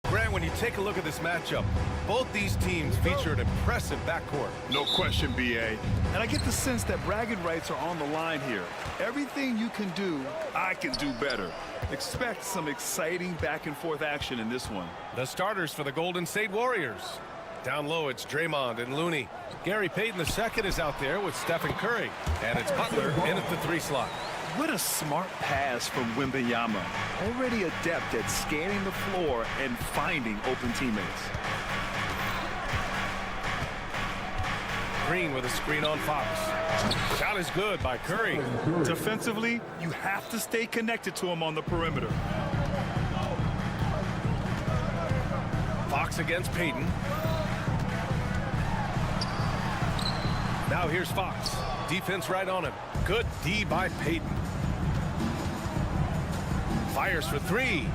Grant, when you take a look at this matchup, both these teams feature an impressive backcourt. No question, B.A. And I get the sense that bragging rights are on the line here. Everything you can do, I can do better. Expect some exciting back-and-forth action in this one. The starters for the Golden State Warriors. Down low, it's Draymond and Looney. Gary Payton II is out there with Stephen Curry. And it's Butler in at the 3 slot. What a smart pass from Wembanyama. Already adept at scanning the floor and finding open teammates. Green with a screen on Fox. Shot is good by Curry. Defensively, you have to stay connected to him on the perimeter. Fox against Payton. Now here's Fox. Defense right on him. Good D by Payton. Fires for 3.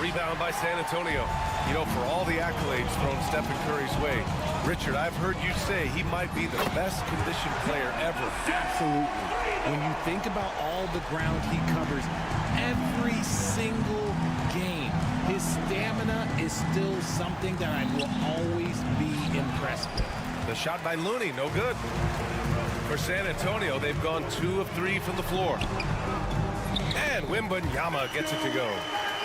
Rebound by San Antonio. You know, for all the accolades thrown Stephen Curry's way, Richard, I've heard you say he might be the best conditioned player ever. Absolutely. When you think about all the ground he covers every single game, his stamina is still something that I will always be impressed with. The shot by Looney, no good. For San Antonio, they've gone 2 of 3 from the floor. And Wembanyama gets it to go.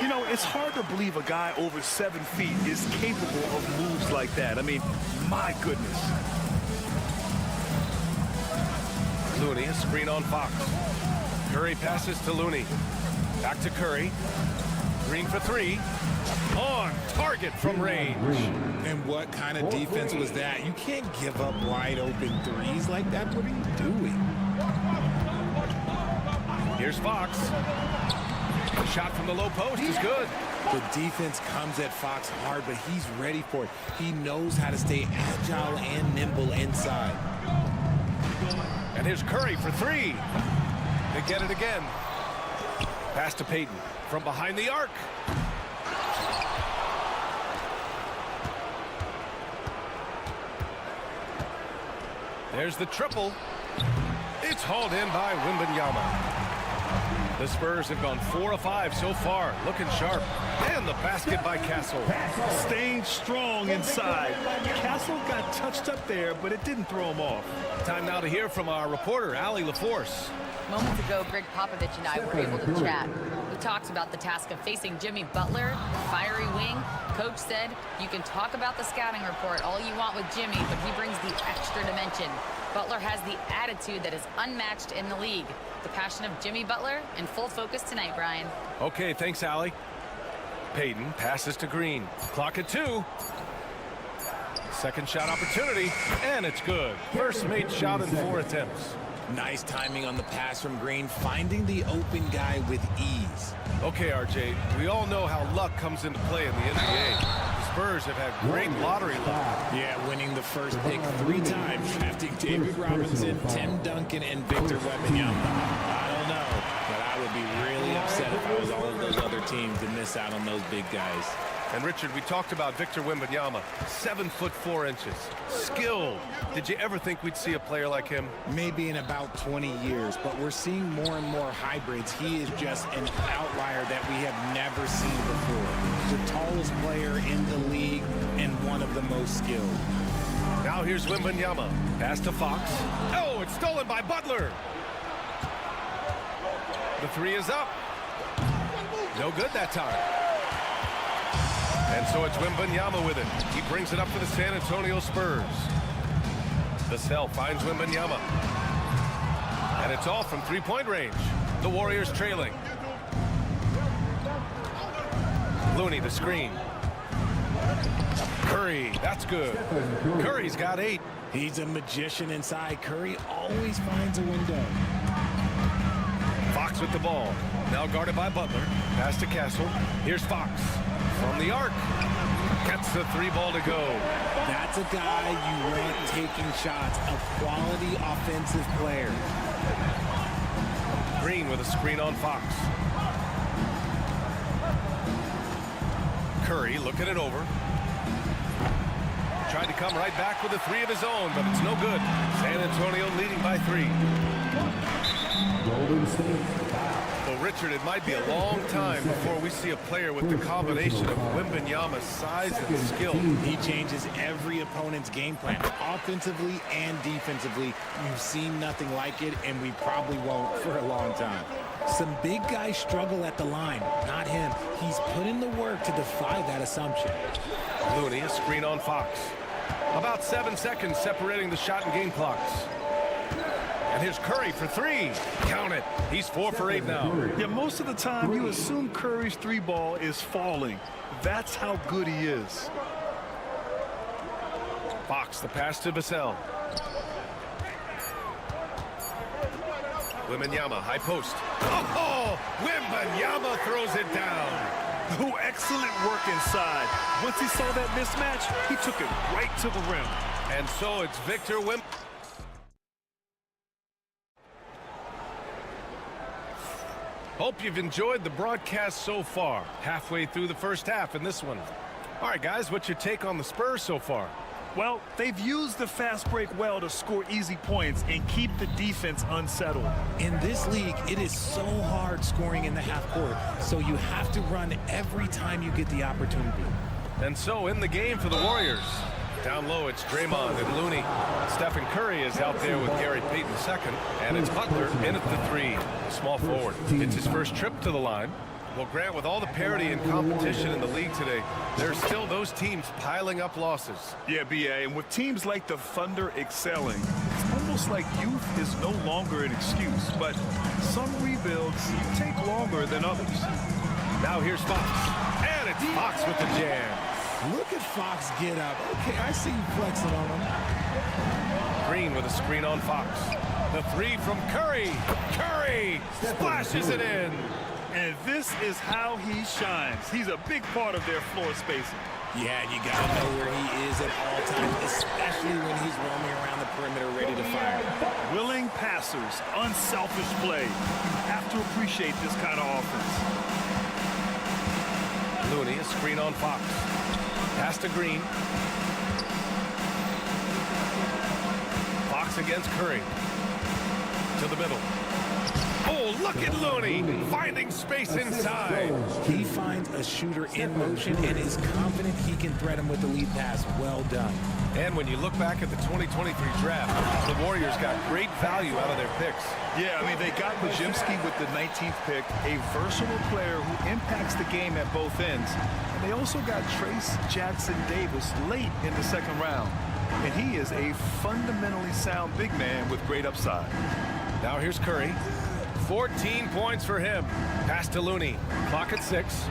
You know, it's hard to believe a guy over 7 feet is capable of moves like that. I mean, my goodness. Looney, a screen on Fox. Curry passes to Looney. Back to Curry. Green for 3. On target from range. And what kind of defense was that? You can't give up wide open threes like that. What are you doing? Here's Fox. The shot from the low post is good. The defense comes at Fox hard, but he's ready for it. He knows how to stay agile and nimble inside. And here's Curry for 3. They get it again. Pass to Payton from behind the arc. There's the triple. It's hauled in by Wembanyama. The Spurs have gone 4 of 5 so far, looking sharp. And the basket by Castle. Staying strong inside. Castle got touched up there, but it didn't throw him off. Time now to hear from our reporter, Allie LaForce. Moments ago, Greg Popovich and I were able to chat. We talked about the task of facing Jimmy Butler, fiery wing. Coach said, you can talk about the scouting report all you want with Jimmy, but he brings the extra dimension. Butler has the attitude that is unmatched in the league. The passion of Jimmy Butler in full focus tonight, Brian. Okay, thanks, Allie. Payton passes to Green. Clock at 2. Second shot opportunity, and it's good. First made shot in 4 attempts. Nice timing on the pass from Green, finding the open guy with ease. Okay, RJ, we all know how luck comes into play in the NBA. The Spurs have had great lottery luck. Yeah, winning the first pick 3 times, drafting David Robinson, Tim Duncan, and Victor Wembanyama. I don't know, but I would be really upset if I was all of those other teams to miss out on those big guys. And Richard, we talked about Victor Wembanyama, 7 foot 4 inches, skilled. Did you ever think we'd see a player like him? Maybe in about 20 years, but we're seeing more and more hybrids. He is just an outlier that we have never seen before. The tallest player in the league and one of the most skilled. Now here's Wembanyama. Pass to Fox. Oh, it's stolen by Butler. The 3 is up. No good that time. And so it's Wembanyama with it. He brings it up for the San Antonio Spurs. Vassell finds Wembanyama. And it's all from 3-point range. The Warriors trailing. Looney, the screen. Curry, that's good. Curry's got 8. He's a magician inside. Curry always finds a window. Fox with the ball. Now guarded by Butler. Pass to Castle. Here's Fox. From the arc. Gets the 3 ball to go. That's a guy you want taking shots. A quality offensive player. Green with a screen on Fox. Curry looking it over. Tried to come right back with a 3 of his own, but it's no good. San Antonio leading by 3. Golden State. Richard, it might be a long time before we see a player with the combination of Wembanyama's size and skill. He changes every opponent's game plan, offensively and defensively. You've seen nothing like it, and we probably won't for a long time. Some big guys struggle at the line, not him. He's put in the work to defy that assumption. Looney, a screen on Fox. About 7 seconds separating the shot and game clocks. And here's Curry for three. Count it. He's 4 for 8 now. Yeah, most of the time you assume Curry's three ball is falling. That's how good he is. Fox, the pass to Vassell. Wembanyama, high post. Oh, Wembanyama throws it down. Oh, excellent work inside. Once he saw that mismatch, he took it right to the rim. And so it's Victor Wembanyama. Hope you've enjoyed the broadcast so far. Halfway through the first half in this one. All right, guys, what's your take on the Spurs so far? Well, they've used the fast break well to score easy points and keep the defense unsettled. In this league, it is so hard scoring in the half court, so you have to run every time you get the opportunity. And so in the game for the Warriors. Down low, it's Draymond and Looney. Stephen Curry is out there with Gary Payton second, and it's Butler in at the three, small forward. It's his first trip to the line. Well, Grant, with all the parity and competition in the league today, there's still those teams piling up losses. Yeah, B.A., and with teams like the Thunder excelling, it's almost like youth is no longer an excuse, but some rebuilds take longer than others. Now here's Fox, and it's Fox with the jam. Look at Fox get up. Okay, I see you flexing on him. Green with a screen on Fox. The three from Curry. Curry splashes it in. And this is how he shines. He's a big part of their floor spacing. Yeah, you got to know where he is at all times, especially when he's roaming around the perimeter ready to fire. Willing passers, unselfish play. You have to appreciate this kind of offense. Looney, a screen on Fox. Pass to Green. Fox against Curry. To the middle. Oh, look at Looney finding space inside. He finds a shooter in motion and is confident he can threat him with the lead pass. Well done. And when you look back at the 2023 draft, the Warriors got great value out of their picks. Yeah, I mean, they got Podziemski with the 19th pick, a versatile player who impacts the game at both ends. And they also got Trace Jackson-Davis late in the second round. And he is a fundamentally sound big man with great upside. Now here's Curry. 14 points for him. Pass to Looney. Clock at 6.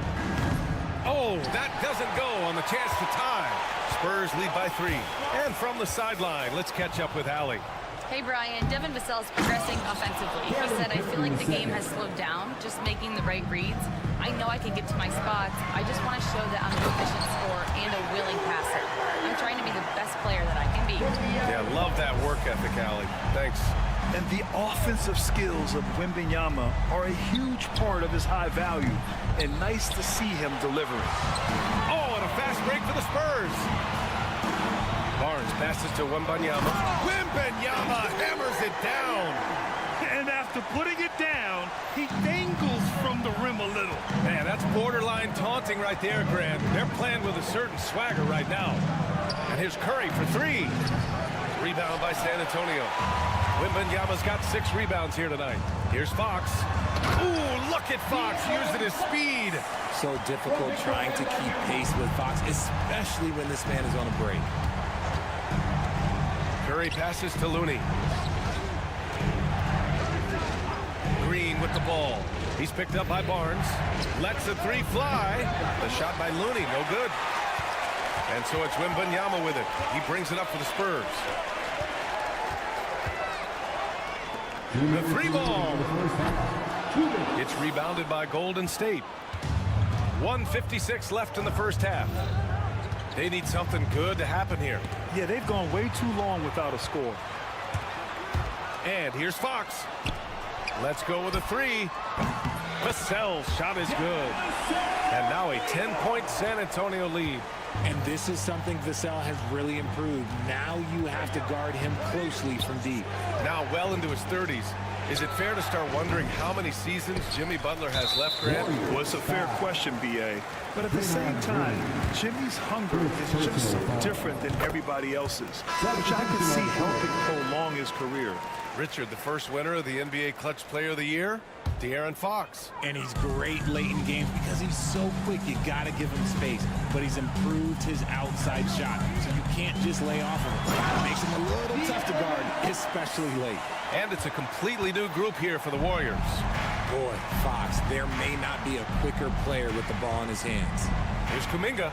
Oh, that doesn't go on the chance to tie. Spurs lead by 3. And from the sideline, let's catch up with Allie. Hey, Brian. Devin Vassell's progressing offensively. He said, I feel like the game has slowed down, just making the right reads. I know I can get to my spots. I just want to show that I'm an efficient scorer and a willing passer. I'm trying to be the best player that I can be. Yeah, love that work ethic, Allie. Thanks. And the offensive skills of Wembanyama are a huge part of his high value. And nice to see him delivering. Oh, and a fast break for the Spurs. Barnes passes to Wembanyama. Wembanyama hammers it down. And after putting it down, he dangles from the rim a little. Man, that's borderline taunting right there, Grant. They're playing with a certain swagger right now. And here's Curry for 3. Rebound by San Antonio. Wembanyama's got 6 rebounds here tonight. Here's Fox. Ooh, look at Fox using his speed. So difficult trying to keep pace with Fox, especially when this man is on a break. Curry passes to Looney. Green with the ball. He's picked up by Barnes. Lets the 3 fly. The shot by Looney, no good. And so it's Wembanyama with it. He brings it up for the Spurs. The 3 ball. It's rebounded by Golden State. 1:56 left in the first half. They need something good to happen here. Yeah, they've gone way too long without a score. And here's Fox. Let's go with a 3. Vassell's shot is good. And now a 10-point San Antonio lead. And this is something Vassell has really improved. Now you have to guard him closely from deep. Now well into his 30s. Is it fair to start wondering how many seasons Jimmy Butler has left, Grant? Well, it's a fair question, B.A. But at the same time, Jimmy's hunger is just so different than everybody else's, which I could see helping prolong his career. Richard, the first winner of the NBA Clutch Player of the Year, De'Aaron Fox. And he's great late in games because he's so quick. You got to give him space. But he's improved his outside shot, so you can't just lay off of him. It makes him a little tough to guard, especially late. And it's a completely new group here for the Warriors. Boy, Fox, there may not be a quicker player with the ball in his hands. Here's Kuminga.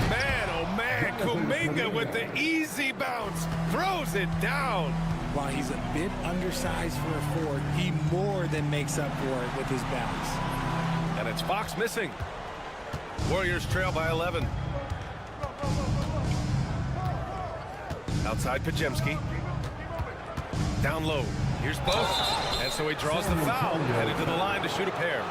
Man, oh man, Kuminga with the easy bounce. Throws it down. While he's a bit undersized for a forward, he more than makes up for it with his bounce. And it's Fox missing. Warriors trail by 11. Outside Pajemski. Down low. Here's Bosch. And so he draws the foul. Headed to the line to shoot a pair.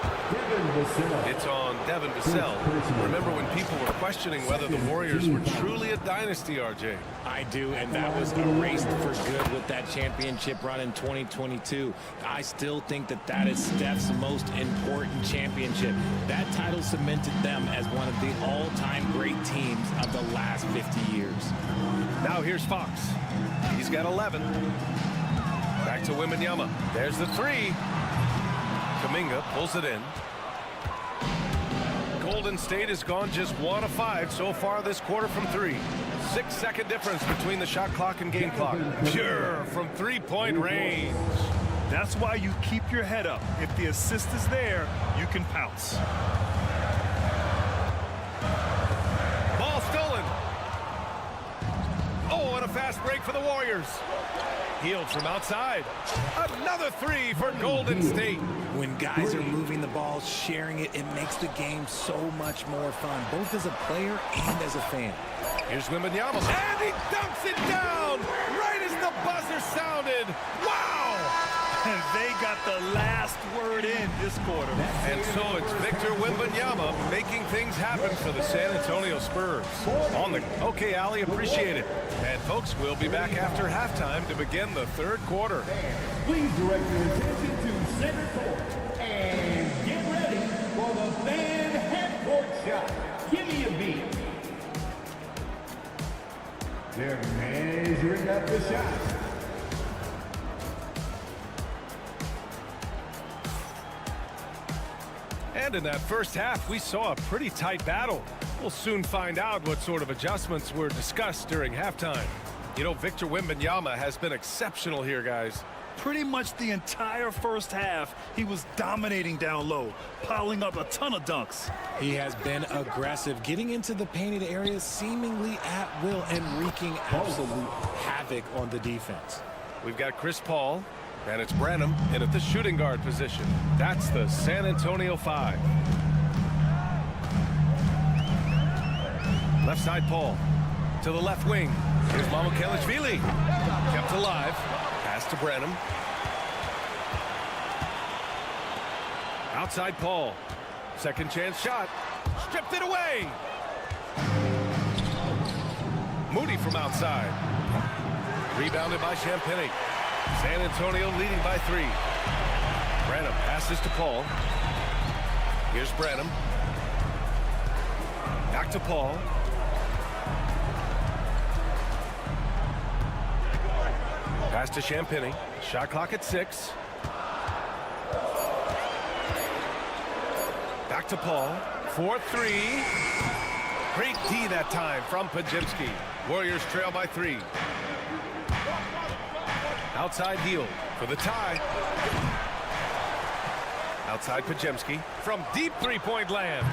It's on Devin Vassell. Remember when people were questioning whether the Warriors were truly a dynasty, RJ? I do, and that was erased for good with that championship run in 2022. I still think that that is Steph's most important championship. That title cemented them as one of the all-time great teams of the last 50 years. Now here's Fox. He's got 11. Back to Wembanyama. There's the three. Kuminga pulls it in. Golden State has gone just 1 of 5 so far this quarter from 3. 6-second difference between the shot clock and game clock. Pure from three-point range. That's why you keep your head up. If the assist is there, you can pounce. Ball stolen. Oh, and a fast break for the Warriors. Healed from outside. Another three for Golden State. When guys are moving the ball, sharing it, it makes the game so much more fun, both as a player and as a fan. Here's Wembanyama. And he dumps it down right as the buzzer sounded. Wow! And they got the last word in this quarter. And so it's Victor Wembanyama making things happen for the San Antonio Spurs. Okay, Ali, appreciate it. And folks, we'll be back after halftime to begin the third quarter. Please direct your attention to center court and get ready for the fan half-court shot. Give me a beat. They're measuring up the shot. And in that first half, we saw a pretty tight battle. We'll soon find out what sort of adjustments were discussed during halftime. You know, Victor Wembanyama has been exceptional here, guys. Pretty much the entire first half, he was dominating down low, piling up a ton of dunks. He has been aggressive, getting into the painted areas seemingly at will and wreaking absolute havoc on the defense. We've got Chris Paul, and it's Branham in at the shooting guard position. That's the San Antonio 5. Left side Paul to the left wing. Here's Mamukelashvili. Kept alive. Pass to Branham. Outside Paul. Second chance shot. Stripped it away. Moody from outside. Rebounded by Champagnie. San Antonio leading by 3. Branham passes to Paul. Here's Branham. Back to Paul. Pass to Champagnie. Shot clock at 6. Back to Paul. 4-3. Great D that time from Pajemski. Warriors trail by 3. Outside Heel for the tie. Outside Pajemski from deep three-point land.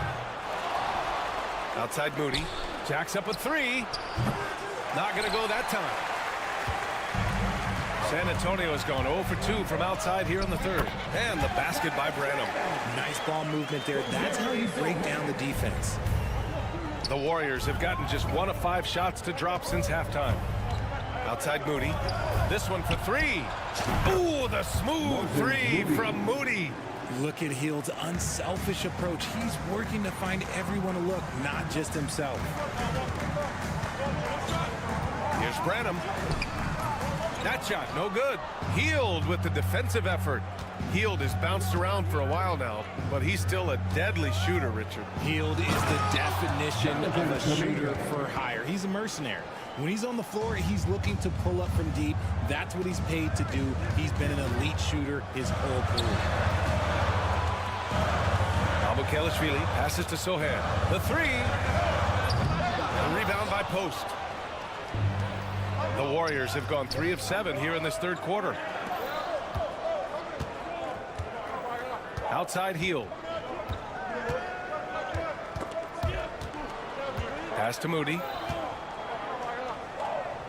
Outside Moody. Jacks up a 3. Not going to go that time. San Antonio has gone 0 for 2 from outside here in the third. And the basket by Branham. Nice ball movement there. That's how you break down the defense. The Warriors have gotten just 1 of 5 shots to drop since halftime. Outside Moody. This one for 3. Ooh, the smooth 3 from Moody. Look at Hield's unselfish approach. He's working to find everyone to look, not just himself. Here's Branham. That shot, no good. Hield with the defensive effort. Hield has bounced around for a while now, but he's still a deadly shooter, Richard. Hield is the definition of a shooter for hire. He's a mercenary. When he's on the floor, he's looking to pull up from deep. That's what he's paid to do. He's been an elite shooter his whole career. Mamukelashvili passes to Sohan. The three. A rebound by Post. The Warriors have gone 3 of 7 here in this third quarter. Outside Hield. Pass to Moody.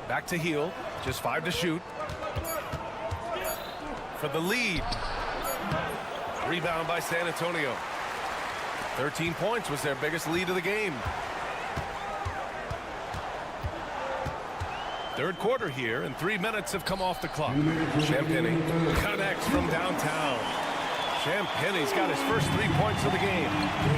Back to Hield. Just 5 to shoot. For the lead. Rebound by San Antonio. 13 points was their biggest lead of the game. Third quarter here, and 3 minutes have come off the clock. Champagny connects from downtown. Champagny's got his first 3 points of the game.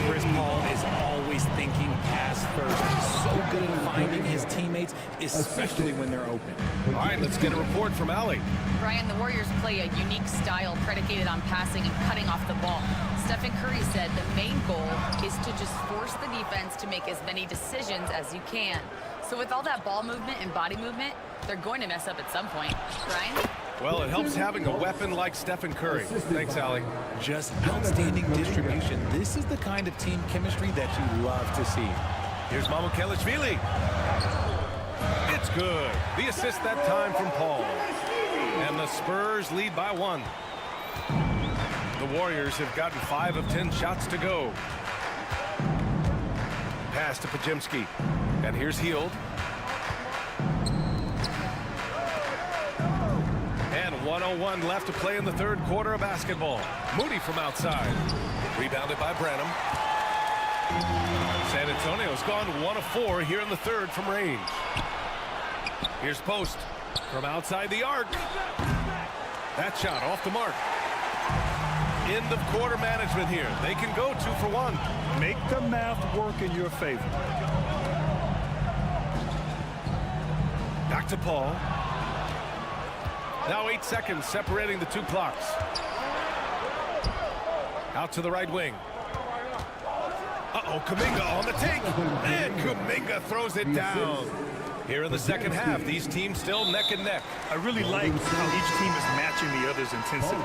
Chris Paul is always thinking pass first. He's so good at finding his teammates, especially when they're open. All right, let's get a report from Allie. Brian, the Warriors play a unique style predicated on passing and cutting off the ball. Stephen Curry said the main goal is to just force the defense to make as many decisions as you can. So with all that ball movement and body movement, they're going to mess up at some point. Brian? Well, it helps having a weapon like Stephen Curry. Thanks, Allie. Just outstanding distribution. This is the kind of team chemistry that you love to see. Here's Mamukelashvili. It's good. The assist that time from Paul. And the Spurs lead by 1. The Warriors have gotten 5 of 10 shots to go. Pass to Pajemski. And here's Hield. And 1:01 left to play in the third quarter of basketball. Moody from outside. Rebounded by Branham. San Antonio's gone 1 of 4 here in the third from range. Here's Post from outside the arc. That shot off the mark. End of quarter management here. They can go 2 for 1. Make the math work in your favor. Back to Paul. Now 8 seconds separating the 2 clocks. Out to the right wing. Uh-oh, Kuminga on the take. And Kuminga throws it down. Here in the second half, these teams still neck and neck. I really like how each team is matching the other's intensity.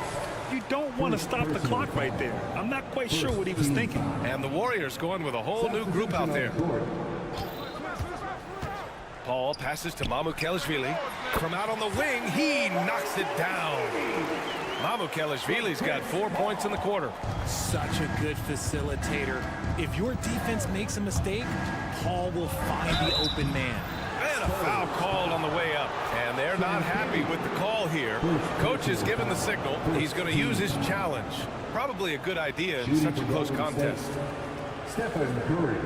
You don't want to stop the clock right there. I'm not quite sure what he was thinking. And the Warriors going with a whole new group out there. Paul passes to Mamukelashvili. From out on the wing, he knocks it down. Mamukelashvili's got 4 points in the quarter. Such a good facilitator. If your defense makes a mistake, Paul will find the open man. And a foul called on the way up. And they're not happy with the call here. Coach has given the signal. He's going to use his challenge. Probably a good idea in such a close contest. Stephen Curry.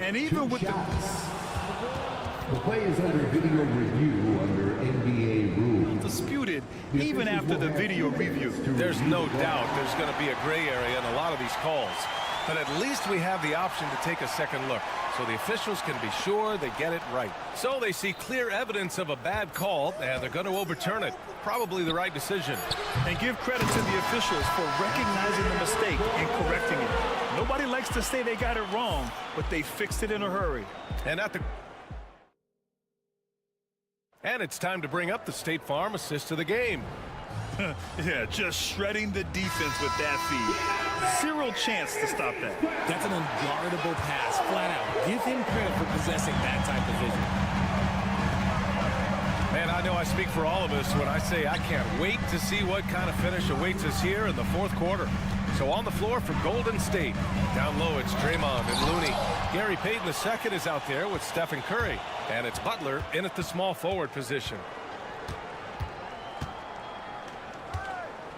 And even with The play is under video review under NBA rules. disputed, even after the video review. There's no doubt there's going to be a gray area in a lot of these calls. But at least we have the option to take a second look, so the officials can be sure they get it right. So they see clear evidence of a bad call, and they're going to overturn it. Probably the right decision. And give credit to the officials for recognizing the mistake and correcting it. Nobody likes to say they got it wrong, but they fixed it in a hurry. And it's time to bring up the State Farm assist of the game. Yeah, just shredding the defense with that feed. Zero chance to stop that. That's an unguardable pass, flat out. Give him credit for possessing that type of vision. Man, I know I speak for all of us when I say I can't wait to see what kind of finish awaits us here in the fourth quarter. So on the floor for Golden State. Down low, it's Draymond and Looney. Gary Payton II is out there with Stephen Curry. And it's Butler in at the small forward position.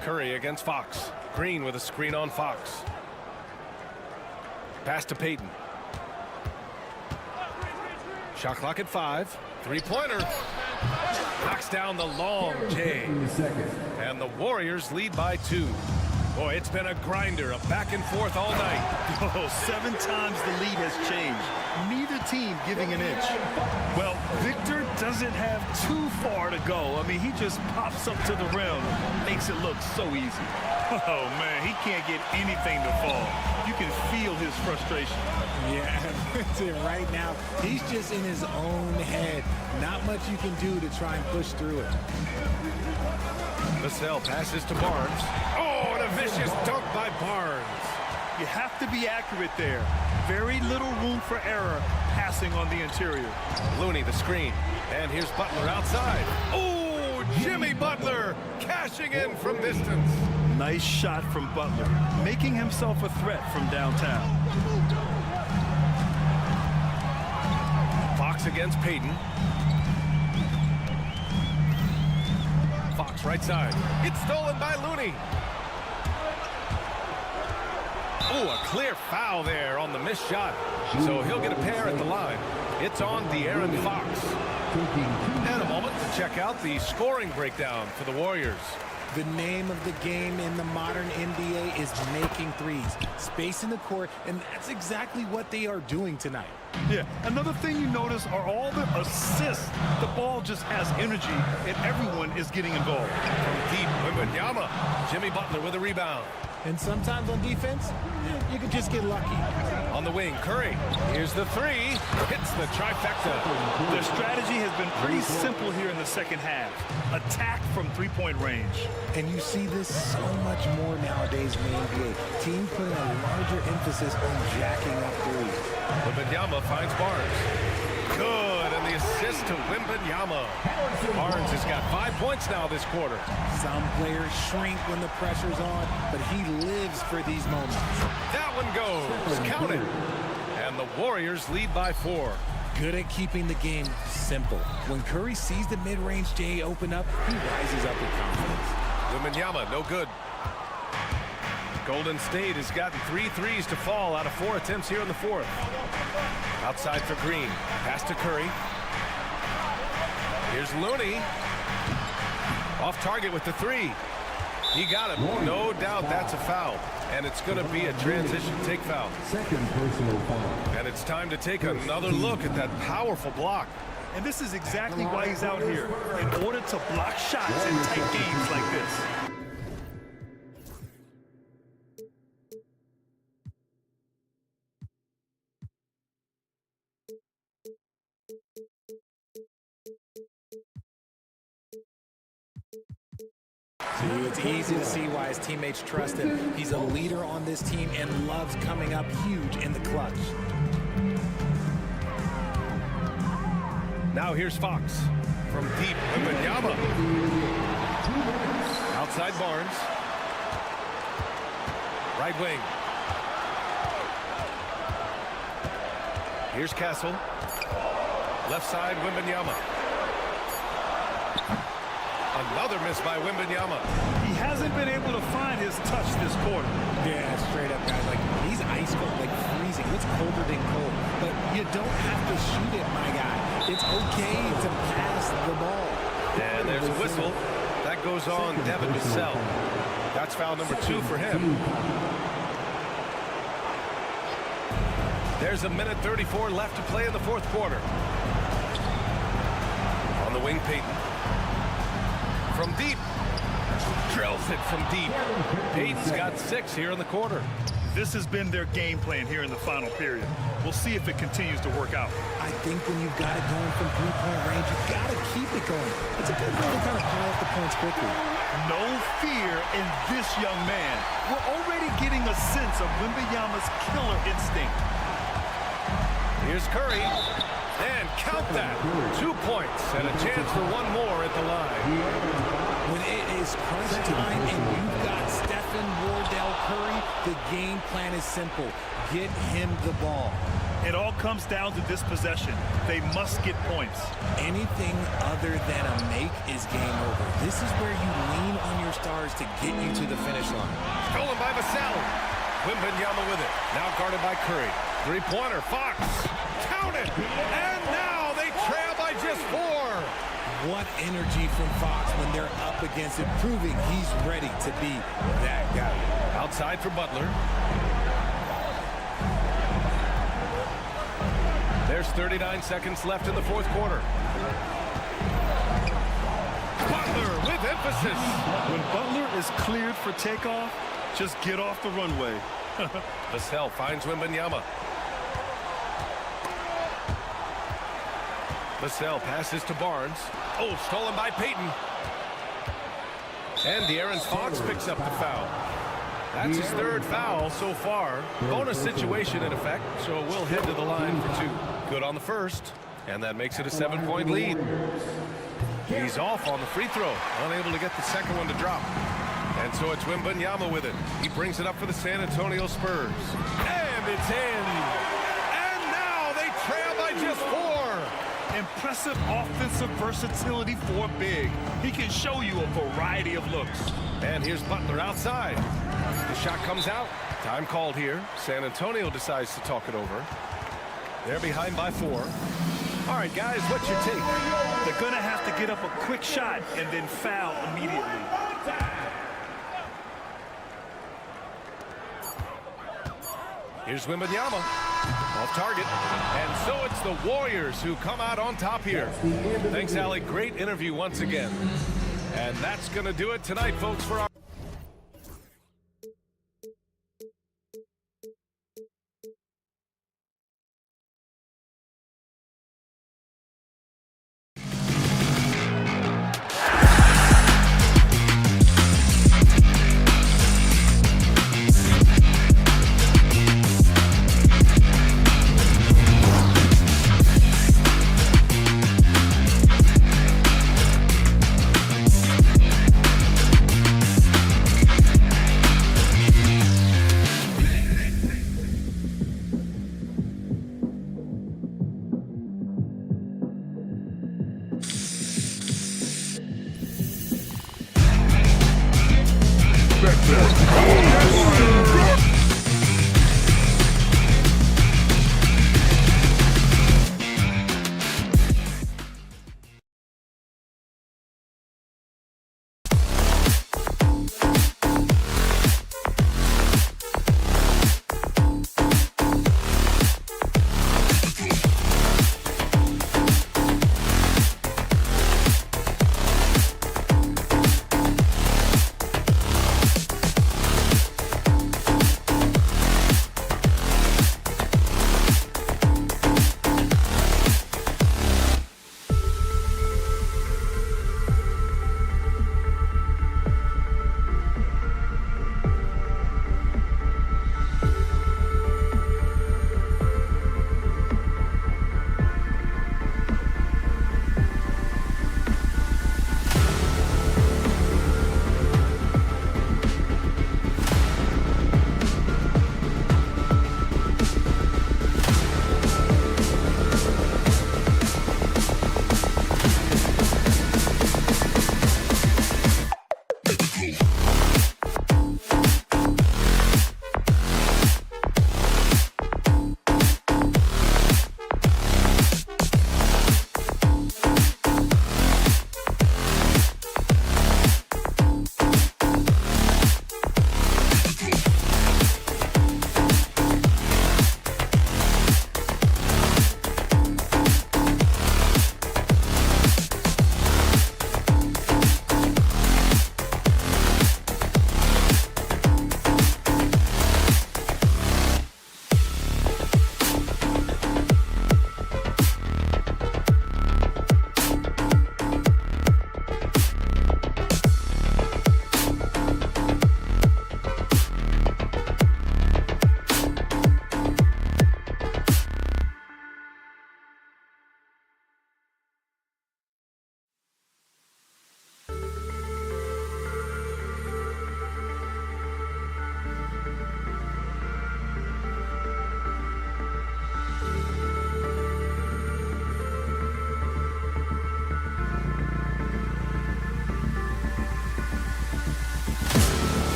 Curry against Fox. Green with a screen on Fox. Pass to Payton. Shot clock at 5. Three-pointer. Knocks down the long J. And the Warriors lead by 2. Boy, it's been a grinder, a back and forth all night. Oh, 7 times the lead has changed. Neither team giving an inch. Well, Victor doesn't have too far to go. I mean, he just pops up to the rim, makes it look so easy. Oh, man, he can't get anything to fall. You can feel his frustration. Yeah, that's it right now. He's just in his own head. Not much you can do to try and push through it. Vassell passes to Barnes. Oh, and a vicious dunk by Barnes. You have to be accurate there. Very little room for error passing on the interior. Looney, the screen. And here's Butler outside. Oh, Jimmy Butler cashing in from distance. Nice shot from Butler, making himself a threat from downtown. Fox against Payton. Fox right side. It's stolen by Looney. Oh, a clear foul there on the missed shot. So he'll get a pair at the line. It's on De'Aaron Fox. And a moment to check out the scoring breakdown for the Warriors. The name of the game in the modern NBA is making threes. Space in the court, and that's exactly what they are doing tonight. Yeah, another thing you notice are all the assists. The ball just has energy, and everyone is getting involved. From deep, Wembanyama. Jimmy Butler with a rebound. And sometimes on defense, you can just get lucky. On the wing, Curry. Here's the three. Hits the trifecta. Their strategy has been pretty simple here in the second half. Attack from three-point range. And you see this so much more nowadays in the NBA. Team putting a larger emphasis on jacking up threes. Wembanyama finds Barnes. Good, and the assist to Wembanyama. Barnes has got 5 points now this quarter. Some players shrink when the pressure's on, but he lives for these moments. That one goes. Count it. And the Warriors lead by 4. Good at keeping the game simple. When Curry sees the mid-range J open up, he rises up with confidence. Wembanyama, no good. Golden State has gotten 3 threes to fall out of 4 attempts here in the fourth. Outside for Green. Pass to Curry. Here's Looney. Off target with the 3. He got it. No doubt that's a foul. And it's going to be a transition take foul. Second personal foul. And it's time to take another look at that powerful block. And this is exactly why he's out here, in order to block shots in tight games like this. It's easy to see why his teammates trust him. He's a leader on this team and loves coming up huge in the clutch. Now here's Fox. From deep, Wembanyama. Outside Barnes. Right wing. Here's Castle. Left side, Wembanyama. Another miss by Wembanyama. He hasn't been able to find his touch this quarter. Yeah, straight up, guys. Like, he's ice cold, like freezing. It's colder than cold. But you don't have to shoot it, my guy. It's okay to pass the ball. And there's a whistle. That goes on Devin Vassell. That's foul number 2 for him. There's a minute 34 left to play in the fourth quarter. On the wing, Payton. From deep. Drills it from deep. Payton's got 6 here in the quarter. This has been their game plan here in the final period. We'll see if it continues to work out. I think when you've got it going from three-point range, you've got to keep it going. It's a good way to kind of pile up the points quickly. No fear in this young man. We're already getting a sense of Wembanyama's killer instinct. Here's Curry. And count that. 2 points and a chance for one more at the line. When it is crunch time and you've got Stephen Wardell Curry, the game plan is simple. Get him the ball. It all comes down to this possession. They must get points. Anything other than a make is game over. This is where you lean on your stars to get you to the finish line. Stolen by Vassell. Wembanyama with it. Now guarded by Curry. Three-pointer, Fox. Count it. And now they trail by just 4. What energy from Fox when they're up against it, proving he's ready to be that guy. Outside for Butler. There's 39 seconds left in the fourth quarter. Butler with emphasis. When Butler is cleared for takeoff, just get off the runway. Vassell finds Wembanyama. Vassell passes to Barnes. Oh, stolen by Payton. And De'Aaron Fox picks up the foul. That's his third foul so far. Bonus situation in effect, so we'll head to the line for two. Good on the first, and that makes it a 7-point lead. He's off on the free throw, unable to get the second one to drop. And so it's Wembanyama with it. He brings it up for the San Antonio Spurs. And it's in. And now they trail by just 4. Impressive offensive versatility for big. He can show you a variety of looks. And here's Butler outside. The shot comes out. Time called here. San Antonio decides to talk it over. They're behind by 4. All right, guys, what's your take? They're going to have to get up a quick shot and then foul immediately. Here's Wembanyama. Off target. And so it's the Warriors who come out on top here. Thanks, Allie. Great interview once again. And that's going to do it tonight, folks, for our...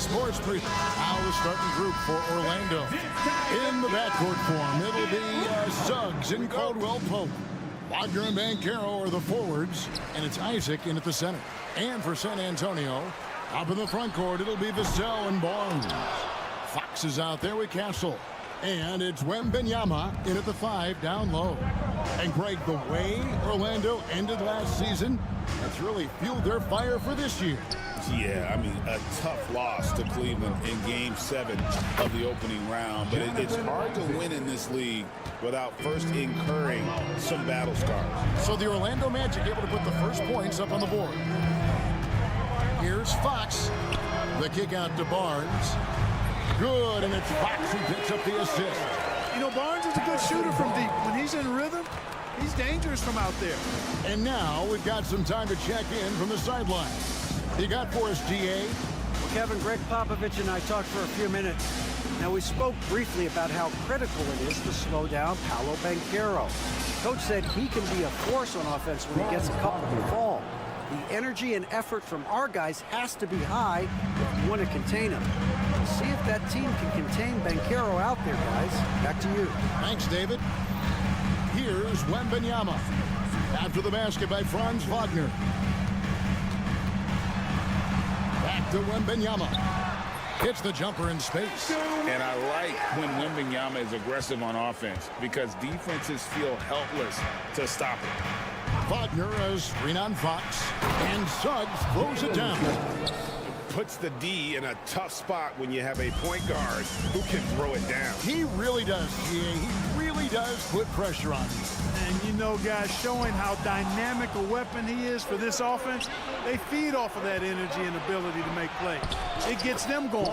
Sports Preview. Now the starting group for Orlando. In the backcourt form, it'll be Suggs and Caldwell Pope. Wagner and Banchero are the forwards, and it's Isaac in at the center. And for San Antonio, up in the front court, it'll be Vassell and Barnes. Fox is out there with Castle. And it's Wembanyama in at the 5 down low. And Greg, the way Orlando ended last season, that's really fueled their fire for this year. Yeah, I mean, a tough loss to Cleveland in Game 7 of the opening round. But it's hard to win in this league without first incurring some battle scars. So the Orlando Magic able to put the first points up on the board. Here's Fox. The kick out to Barnes. Good, and it's Fox who picks up the assist. You know, Barnes is a good shooter from deep. When he's in rhythm, he's dangerous from out there. And now we've got some time to check in from the sideline. You got for us, GA? Well, Kevin, Greg Popovich and I talked for a few minutes. Now, we spoke briefly about how critical it is to slow down Paolo Banchero. Coach said he can be a force on offense when he gets a couple to fall. The energy and effort from our guys has to be high if you want to contain him. See if that team can contain Banchero out there, guys. Back to you. Thanks, David. Here's Wembanyama. After the basket by Franz Wagner. Back to Wembanyama. Hits the jumper in space. And I like when Wembanyama is aggressive on offense because defenses feel helpless to stop him. Wagner as screen on Fox. And Suggs throws it down. Puts the D in a tough spot when you have a point guard who can throw it down. He really does, GA. He really does put pressure on you. And you know, guys, showing how dynamic a weapon he is for this offense, they feed off of that energy and ability to make plays. It gets them going.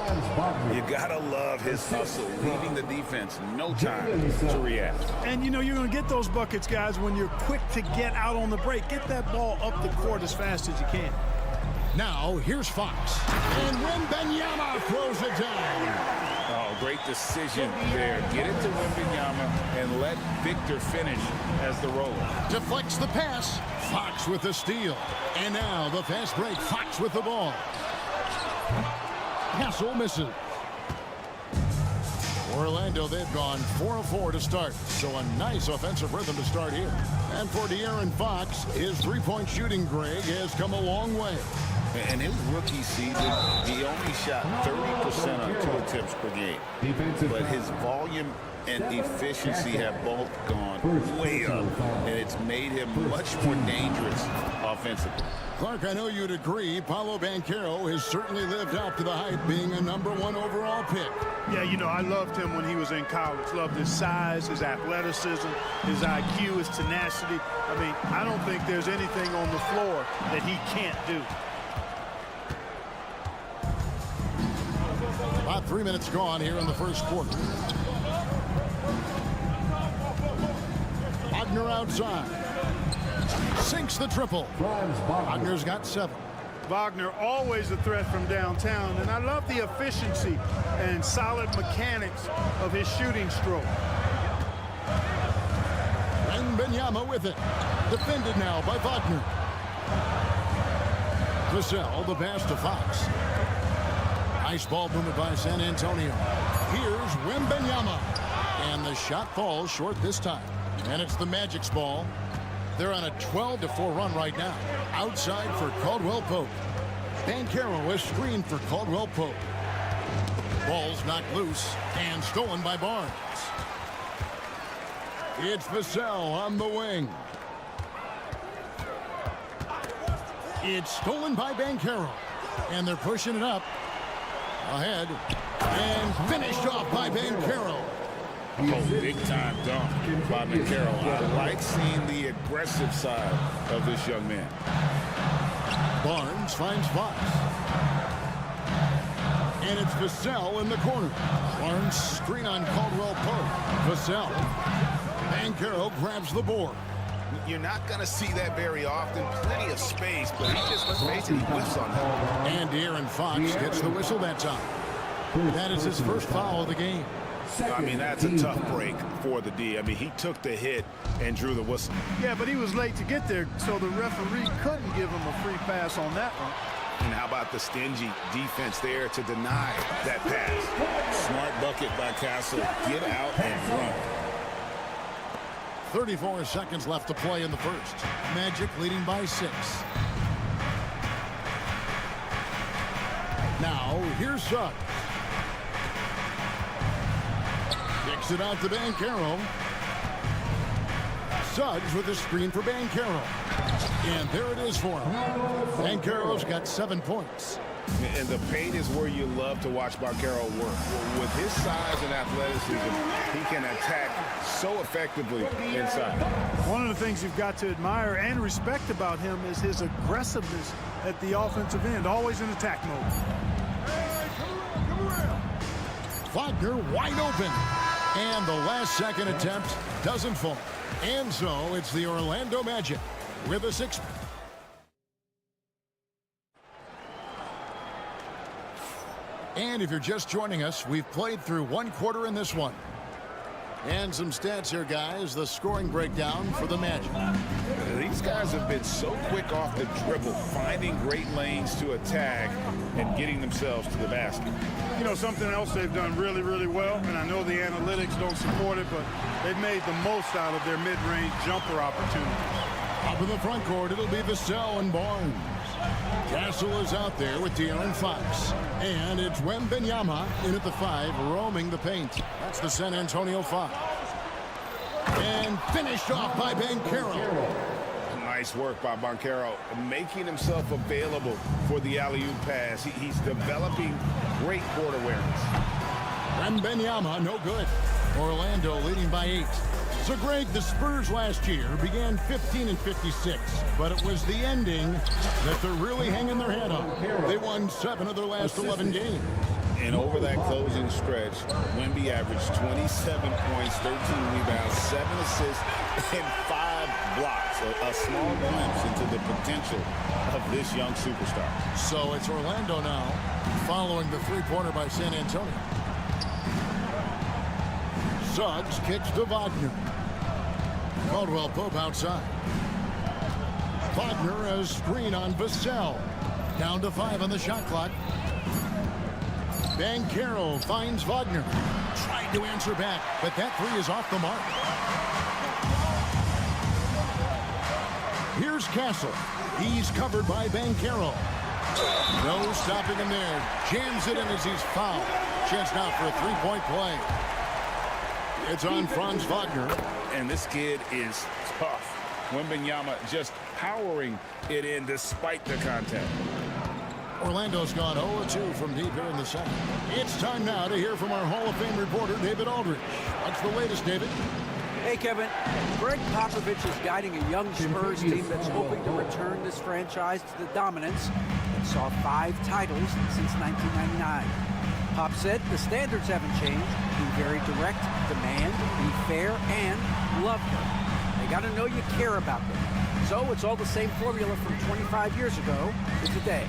You gotta love his hustle, leaving the defense no time to react. And you know, you're going to get those buckets, guys, when you're quick to get out on the break. Get that ball up the court as fast as you can. Now, here's Fox. And Wembanyama throws it down. Oh, great decision there. Get it to Wembanyama and let Victor finish as the roller. Deflects the pass. Fox with the steal. And now the fast break. Fox with the ball. Castle misses. Orlando, they've gone 4 of 4 to start. So a nice offensive rhythm to start here. And for De'Aaron Fox, his three-point shooting, Greg, has come a long way. In his rookie season, he only shot 30% on 2 attempts per game. But his volume and efficiency have both gone way up, and it's made him much more dangerous offensively. Clark, I know you'd agree, Paolo Banchero has certainly lived up to the hype, being a #1 overall pick. Yeah, you know, I loved him when he was in college. Loved his size, his athleticism, his IQ, his tenacity. I mean, I don't think there's anything on the floor that he can't do. About 3 minutes gone here in the first quarter. Wagner outside. Sinks the triple. Wagner's got 7. Wagner always a threat from downtown, and I love the efficiency and solid mechanics of his shooting stroke. Wembanyama with it. Defended now by Wagner. Vassell, the pass to Fox. Nice ball movement by San Antonio. Here's Wembanyama. And the shot falls short this time. And it's the Magic's ball. They're on a 12-4 run right now. Outside for Caldwell Pope. Banchero is screened for Caldwell Pope. Ball's knocked loose and stolen by Barnes. It's Vassell on the wing. It's stolen by Banchero. And they're pushing it up. Ahead. And finished off by Banchero. Oh, big-time dunk by Banchero. I like seeing the aggressive side of this young man. Barnes finds Fox. And it's Vassell in the corner. Barnes screen on Caldwell Pope. Vassell. Banchero grabs the board. You're not going to see that very often. Plenty of space, but he just, let's face it, he whiffs on that. And De'Aaron Fox gets the whistle that time. That is his first foul of the game. I mean, that's a tough break for the D. I mean, he took the hit and drew the whistle. Yeah, but he was late to get there, so the referee couldn't give him a free pass on that one. And how about the stingy defense there to deny that pass? Smart bucket by Castle. Get out and run. 34 seconds left to play in the first. Magic leading by 6. Now, here's Suggs. Kicks it out to Banchero. Suggs with a screen for Banchero. And there it is for him. Banchero's got 7 points. And the paint is where you love to watch Banchero work. With his size and athleticism, he can attack so effectively inside. One of the things you've got to admire and respect about him is his aggressiveness at the offensive end, always in attack mode. Wagner wide open. And the last second attempt doesn't fall. And so it's the Orlando Magic with a 6. And if you're just joining us, we've played through 1 quarter in this one. And some stats here, guys. The scoring breakdown for the Magic. These guys have been so quick off the dribble, finding great lanes to attack and getting themselves to the basket. You know, something else they've done really, really well, and I know the analytics don't support it, but they've made the most out of their mid-range jumper opportunities. Up in the front court, it'll be Vassell and Barnes. Castle is out there with De'Aaron Fox. And it's Wembanyama in at the 5, roaming the paint. That's the San Antonio foul. And finished off by Banchero. Nice work by Banchero, making himself available for the alley-oop pass. He's developing great court awareness. Wembanyama, no good. Orlando leading by 8. So, Greg, the Spurs last year began 15-56, but it was the ending that they're really hanging their head on. They won 7 of their last 11 games. And over that closing stretch, Wemby averaged 27 points, 13 rebounds, 7 assists, and 5 blocks. A small glimpse into the potential of this young superstar. So it's Orlando now, following the 3-pointer by San Antonio. Suggs kicks to Wagner. Caldwell Pope outside. Wagner a screen on Vassell. Down to 5 on the shot clock. Banchero finds Wagner. Tried to answer back, but that 3 is off the mark. Here's Castle. He's covered by Banchero. No stopping him there. Jams it in as he's fouled. Chance now for a 3-point play. It's on Franz Wagner. And this kid is tough. Wembanyama just powering it in despite the contact. Orlando's gone 0-2 from deep here in the second. It's time now to hear from our Hall of Fame reporter, David Aldridge. What's the latest, David? Hey, Kevin. Greg Popovich is guiding a young Spurs team that's hoping to return this franchise to the dominance that saw 5 titles since 1999. Pop said the standards haven't changed. Be very direct, demand, be fair, and love them. They got to know you care about them. So it's all the same formula from 25 years ago to today.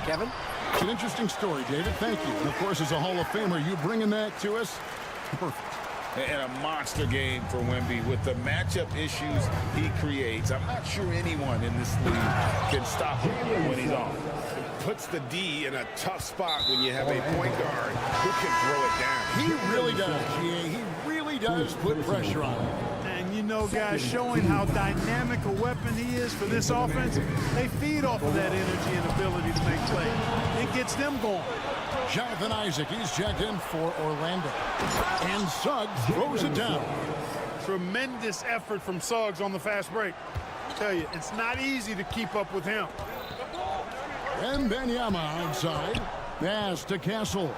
Kevin? It's an interesting story, David. Thank you. And of course, as a Hall of Famer, you bringing that to us? Perfect. And a monster game for Wemby with the matchup issues he creates. I'm not sure anyone in this league can stop him when he's on. Puts the D in a tough spot when you have a point guard who can throw it down. He really does. He really does put pressure on him. And you know, guys, showing how dynamic a weapon he is for this offense, they feed off of that energy and ability to make plays. It gets them going. Jonathan Isaac, he's checked in for Orlando. And Suggs throws it down. Tremendous effort from Suggs on the fast break. I tell you, it's not easy to keep up with him. Wembanyama outside. Pass to Castle.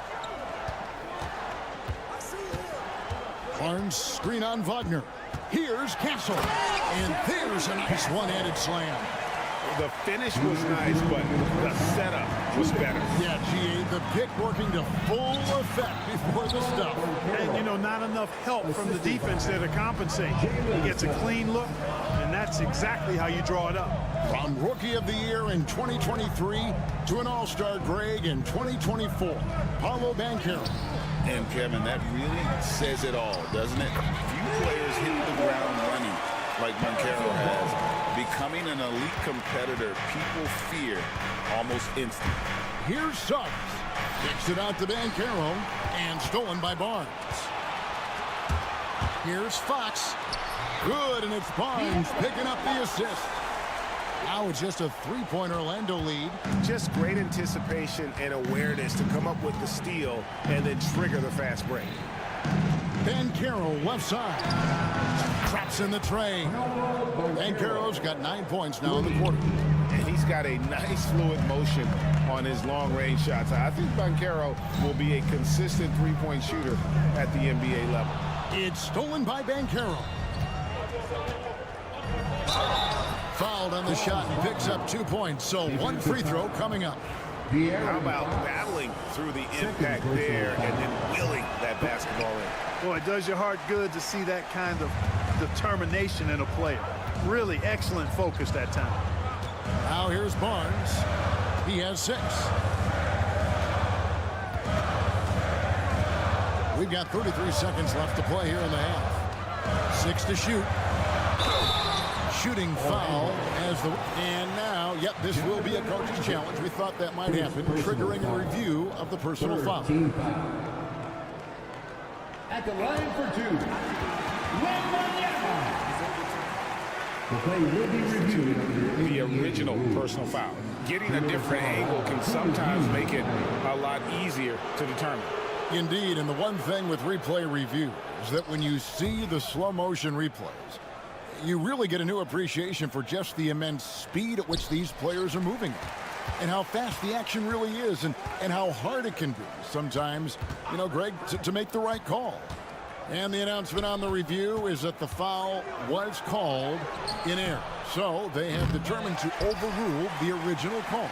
Barnes screen on Wagner. Here's Castle. And there's a nice one-handed slam. The finish was nice, but the setup was better. Yeah, GA, the pick working to full effect before the stuff. And, you know, not enough help from the defense there to compensate. He gets a clean look, and that's exactly how you draw it up. From Rookie of the Year in 2023 to an All-Star Greg in 2024, Paolo Banchero. And, Kevin, that really says it all, doesn't it? Few players hit the ground running like Banchero has becoming an elite competitor, people fear almost instantly. Here's Suggs. Kicks it out to Banchero and stolen by Barnes. Here's Fox. Good, and it's Barnes picking up the assist. Now it's just a three-point Orlando lead. Just great anticipation and awareness to come up with the steal and then trigger the fast break. Banchero left side. Traps in the tray. Banchero's got 9 points now in the quarter. And he's got a nice fluid motion on his long-range shots. I think Banchero will be a consistent three-point shooter at the NBA level. It's stolen by Banchero. Fouled on the shot and picks up 2 points. So one free throw coming up. How about battling through the impact there and then willing that basketball in? Boy, it does your heart good to see that kind of determination in a player. Really excellent focus that time. Now here's Barnes. He has 6. We've got 33 seconds left to play here in the half. 6 to shoot. Shooting foul as the... And now, yep, this will be a coach's challenge. We thought that might happen, triggering a review of the personal foul. At the line for 2, the play will be reviewed. The original personal foul. Getting a different angle can sometimes make it a lot easier to determine. Indeed, and the one thing with replay review is that when you see the slow motion replays, you really get a new appreciation for just the immense speed at which these players are moving and how fast the action really is and how hard it can be sometimes, you know, Greg, to make the right call. And the announcement on the review is that the foul was called in error. So they have determined to overrule the original call.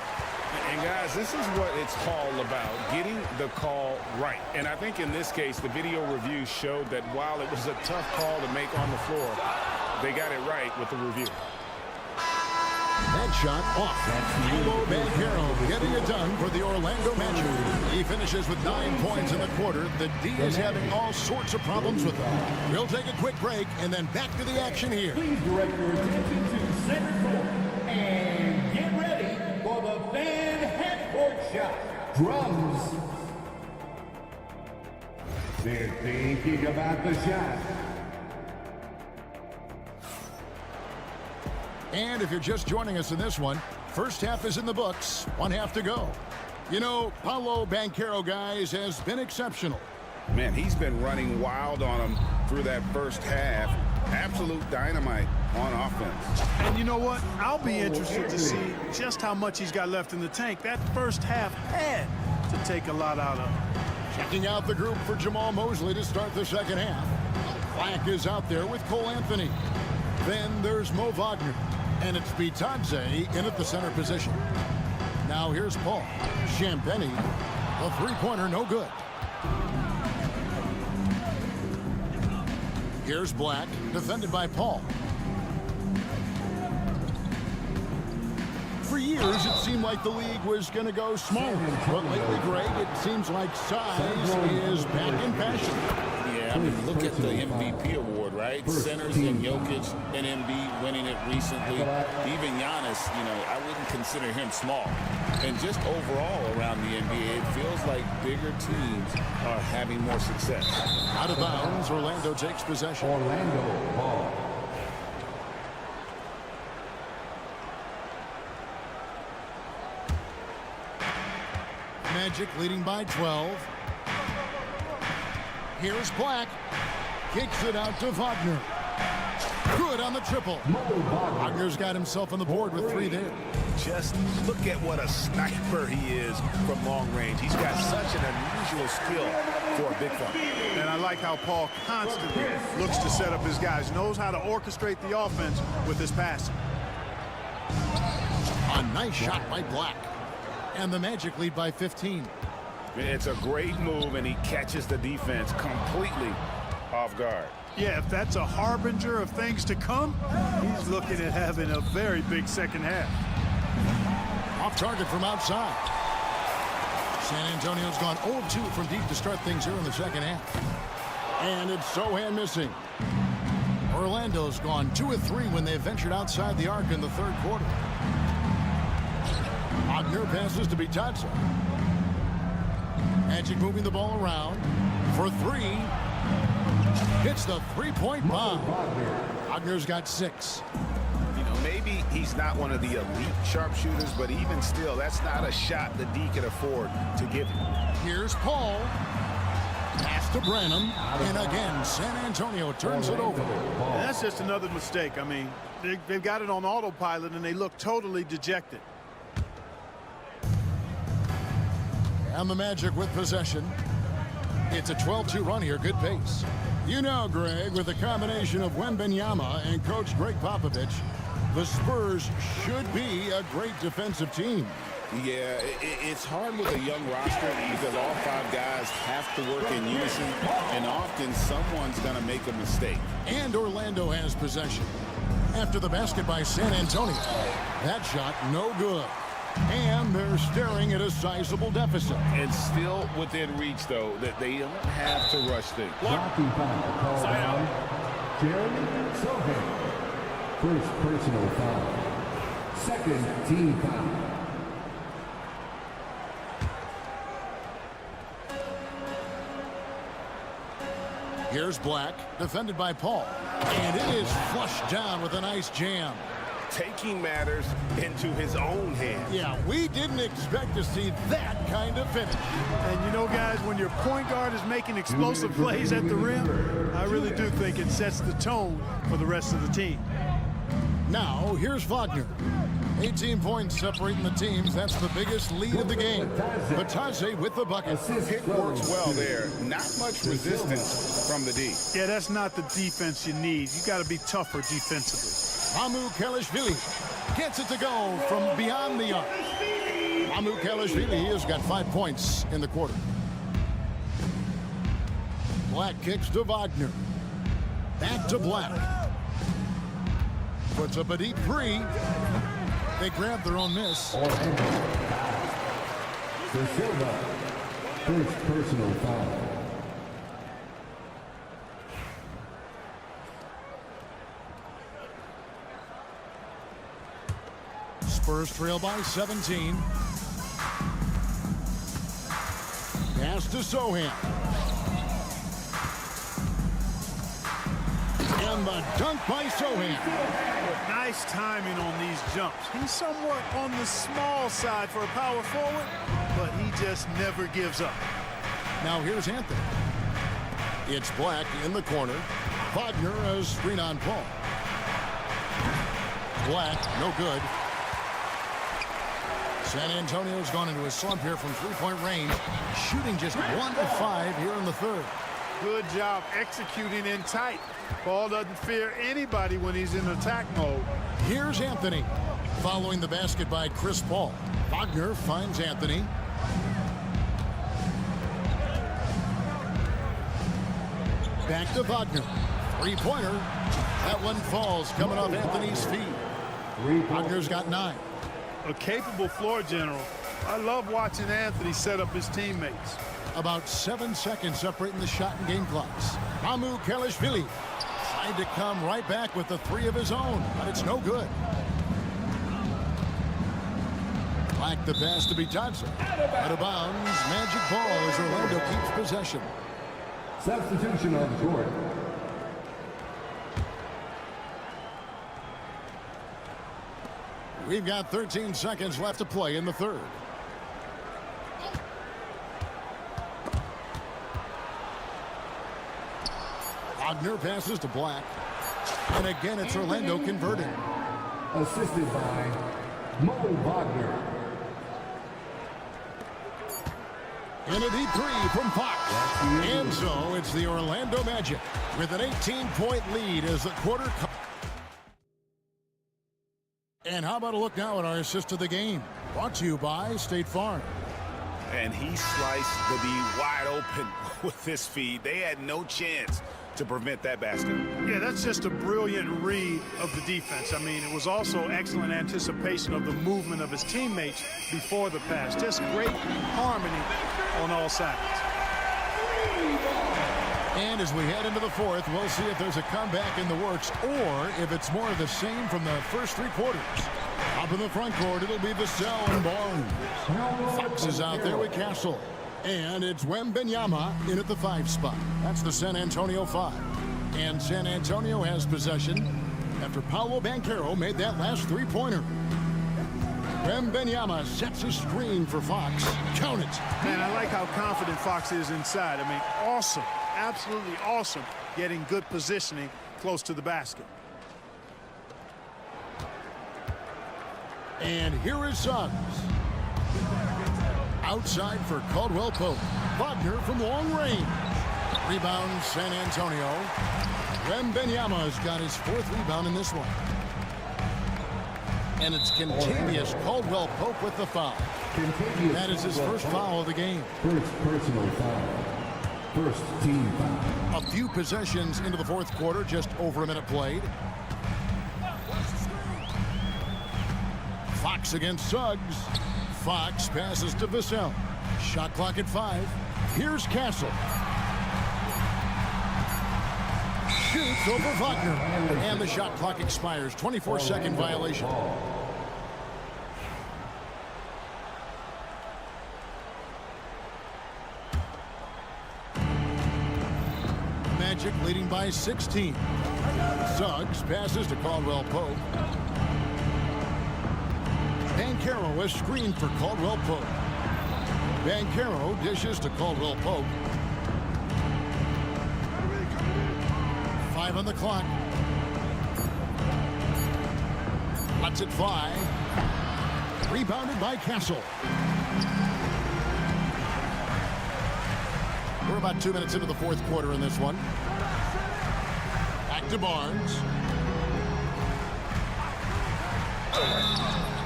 And guys, this is what it's all about, getting the call right. And I think in this case, the video review showed that while it was a tough call to make on the floor, they got it right with the review. That shot off. Banchero getting it done for the Orlando Magic. He finishes with 9 points in the quarter. The D is having all sorts of problems with them. We'll take a quick break and then back to the action here. Please direct your attention to center court and get ready for the fan half-court shot. Drums. They're thinking about the shot. And if you're just joining us in this one, first half is in the books, 1 half to go. You know, Paolo Banchero, guys, has been exceptional. Man, he's been running wild on them through that first half. Absolute dynamite on offense. And you know what? I'll be interested to see just how much he's got left in the tank. That first half had to take a lot out of him. Checking out the group for Jamal Mosley to start the second half. Black is out there with Cole Anthony. Then there's Mo Wagner. And it's Bitadze in at the center position. Now here's Paul. Champagny, a three-pointer, no good. Here's Black, defended by Paul. For years, it seemed like the league was going to go smaller. But lately, Greg, it seems like size is back in fashion. Yeah, I mean, look at the MVP award, right? Centers and Jokic and Embiid winning it recently. Even Giannis, you know, I wouldn't consider him small. And just overall around the NBA, it feels like bigger teams are having more success. Out of bounds, Orlando takes possession. Orlando ball. Magic leading by 12. Here's Black. Kicks it out to Wagner. Good on the triple. Wagner's got himself on the board with 3 there. Just look at what a sniper he is from long range. He's got such an unusual skill for a big fella. And I like how Paul constantly looks to set up his guys, knows how to orchestrate the offense with his passing. A nice shot by Black. And the Magic lead by 15. It's a great move, and he catches the defense completely off guard. Yeah, if that's a harbinger of things to come, he's looking at having a very big second half. Off target from outside. San Antonio's gone 0-2 from deep to start things here in the second half. And it's Sohan missing. Orlando's gone 2 of 3 when they ventured outside the arc in the third quarter. Wagner passes to Bitadze. Magic moving the ball around for 3. Hits the three-point bomb. Wagner's got 6. You know, maybe he's not one of the elite sharpshooters, but even still, that's not a shot that D can afford to give him. Here's Paul. Pass to Branham. And again, San Antonio turns it over. And that's just another mistake. I mean, they've got it on autopilot, and they look totally dejected. And the Magic with possession. It's a 12-2 run here. Good pace. You know, Greg, with the combination of Wembanyama and Coach Greg Popovich, the Spurs should be a great defensive team. Yeah, it's hard with a young roster because all 5 guys have to work in unison, and often someone's going to make a mistake. And Orlando has possession. After the basket by San Antonio. That shot no good. And they're staring at a sizable deficit. And still within reach, though, that they don't have to rush things. Blocking foul called on Jeremy Sohan. First personal foul. Second team foul. Here's Black, defended by Paul. And it is flushed down with a nice jam. Taking matters into his own hands. Yeah, we didn't expect to see that kind of finish. And you know, guys, when your point guard is making explosive plays at the rim, I really do think it sets the tone for the rest of the team. Now, here's Wagner. 18 points separating the teams. That's the biggest lead of the game. Bitadze with the bucket. Pick works well there. Not much resistance from the D. Yeah, that's not the defense you need. You got to be tougher defensively. Mamu Kelishvili gets it to go from beyond the arc. Mamu Kelishvili has got 5 points in the quarter. Black kicks to Wagner. Back to Black. Puts up a deep 3. They grab their own miss. For Silva, first personal foul. Spurs trail by 17. Pass to Sohan. And the dunk by Sohan. Nice timing on these jumps. He's somewhat on the small side for a power forward, but he just never gives up. Now here's Anthony. It's Black in the corner. Wagner as screen on Paul. Black, no good. San Antonio's gone into a slump here from three-point range, shooting just 1 of 5 here in the third. Good job executing in tight. Paul doesn't fear anybody when he's in attack mode. Here's Anthony, following the basket by Chris Paul. Wagner finds Anthony. Back to Wagner. Three-pointer. That one falls, coming off Anthony's feet. Wagner's got 9. A capable floor general. I love watching Anthony set up his teammates. About 7 seconds separating the shot and game clocks. Mamu Kelishvili tried to come right back with the 3 of his own, but it's no good. Black the pass to Bitadze. Out of bounds, magic ball as Orlando keeps possession. Substitution on the court. We've got 13 seconds left to play in the third. Wagner passes to Black. And again, it's Orlando converting. Assisted by Mo Wagner. And a deep 3 from Fox. And so it's the Orlando Magic with an 18-point lead as the quarter comes. And how about a look now at our assist of the game? Brought to you by State Farm. And he sliced the D wide open with his feed. They had no chance to prevent that basket. Yeah, that's just a brilliant read of the defense. I mean, it was also excellent anticipation of the movement of his teammates before the pass. Just great harmony on all sides. And as we head into the fourth, we'll see if there's a comeback in the works or if it's more of the same from the first 3 quarters. Up in the front court, it'll be Vassell and Barnes. Fox is out there with Castle. And it's Wembanyama in at the 5 spot. That's the San Antonio 5. And San Antonio has possession after Paolo Banchero made that last 3-pointer. Wembanyama sets a screen for Fox. Count it. Man, I like how confident Fox is inside. I mean, awesome. Absolutely awesome. Getting good positioning close to the basket. And here is Suggs. Outside for Caldwell Pope. Wagner from long range. Rebound San Antonio. Wembanyama's got his 4th rebound in this one. And it's Contavious Caldwell Pope with the foul. That is his first foul of the game. First personal foul. First team foul. A few possessions into the 4th quarter, just over a minute played. Fox against Suggs. Fox passes to Vassell. Shot clock at 5. Here's Castle. Shoots over Wagner. And the shot clock expires. 24-second violation. Magic leading by 16. Suggs passes to Caldwell Pope. Banchero is screened for Caldwell Pope. Banchero dishes to Caldwell Pope. 5 on the clock. Lets it fly. Rebounded by Castle. We're about 2 minutes into the 4th quarter in this one. Back to Barnes.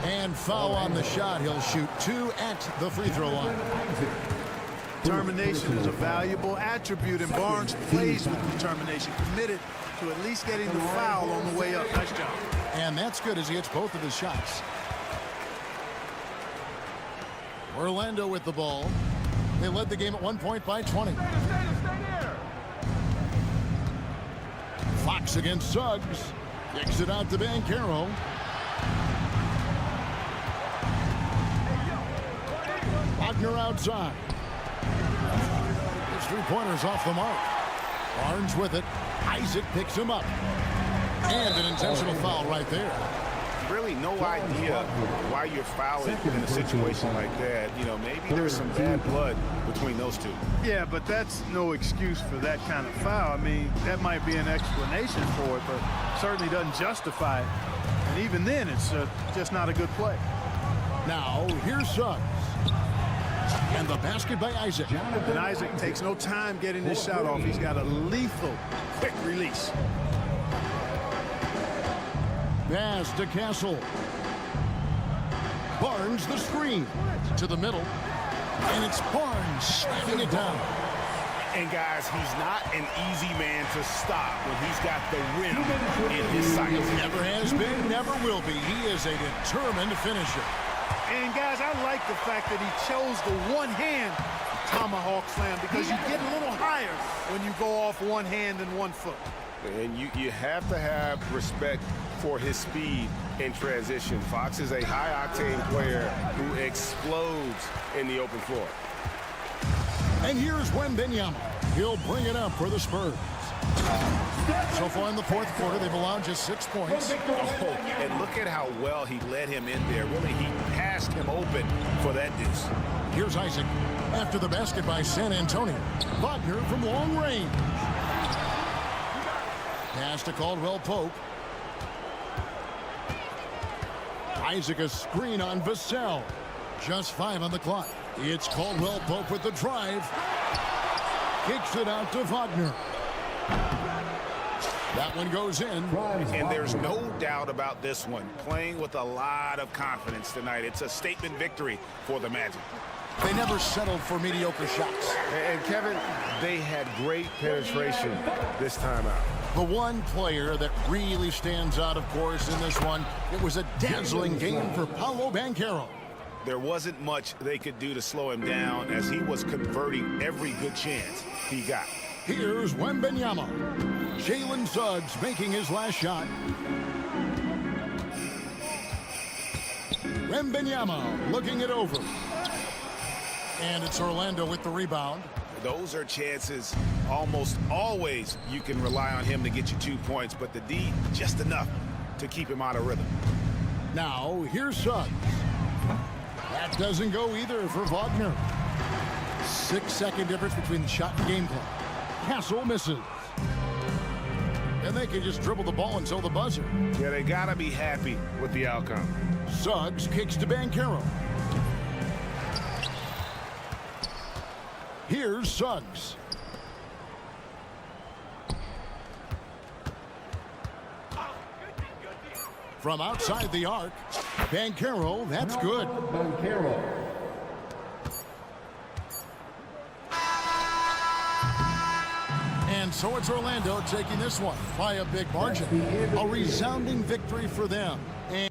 And foul on the shot. He'll shoot 2 at the free throw line. Determination is a valuable attribute, and Barnes plays with determination, committed to at least getting the foul on the way up. Nice job. And that's good as he hits both of his shots. Orlando with the ball. They led the game at 1 point by 20. Fox against Suggs. Kicks it out to Banchero. Wagner outside. His 3-pointers off the mark. Barnes with it. Isaac picks him up. And an intentional foul right there. Really no idea why you're fouling in a situation like that. You know, maybe there's some bad blood between those two. Yeah, but that's no excuse for that kind of foul. I mean, that might be an explanation for it, but certainly doesn't justify it. And even then, it's just not a good play. Now, here's Suggs. And the basket by Isaac. And Isaac takes no time getting his shot off. He's got a lethal, quick release. Pass to Castle. Barnes the screen. To the middle. And it's Barnes slapping it down. And guys, he's not an easy man to stop when he's got the rim in his sights. Never has been, never will be. He is a determined finisher. And guys, I like the fact that he chose the one-hand tomahawk slam because you get a little higher when you go off one hand and 1 foot. And you have to have respect for his speed in transition. Fox is a high-octane player who explodes in the open floor. And here's Wembanyama. He'll bring it up for the Spurs. So far in the 4th quarter, they've allowed just 6 points. Oh, and look at how well he led him in there. Really, he passed him open for that deuce. Here's Isaac. After the basket by San Antonio. Wagner from long range. Pass to Caldwell Pope. Isaac a screen on Vassell. Just 5 on the clock. It's Caldwell Pope with the drive. Kicks it out to Wagner. That one goes in. And there's no doubt about this one. Playing with a lot of confidence tonight. It's a statement victory for the Magic. They never settled for mediocre shots. And Kevin, they had great penetration this time out. The one player that really stands out, of course, in this one, it was a dazzling game for Paolo Banchero. There wasn't much they could do to slow him down as he was converting every good chance he got. Here's Wembanyama. Jalen Suggs making his last shot. Wembanyama looking it over. And it's Orlando with the rebound. Those are chances almost always you can rely on him to get you 2 points, but the D just enough to keep him out of rhythm. Now, here's Suggs. That doesn't go either for Wagner. 6-second difference between the shot and game clock. Castle misses. And they can just dribble the ball until the buzzer. Yeah, they got to be happy with the outcome. Suggs kicks to Banchero. Here's Suggs. From outside the arc, Banchero, that's good. Banchero. And so it's Orlando taking this one by a big margin. A resounding victory for them. And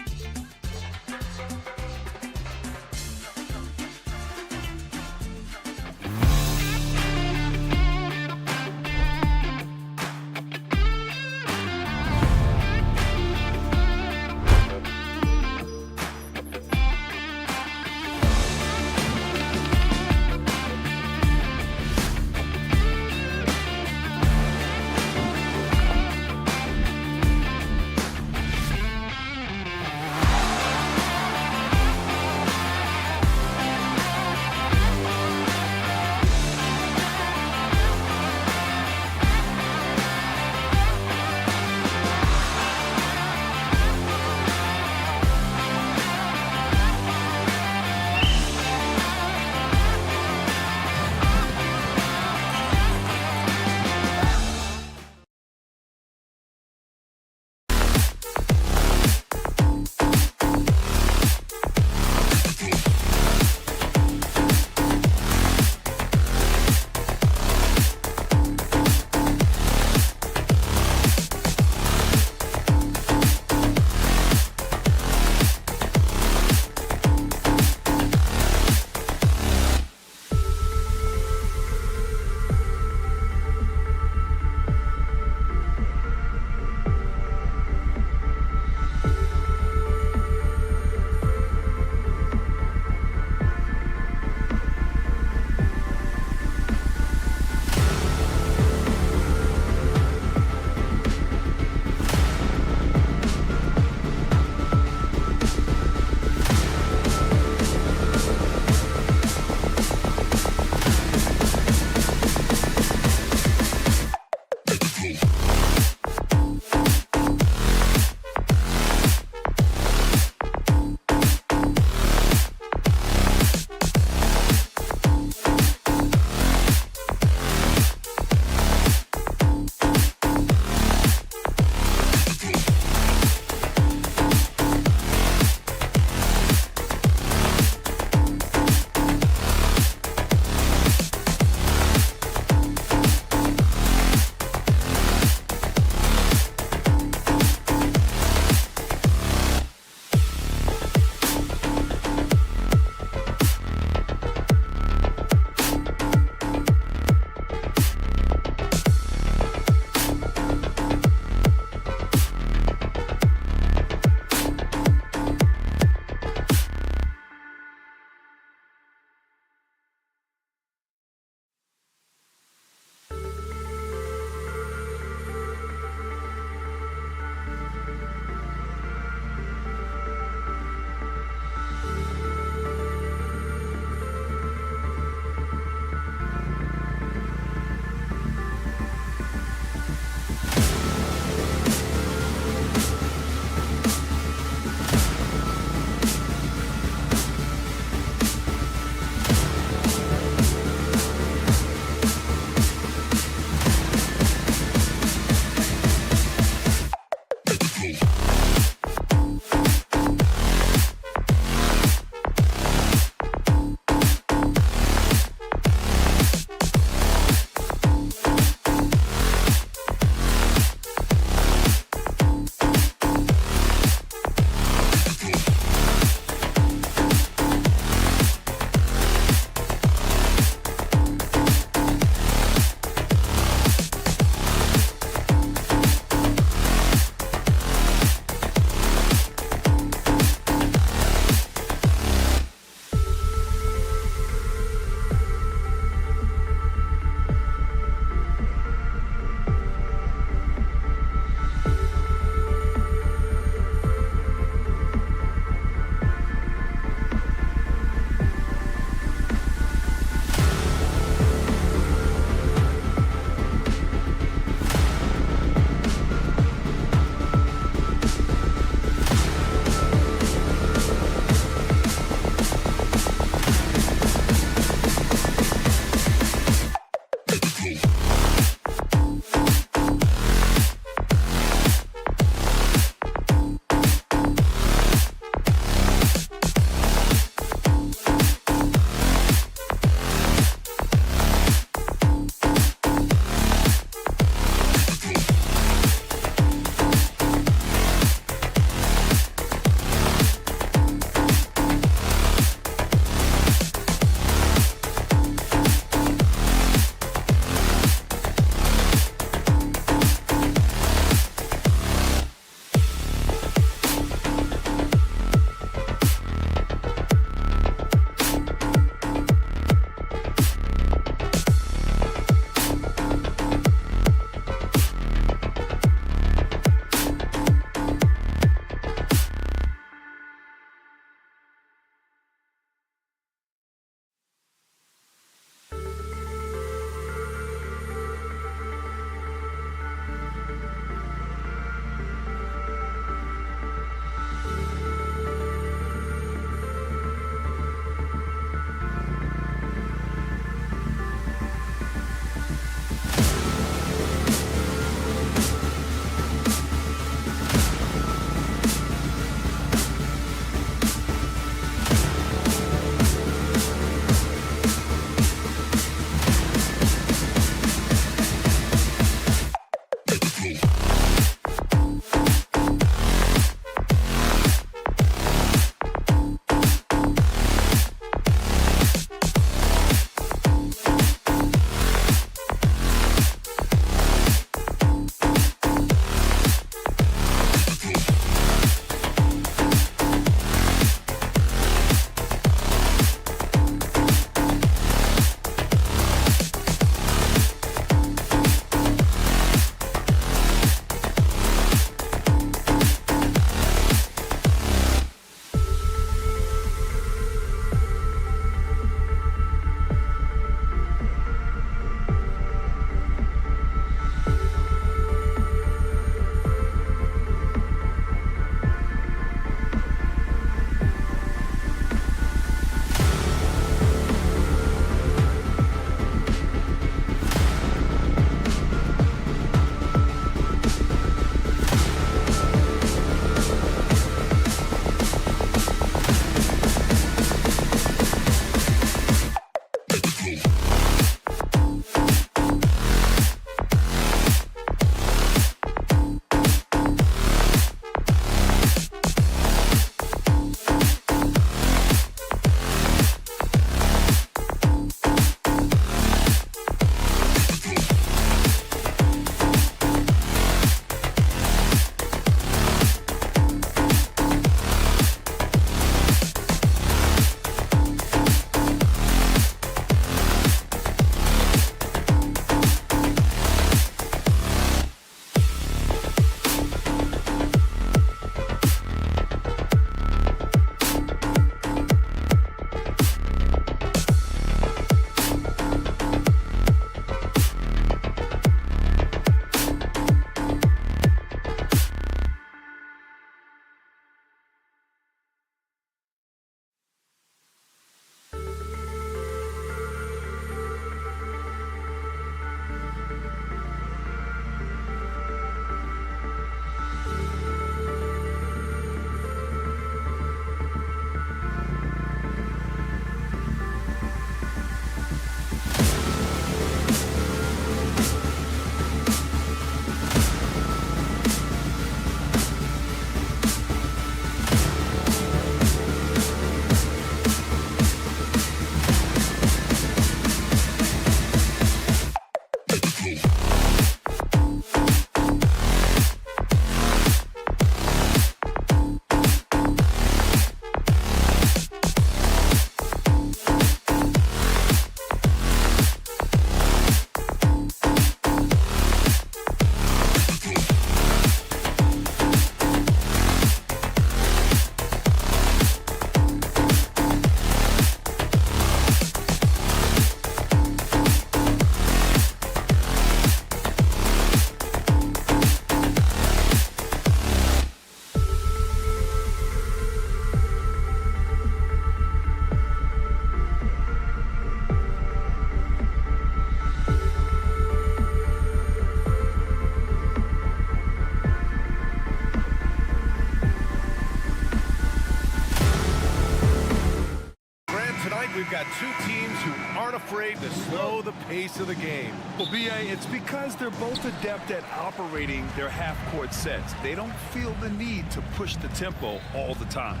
got two teams who aren't afraid to slow the pace of the game. Well, B.A., it's because they're both adept at operating their half-court sets. They don't feel the need to push the tempo all the time.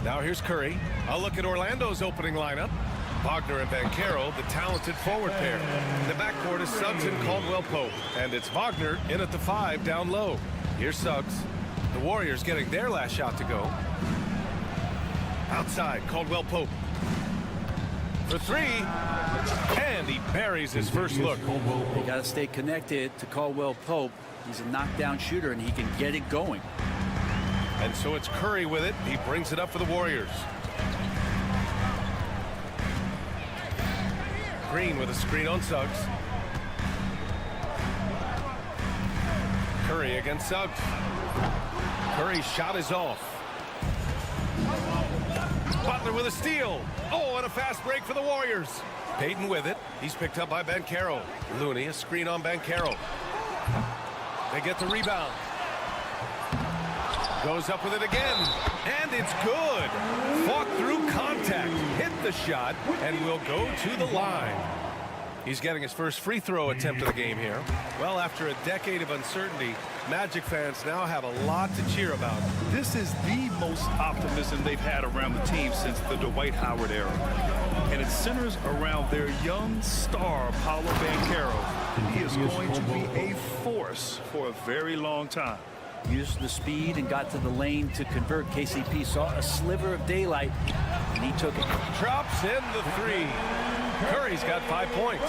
Now here's Curry. A look at Orlando's opening lineup. Wagner and Banchero, the talented forward pair. In the backcourt is Suggs and Caldwell-Pope. And it's Wagner in at the 5 down low. Here's Suggs. The Warriors getting their last shot to go. Outside, Caldwell-Pope. For 3. And he buries his first look. You got to stay connected to Caldwell-Pope. He's a knockdown shooter, and he can get it going. And so it's Curry with it. He brings it up for the Warriors. Green with a screen on Suggs. Curry against Suggs. Curry's shot is off. Butler with a steal. Oh, and a fast break for the Warriors. Payton with it. He's picked up by Banchero. Looney, a screen on Banchero. They get the rebound. Goes up with it again. And it's good. Fought through contact. Hit the shot and will go to the line. He's getting his first free throw attempt of the game here. Well, after a decade of uncertainty, Magic fans now have a lot to cheer about. This is the most optimism they've had around the team since the Dwight Howard era. And it centers around their young star, Paolo Banchero. He is going to be a force for a very long time. Used the speed and got to the lane to convert. KCP saw a sliver of daylight, and he took it. Drops in the 3. Curry's got 5 points.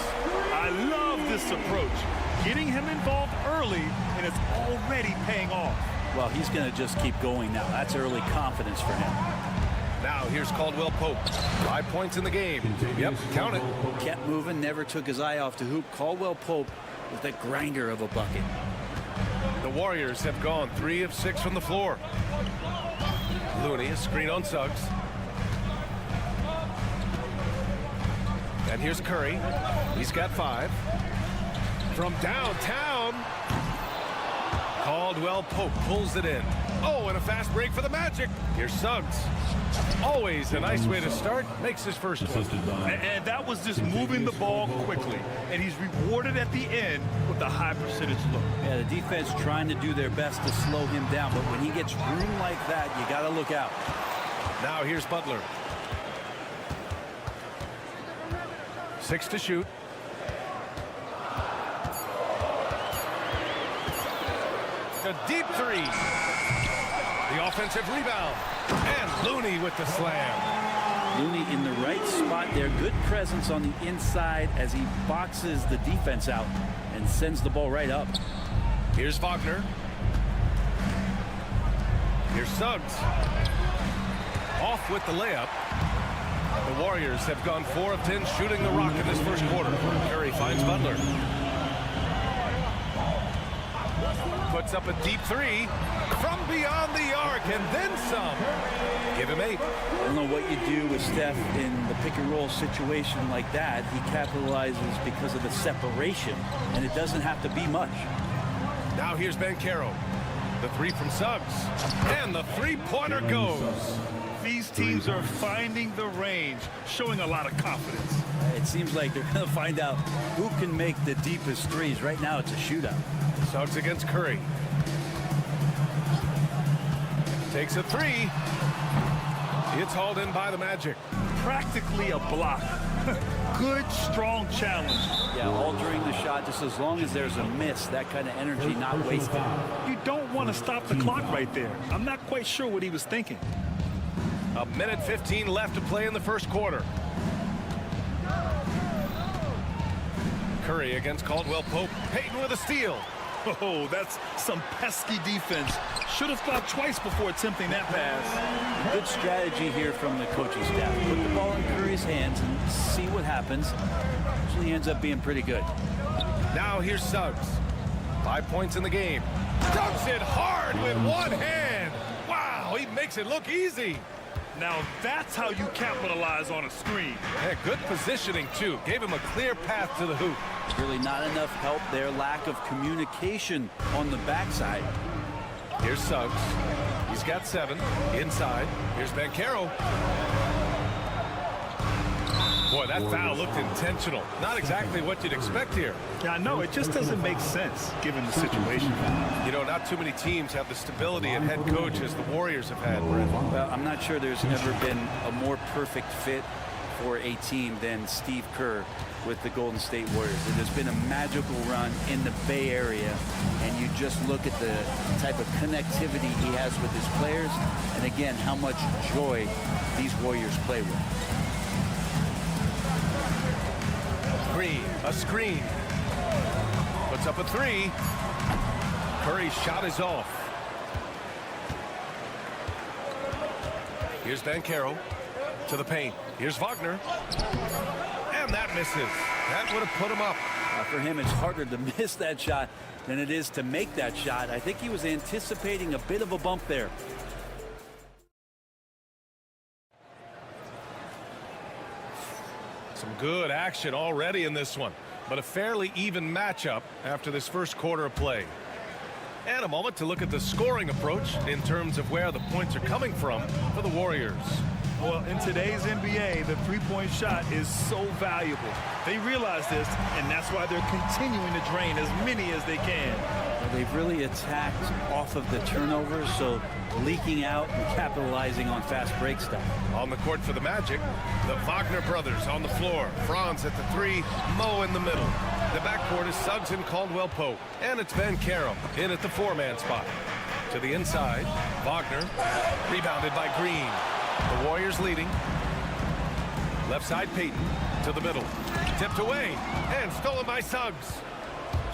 I love this approach. Getting him involved early, and it's already paying off. Well, he's going to just keep going now. That's early confidence for him. Now here's Caldwell-Pope. 5 points in the game. Yep, count it. Kept moving, never took his eye off the hoop. Caldwell-Pope with a grinder of a bucket. The Warriors have gone 3 of 6 from the floor. Looney, a screen on Suggs. And here's Curry. He's got 5. From downtown, Caldwell-Pope pulls it in. Oh, and a fast break for the Magic. Here's Suggs. Always a nice way to start. Makes his first one. And that was just moving the ball quickly. And he's rewarded at the end with a high percentage look. Yeah, the defense trying to do their best to slow him down. But when he gets room like that, you got to look out. Now here's Butler. 6 to shoot. A deep 3. The offensive rebound. And Looney with the slam. Looney in the right spot there. Good presence on the inside as he boxes the defense out and sends the ball right up. Here's Wagner. Here's Suggs. Off with the layup. The Warriors have gone 4 of 10 shooting the rock in this first quarter. Curry finds Butler. Puts up a deep 3 from beyond the arc and then some. Give him 8. I don't know what you do with Steph in the pick and roll situation like that. He capitalizes because of the separation, and it doesn't have to be much. Now here's Banchero. The 3 from Suggs. And the three-pointer goes. These teams are finding the range, showing a lot of confidence. It seems like they're going to find out who can make the deepest threes. Right now, it's a shootout. Suggs against Curry. Takes a 3. It's hauled in by the Magic. Practically a block. Good, strong challenge. Yeah, altering the shot just as long as there's a miss. That kind of energy not wasted. You don't want to stop the clock right there. I'm not quite sure what he was thinking. A minute 15 left to play in the first quarter. Curry against Caldwell-Pope. Payton with a steal. Oh, that's some pesky defense. Should have thought twice before attempting that pass. Good strategy here from the coaching staff. Put the ball in Curry's hands and see what happens. Usually ends up being pretty good. Now here's Suggs. 5 points in the game. Dunks it hard with one hand. Wow, he makes it look easy. Now that's how you capitalize on a screen. Yeah, good positioning, too. Gave him a clear path to the hoop. Really not enough help there. Lack of communication on the backside. Here's Suggs. He's got 7. Inside. Here's Banchero. Boy, that foul looked intentional. Not exactly what you'd expect here. Yeah, I know. It just doesn't make sense given the situation. You know, not too many teams have the stability and head coach as the Warriors have had, Brent. Well, I'm not sure there's ever been a more perfect fit for a team than Steve Kerr with the Golden State Warriors. It has been a magical run in the Bay Area, and you just look at the type of connectivity he has with his players, and again, how much joy these Warriors play with. Green, a screen. Puts up a three. Curry's shot is off. Here's Banchero to the paint. Here's Wagner. And that misses. That would have put him up. For him, it's harder to miss that shot than it is to make that shot. I think he was anticipating a bit of a bump there. Some good action already in this one, but a fairly even matchup after this first quarter of play. And a moment to look at the scoring approach in terms of where the points are coming from for the Warriors. Well, in today's NBA, the three-point shot is so valuable. They realize this, and that's why they're continuing to drain as many as they can. Well, they've really attacked off of the turnovers, so leaking out and capitalizing on fast break stuff. On the court for the Magic, the Wagner brothers on the floor. Franz at the three, Mo in the middle. The backcourt is Suggs and Caldwell Pope, and it's Banchero in at the four-man spot. To the inside, Wagner, rebounded by Green. The Warriors leading. Left side, Payton to the middle. Tipped away and stolen by Suggs.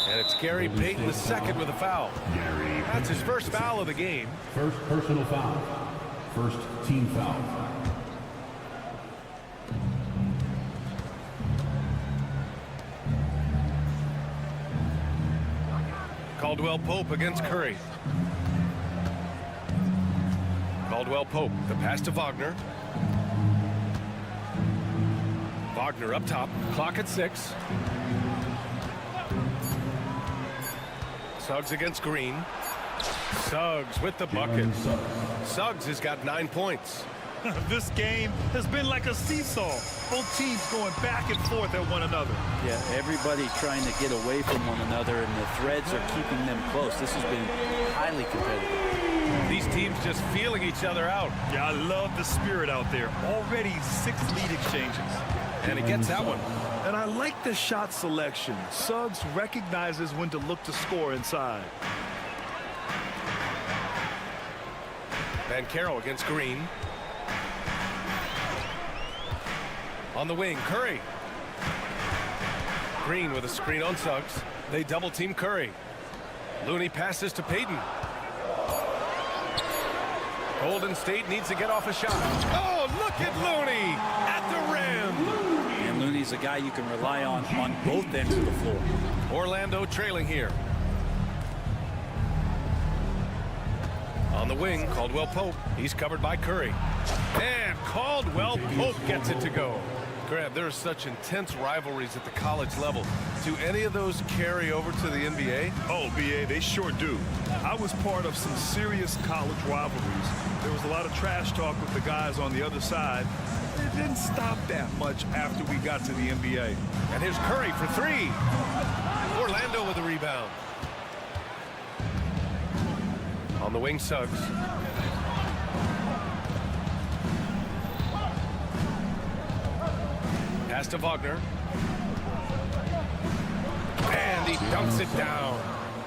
And it's Gary Payton the second with a foul. That's his first foul of the game. First personal foul. First team foul. Caldwell Pope against Curry. Caldwell Pope, the pass to Wagner. Wagner up top, clock at 6. Suggs against Green. Suggs with the bucket. Suggs has got 9 points. This game has been like a seesaw. Both teams going back and forth at one another. Yeah, everybody trying to get away from one another, and the threads are keeping them close. This has been highly competitive. These teams just feeling each other out. Yeah, I love the spirit out there. Already 6 lead exchanges. And he gets that one. And I like the shot selection. Suggs recognizes when to look to score inside. Banchero against Green. On the wing, Curry. Green with a screen on Suggs. They double team Curry. Looney passes to Payton. Golden State needs to get off a shot. Oh, look at Looney at the rim. And Looney's a guy you can rely on both ends of the floor. Orlando trailing here. On the wing, Caldwell Pope. He's covered by Curry. And Caldwell Pope gets it to go. Grant, there are such intense rivalries at the college level. Do any of those carry over to the NBA? Oh, BA, they sure do. I was part of some serious college rivalries. There was a lot of trash talk with the guys on the other side. It didn't stop that much after we got to the NBA. And here's Curry for three. Orlando with a rebound. On the wing, Suggs. Pass to Wagner. And he dunks it down.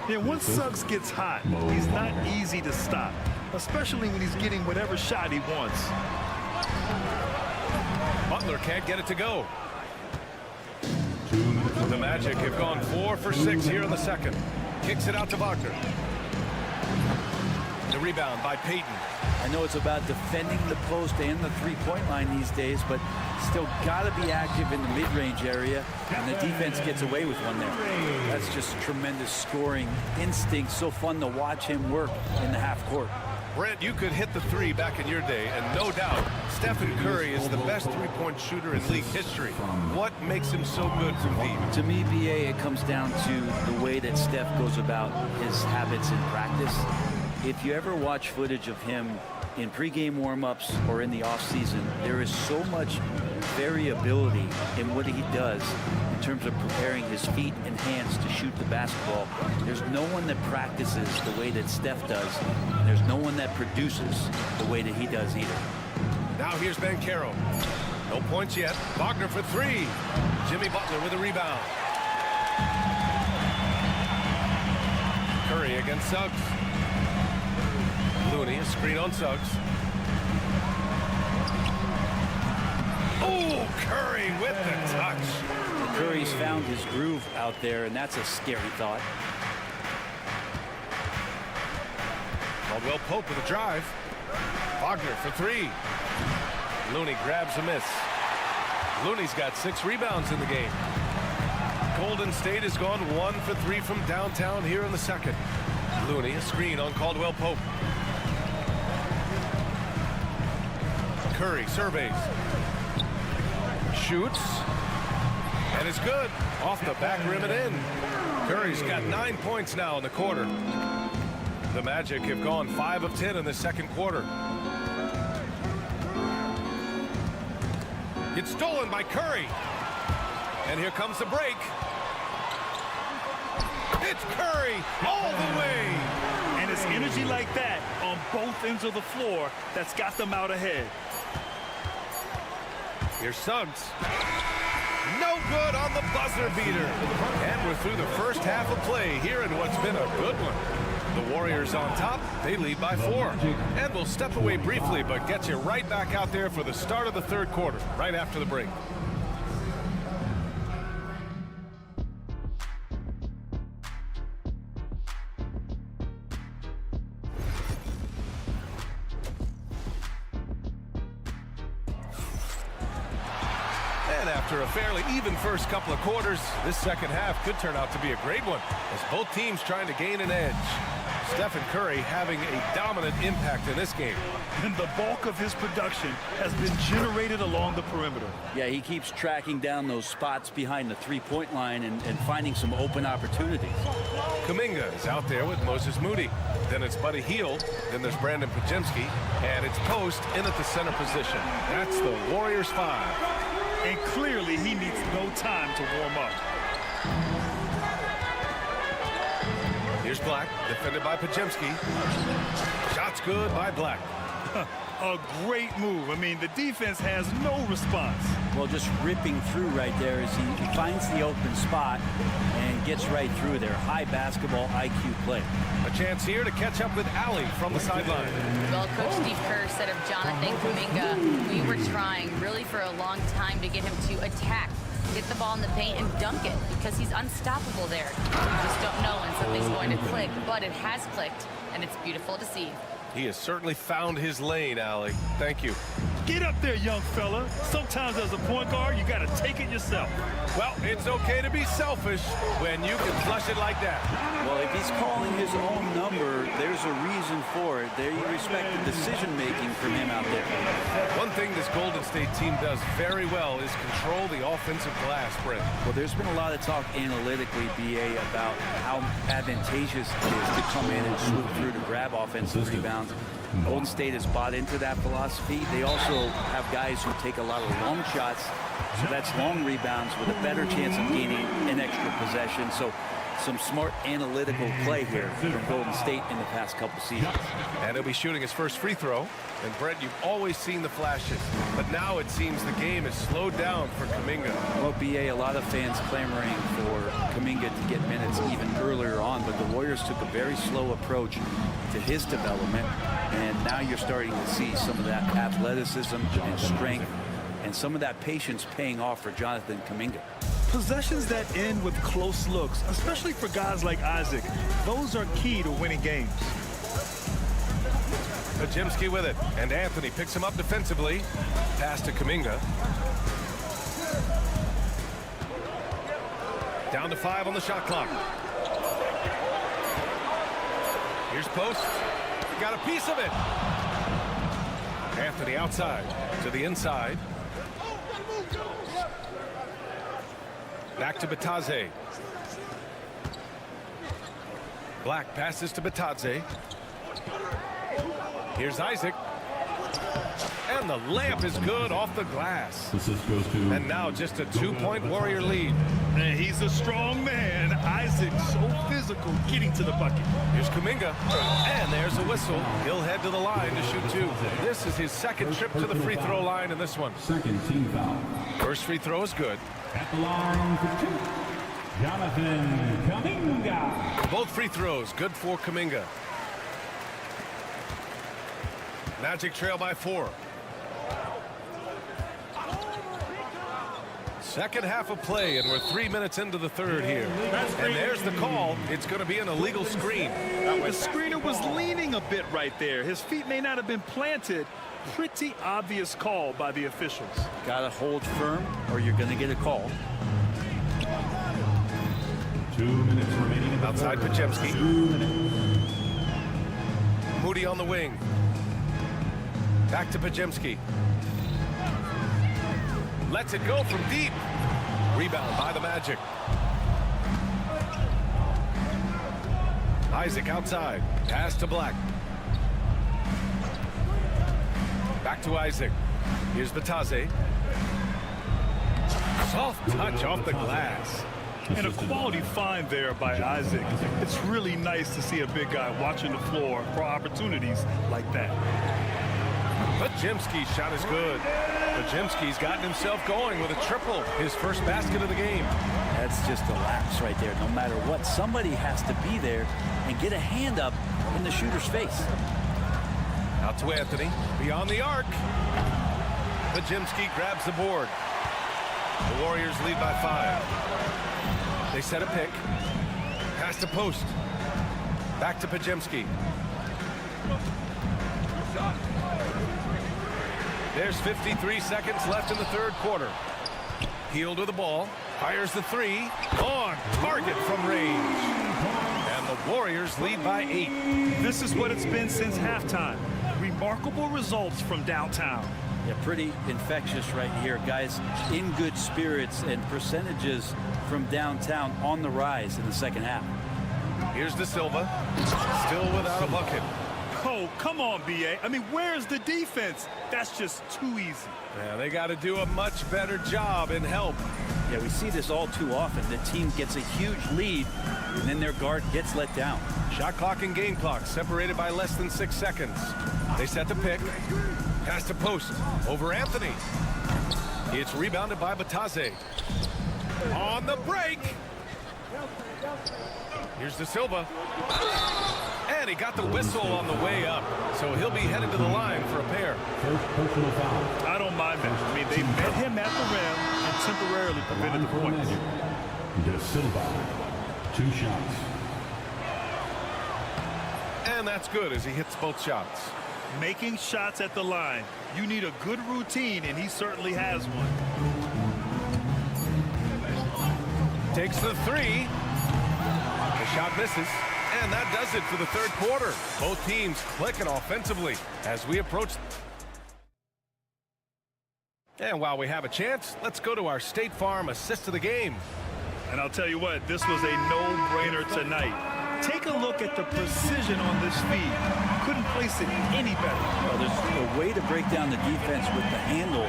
Yeah, once Suggs gets hot, he's not easy to stop, especially when he's getting whatever shot he wants. Butler can't get it to go. The Magic have gone 4 for 6 here in the second. Kicks it out to Wagner. The rebound by Payton. I know it's about defending the post and the three-point line these days, but still got to be active in the mid-range area, and the defense gets away with one there. That's just tremendous scoring instinct. So fun to watch him work in the half court. Brent, you could hit the three back in your day, and no doubt, Stephen Curry is the best three-point shooter in league history. What makes him so good from deep? To me, BA, it comes down to the way that Steph goes about his habits in practice. If you ever watch footage of him in pregame warm-ups or in the offseason, there is so much variability in what he does in terms of preparing his feet and hands to shoot the basketball. There's no one that practices the way that Steph does. And there's no one that produces the way that he does either. Now here's Banchero. No points yet. Wagner for three. Jimmy Butler with a rebound. Curry against Suggs. Looney, a screen on Suggs. Oh, Curry with the touch. Curry's found his groove out there, and that's a scary thought. Caldwell Pope with a drive. Wagner for three. Looney grabs a miss. Looney's got 6 rebounds in the game. Golden State has gone 1 for 3 from downtown here in the second. Looney, a screen on Caldwell Pope. Curry surveys. Shoots. And it's good. Off the back rim and in. Curry's got 9 points now in the quarter. The Magic have gone 5 of 10 in the second quarter. It's stolen by Curry. And here comes the break. It's Curry all the way. And it's energy like that on both ends of the floor that's got them out ahead. Here's Suggs. No good on the buzzer beater. And we're through the first half of play here in what's been a good one. The Warriors on top. They lead by 4. And we'll step away briefly, but get you right back out there for the start of the third quarter, right after the break. After a fairly even first couple of quarters, this second half could turn out to be a great one as both teams trying to gain an edge. Stephen Curry having a dominant impact in this game. And the bulk of his production has been generated along the perimeter. Yeah, he keeps tracking down those spots behind the three-point line and finding some open opportunities. Kuminga is out there with Moses Moody. Then it's Buddy Hield. Then there's Brandon Pajemski. And it's Post in at the center position. That's the Warriors 5. And clearly he needs no time to warm up. Here's Black, defended by Pajemski. Shots good by Black. A great move. I mean, the defense has no response. Well, just ripping through right there as he finds the open spot and gets right through there. High basketball IQ play. A chance here to catch up with Allie from the sideline. Well, Coach Steve Kerr said of Jonathan Kuminga, we were trying really for a long time to get him to attack, get the ball in the paint and dunk it because he's unstoppable there. We just don't know when something's going to click, but it has clicked, and it's beautiful to see. He has certainly found his lane, Allie. Thank you. Get up there, young fella. Sometimes as a point guard, you got to take it yourself. Well, it's okay to be selfish when you can flush it like that. Well, if he's calling his own number, there's a reason for it. There you respect the decision-making from him out there. One thing this Golden State team does very well is control the offensive glass, Brent. Well, there's been a lot of talk analytically, BA, about how advantageous it is to come in and swoop through to grab offensive rebounds. Golden State has bought into that philosophy. They also have guys who take a lot of long shots, so that's long rebounds with a better chance of gaining an extra possession. So some smart analytical play here from Golden State in the past couple seasons. And he'll be shooting his first free throw. And Brent, you've always seen the flashes, but now it seems the game is slowed down for Kuminga. Well, BA, a lot of fans clamoring for Kuminga to get minutes even earlier on, but the Warriors took a very slow approach to his development, and now you're starting to see some of that athleticism and strength and some of that patience paying off for Jonathan Kuminga. Possessions that end with close looks, especially for guys like Isaac, those are key to winning games. Pajemski with it, and Anthony picks him up defensively. Pass to Kuminga. Down to 5 on the shot clock. Here's Post. Got a piece of it. Anthony outside to the inside. Back to Batadze. Black passes to Batadze. Here's Isaac. And the layup is good off the glass. And now just a 2-point Warrior lead. And he's a strong man. Isaac, so physical, getting to the bucket. Here's Kuminga. And there's a whistle. He'll head to the line to shoot 2. This is his second trip to the free throw line in this one. Second team foul. First free throw is good. At the line for 2, Jonathan Kuminga. Both free throws good for Kuminga. Magic trail by 4. Second half of play, and we're 3 minutes into the third here. And there's the call. It's going to be an illegal screen. The screener was leaning a bit right there. His feet may not have been planted. Pretty obvious call by the officials. Got to hold firm or you're going to get a call. 2 minutes remaining in the Outside third. Podziemski. 2 minutes. Moody on the wing. Back to Podziemski. Lets it go from deep. Rebound by the Magic. Isaac outside. Pass to Black. Back to Isaac. Here's Batase. Soft touch off the glass. And a quality find there by Isaac. It's really nice to see a big guy watching the floor for opportunities like that. Podziemski's shot is good. Podziemski's gotten himself going with a triple. His first basket of the game. That's just a lapse right there. No matter what, somebody has to be there and get a hand up in the shooter's face. Out to Anthony. Beyond the arc. Podziemski grabs the board. The Warriors lead by 5. They set a pick. Pass to post. Back to Podziemski. There's 53 seconds left in the third quarter. Heel to the ball. Fires the 3. On target from range. And the Warriors lead by 8. This is what it's been since halftime. Remarkable results from downtown. Yeah, pretty infectious right here. Guys in good spirits and percentages from downtown on the rise in the second half. Here's De Silva. Still without a bucket. Oh, come on, B.A. I mean, where's the defense? That's just too easy. Yeah, they got to do a much better job in help. Yeah, we see this all too often. The team gets a huge lead, and then their guard gets let down. Shot clock and game clock separated by less than 6 seconds. They set the pick. Pass to post. Over Anthony. It's rebounded by Batase. On the break. Here's De Silva. And he got the whistle on the way up. So he'll be headed to the line for a pair. First personal foul. I don't mind that. I mean, they met him at the rim and temporarily prevented the points. De Silva, 2 shots. And that's good as he hits both shots. Making shots at the line. You need a good routine, and he certainly has one. Takes the 3. The shot misses. And that does it for the third quarter. Both teams clicking offensively as we approach. And while we have a chance, let's go to our State Farm assist of the game. And I'll tell you what, this was a no-brainer tonight. Take a look at the precision on this feed. Couldn't place it any better. Well, there's a way to break down the defense with the handle,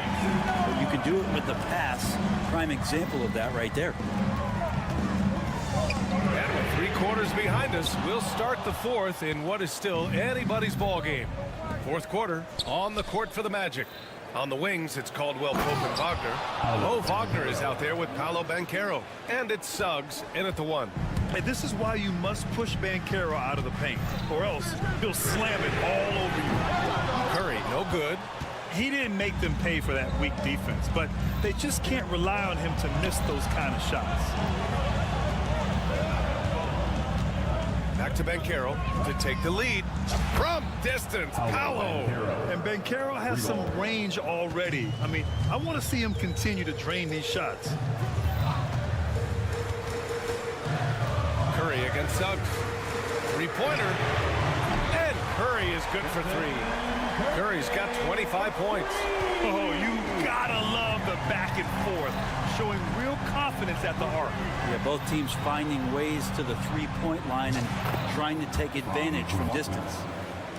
but you can do it with the pass. Prime example of that right there. And with 3 quarters behind us, we'll start the fourth in what is still anybody's ball game. Fourth quarter on the court for the Magic. On the wings, it's Caldwell Pope and Wagner. Mo Wagner is out there with Paolo Banchero. And it's Suggs in at the 1. And this is why you must push Banchero out of the paint, or else he'll slam it all over you. Curry, no good. He didn't make them pay for that weak defense, but they just can't rely on him to miss those kind of shots. Back to Banchero to take the lead from distance. Paolo. And Banchero has some range already. I mean, I want to see him continue to drain these shots. Curry against Suggs. 3-pointer. And Curry is good for 3. Curry's got 25 points. Oh, you gotta love the back and forth, showing real confidence at the arc. Yeah, both teams finding ways to the 3-point line and trying to take advantage from distance.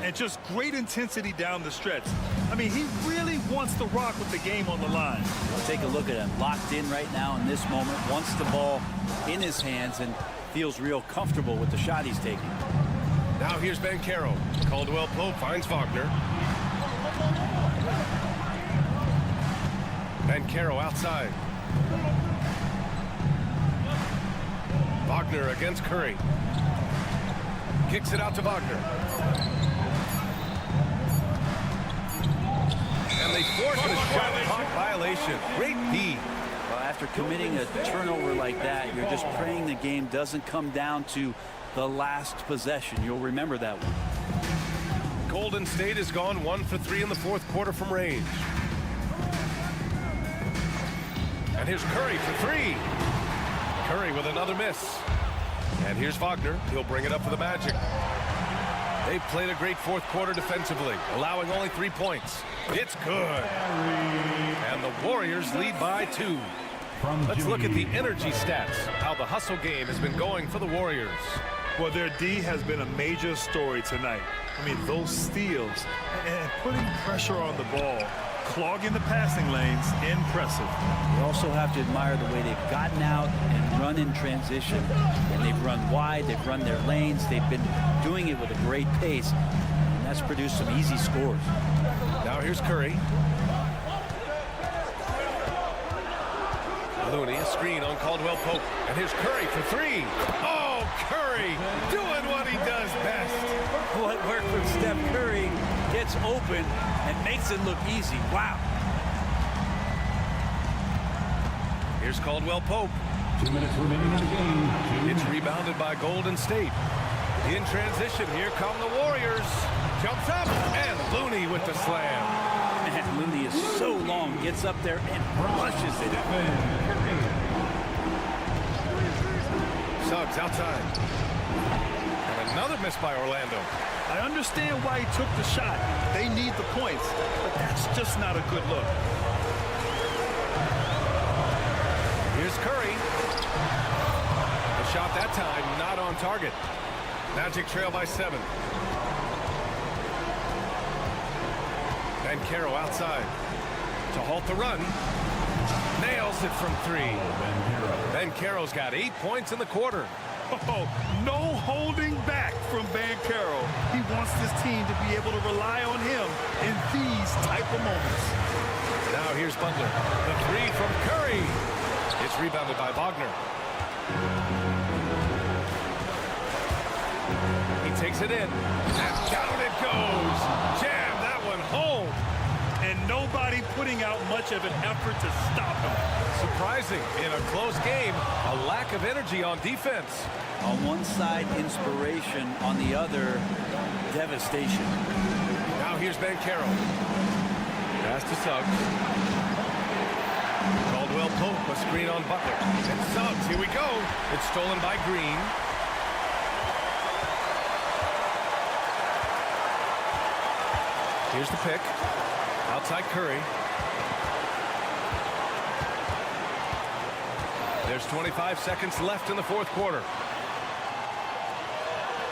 And just great intensity down the stretch. I mean, he really wants to rock with the game on the line. Take a look at him, locked in right now in this moment, wants the ball in his hands and feels real comfortable with the shot he's taking. Now here's Banchero. Caldwell Pope finds Wagner. Banchero outside. Wagner against Curry. Kicks it out to Wagner. And they force a shot clock violation. Great D. Well, after committing a turnover like that, you're just praying the game doesn't come down to the last possession. You'll remember that one. Golden State has gone 1 for 3 in the fourth quarter from range. And here's Curry for 3. Curry with another miss. And here's Wagner. He'll bring it up for the Magic. They've played a great fourth quarter defensively, allowing only 3 points. It's good. And the Warriors lead by 2. Let's look at the energy stats, how the hustle game has been going for the Warriors. Well, their D has been a major story tonight. I mean, those steals and putting pressure on the ball, clogging the passing lanes, impressive. You also have to admire the way they've gotten out and run in transition. And they've run wide, they've run their lanes, they've been doing it with a great pace. And that's produced some easy scores. Now here's Curry. Looney, a screen on Caldwell Pope. And here's Curry for 3. Oh, Curry doing what he does best. What worked from Steph Curry gets open and makes it look easy. Wow. Here's Caldwell Pope. 2 minutes remaining in the game. It's rebounded by Golden State. In transition, here come the Warriors. Jumps up, and Looney with the slam. Man, Looney is so long, gets up there and brushes it. Suggs outside. And another miss by Orlando. I understand why he took the shot. They need the points, but that's just not a good look. Here's Curry. The shot that time not on target. Magic trail by 7. Banchero outside to halt the run. Nails it from 3. Banchero's got 8 points in the quarter. Oh, no holding back from Banchero. He wants this team to be able to rely on him in these type of moments. Now here's Butler. The 3 from Curry. It's rebounded by Wagner. He takes it in. And down it goes. Jam that one home. And nobody putting out much of an effort to stop him. Surprising in a close game, a lack of energy on defense. On one side, inspiration. On the other, devastation. Now here's Banchero. Pass to Suggs. Caldwell Pope, a screen on Butler. And Suggs, here we go. It's stolen by Green. Here's the pick. Outside Curry. There's 25 seconds left in the fourth quarter.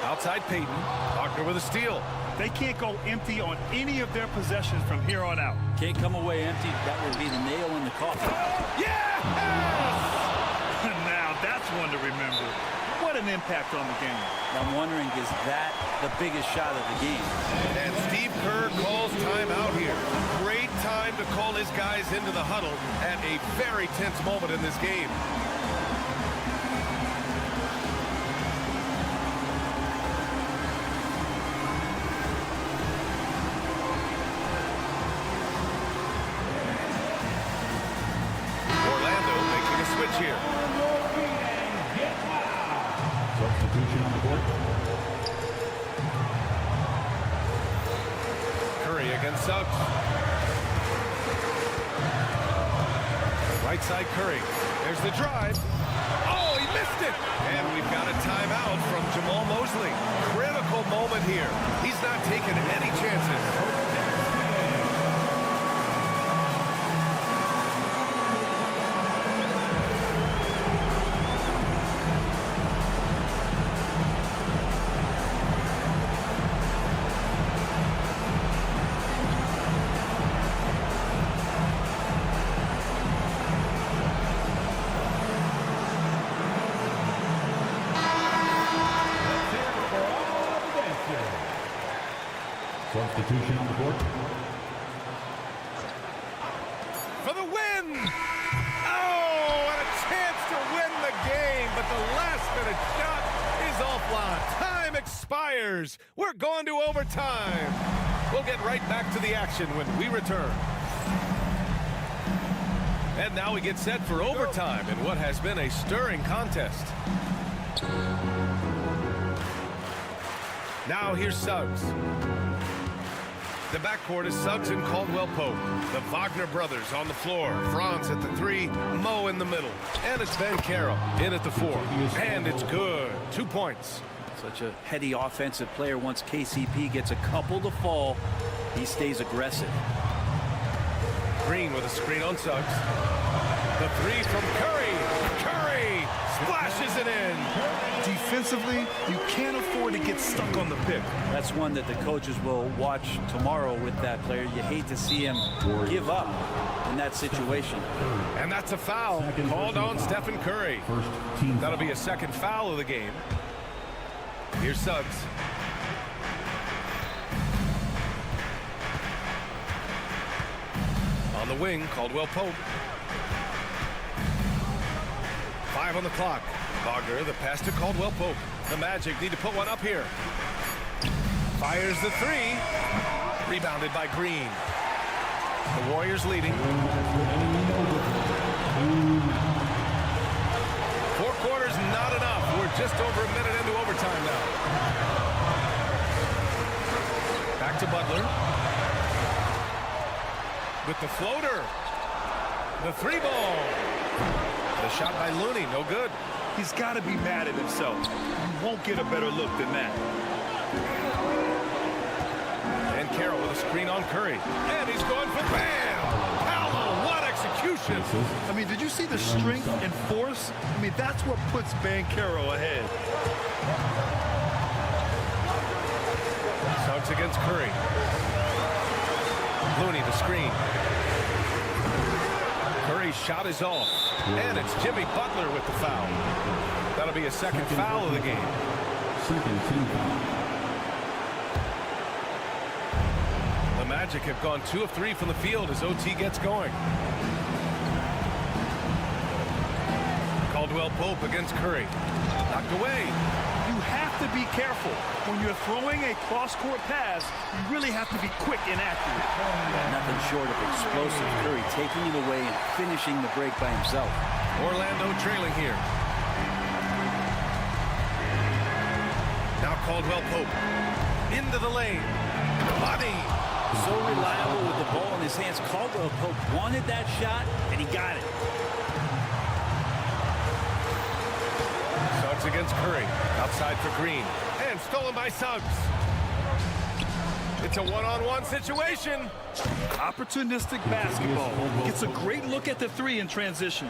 Outside Payton. Wagner with a steal. They can't go empty on any of their possessions from here on out. Can't come away empty. That would be the nail in the coffin. Yes! Now that's one to remember. What an impact on the game. I'm wondering, is that the biggest shot of the game? And Steve Kerr calls timeout here. Great time to call his guys into the huddle at a very tense moment in this game. Orlando making a switch here. Substitution on the court. Curry against Suggs. Right side Curry. There's the drive. Oh, he missed it. And we've got a timeout from Jamal Mosley. Critical moment here. He's not taking any chances. Substitution on the board. For the win! Oh, and a chance to win the game, but the last-minute shot is offline. Time expires. We're going to overtime. We'll get right back to the action when we return. And now we get set for overtime in what has been a stirring contest. Now here's Suggs. The backcourt is Suggs and Caldwell Pope. The Wagner brothers on the floor. Franz at the 3, Mo in the middle. And it's Banchero in at the 4. And it's good. 2 points. Such a heady offensive player. Once KCP gets a couple to fall, he stays aggressive. Green with a screen on Suggs. The 3 from Curry. Curry splashes it in. Defensively, you can't afford to get stuck on the pick. That's one that the coaches will watch tomorrow with that player. You hate to see him give up in that situation. And that's a foul called on Stephen Curry. That'll be a second foul of the game. Here's Suggs. On the wing, Caldwell Pope. 5 on the clock. Wagner, the pass to Caldwell Pope. The Magic need to put one up here. Fires the 3. Rebounded by Green. The Warriors leading. 4 quarters, not enough. We're just over a minute into overtime now. Back to Butler. With the floater. The 3 ball. The shot by Looney, no good. He's got to be mad at himself. You won't get a better look than that. And Carroll with a screen on Curry. And he's going for bam! Paolo, what execution! I mean, did you see the strength and force? I mean, that's what puts Banchero ahead. Suggs against Curry. Looney the screen. Curry's shot is off. And it's Jimmy Butler with the foul. That'll be a second foul of the game. Second team foul. The Magic have gone 2 of 3 from the field as OT gets going. Caldwell Pope against Curry. Knocked away. You have to be careful. When you're throwing a cross-court pass, you really have to be quick and accurate. Nothing short of explosive. Curry taking it away and finishing the break by himself. Orlando trailing here. Now Caldwell Pope. Into the lane. Body. So reliable with the ball in his hands. Caldwell Pope wanted that shot, and he got it. Suggs against Curry. Outside for Green. And stolen by Suggs. It's a one-on-one situation. Opportunistic basketball. Gets a great look at the 3 in transition.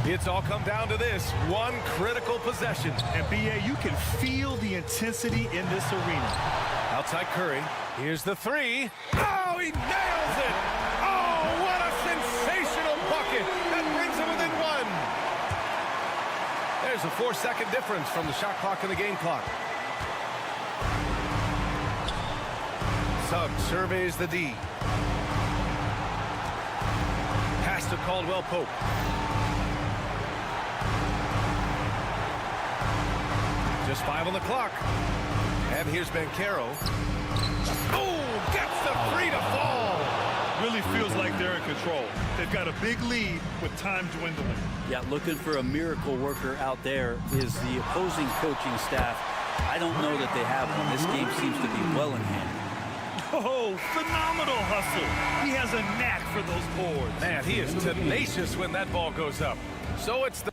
It's all come down to this. One critical possession. And B.A., you can feel the intensity in this arena. Outside Curry. Here's the 3. Oh, he nails it! Oh, what a sensational bucket! That brings him within 1. There's a 4-second difference from the shot clock and the game clock. Suggs surveys the D. Pass to Caldwell Pope. Just 5 on the clock. And here's Banchero. Oh, gets the 3 to fall. Really feels like they're in control. They've got a big lead with time dwindling. Yeah, looking for a miracle worker out there is the opposing coaching staff. I don't know that they have one. This game seems to be well in hand. Oh, phenomenal hustle. He has a knack for those boards. Man, he is tenacious when that ball goes up. So it's the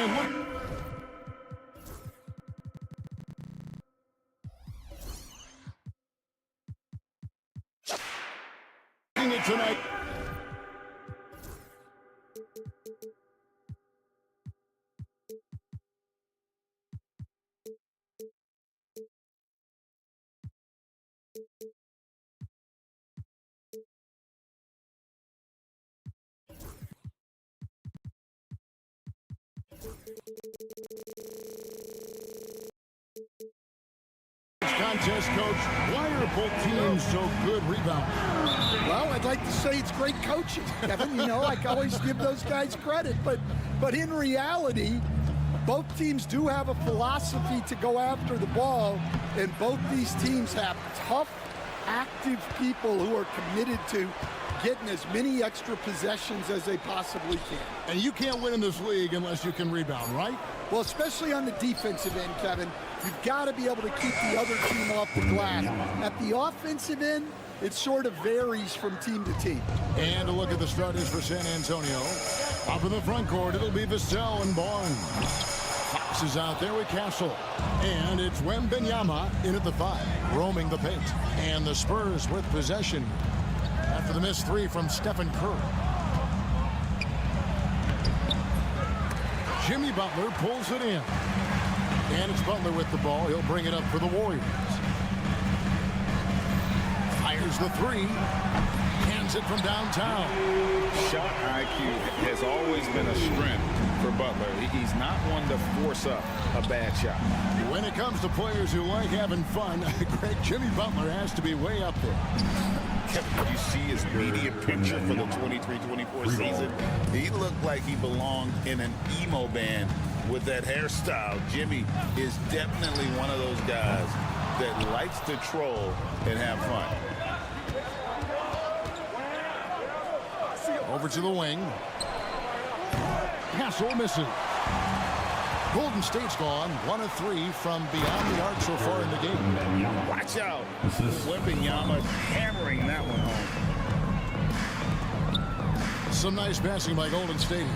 And look. It tonight. Contest, Coach. Why are both teams so good rebounding? Well, I'd like to say it's great coaching, Kevin. You know, I always give those guys credit, but in reality, both teams do have a philosophy to go after the ball, and both these teams have tough, active people who are committed to getting as many extra possessions as they possibly can. And you can't win in this league unless you can rebound, right? Well, especially on the defensive end, Kevin, you've got to be able to keep the other team off the glass. At the offensive end, it sort of varies from team to team. And a look at the starters for San Antonio. Up in the front court, it'll be Vassell and Barnes. Fox is out there with Castle. And it's Wembanyama in at the 5, roaming the paint. And the Spurs with possession after the missed 3 from Stephen Curry. Jimmy Butler pulls it in. And it's Butler with the ball. He'll bring it up for the Warriors. Fires the 3. Hands it from downtown. Shot IQ has always been a strength for Butler. He's not one to force up a bad shot. When it comes to players who like having fun, Greg, Jimmy Butler has to be way up there. Kevin, did you see his media picture for the 23-24 season? He looked like he belonged in an emo band with that hairstyle. Jimmy is definitely one of those guys that likes to troll and have fun. Over to the wing. Castle misses. Golden State's gone 1 of 3 from beyond the arc so far in the game. Watch out. Wembanyama hammering that one home. Some nice passing by Golden State.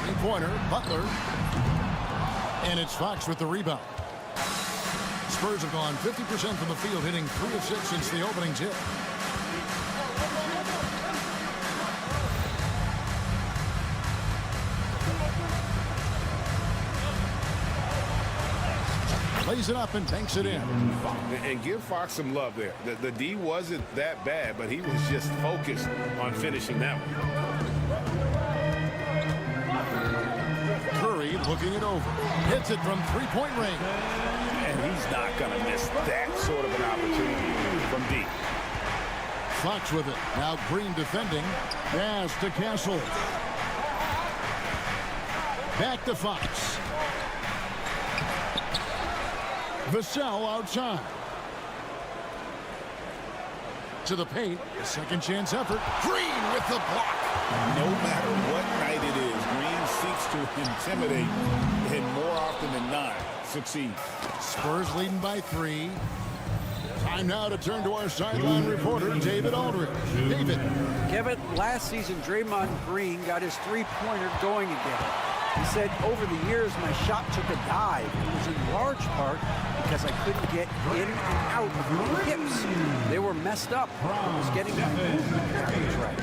3-pointer, Butler. And it's Fox with the rebound. Spurs have gone 50% from the field, hitting 3 of 6 since the opening tip. Lays it up and banks it in. And give Fox some love there. The D wasn't that bad, but he was just focused on finishing that one. Curry looking it over. Hits it from 3-point range. And he's not going to miss that sort of an opportunity from deep. Fox with it. Now Green defending. Pass to Castle. Back to Fox. Vassell outside. To the paint. A second chance effort. Green with the block. No matter what night it is, Green seeks to intimidate and more often than not succeed. Spurs leading by 3. Time now to turn to our sideline reporter, David Aldridge. David. Kevin, last season, Draymond Green got his three-pointer going again. He said, over the years, my shot took a dive. It was in large part because I couldn't get in and out of my hips. They were messed up. I was getting my movement patterns right.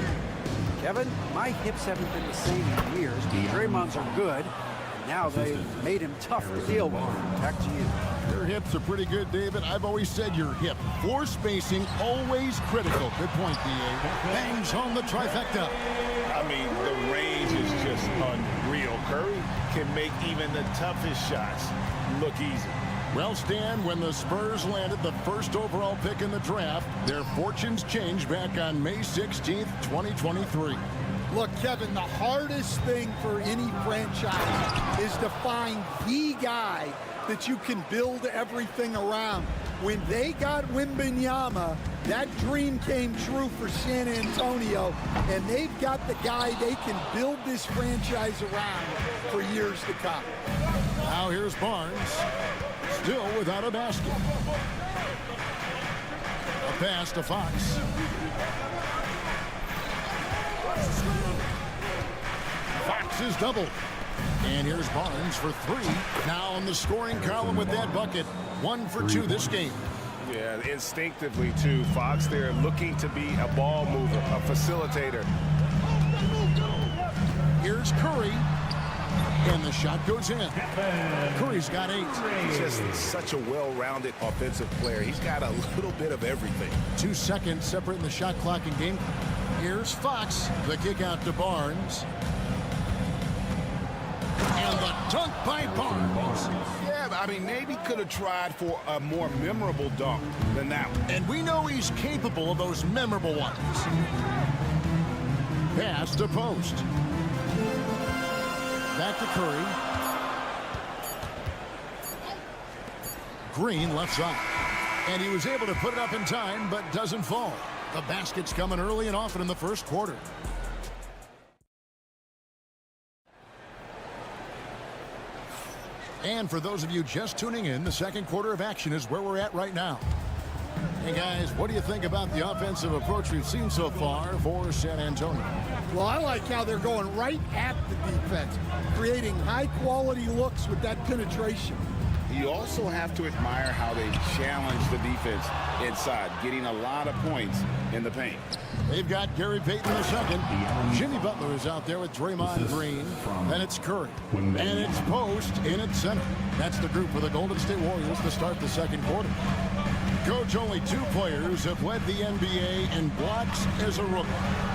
Kevin, my hips haven't been the same in years, but Draymond's are good. And now they've made him tough to deal with. Back to you. Your hips are pretty good, David. I've always said your hip. Floor spacing, always critical. Good point, D.A. Bangs home the trifecta. I mean, the range is just unreal. Curry can make even the toughest shots look easy. Well, Stan, when the Spurs landed the first overall pick in the draft, their fortunes changed back on May 16th, 2023. Look, Kevin, the hardest thing for any franchise is to find the guy that you can build everything around. When they got Wembanyama, that dream came true for San Antonio, and they've got the guy they can build this franchise around for years to come. Now here's Barnes, still without a basket. A pass to Fox. is doubled. And here's Barnes for 3. Now in the scoring column with that bucket. 1 for 2 this game. Yeah, instinctively, too. Fox there looking to be a ball mover, a facilitator. Here's Curry. And the shot goes in. Curry's got 8. He's just such a well-rounded offensive player. He's got a little bit of everything. 2 seconds separating the shot clock and game. Here's Fox. The kick out to Barnes. And the dunk by Barnes. Yeah, I mean, maybe could have tried for a more memorable dunk than that one. And we know he's capable of those memorable ones. Pass to post. Back to Curry. Green left side. And he was able to put it up in time, but doesn't fall. The basket's coming early and often in the first quarter. And for those of you just tuning in, the second quarter of action is where we're at right now. Hey guys, what do you think about the offensive approach we've seen so far for San Antonio? Well, I like how they're going right at the defense, creating high-quality looks with that penetration. You also have to admire how they challenge the defense inside, getting a lot of points in the paint. They've got Gary Payton the second. Jimmy Butler is out there with Draymond Green. Then it's Curry. And it's post in its center. That's the group for the Golden State Warriors to start the second quarter. Coach, only 2 players have led the NBA in blocks as a rookie.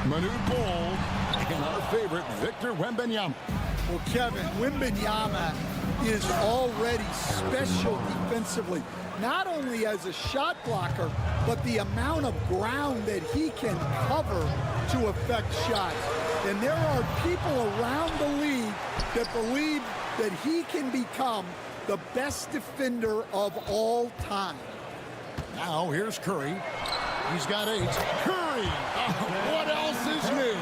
Manu Bol and our favorite, Victor Wembanyama. Well, Kevin, Wembanyama is already special defensively, not only as a shot blocker, but the amount of ground that he can cover to affect shots. And there are people around the league that believe that he can become the best defender of all time. Now here's Curry. He's got 8. Curry! What else is new?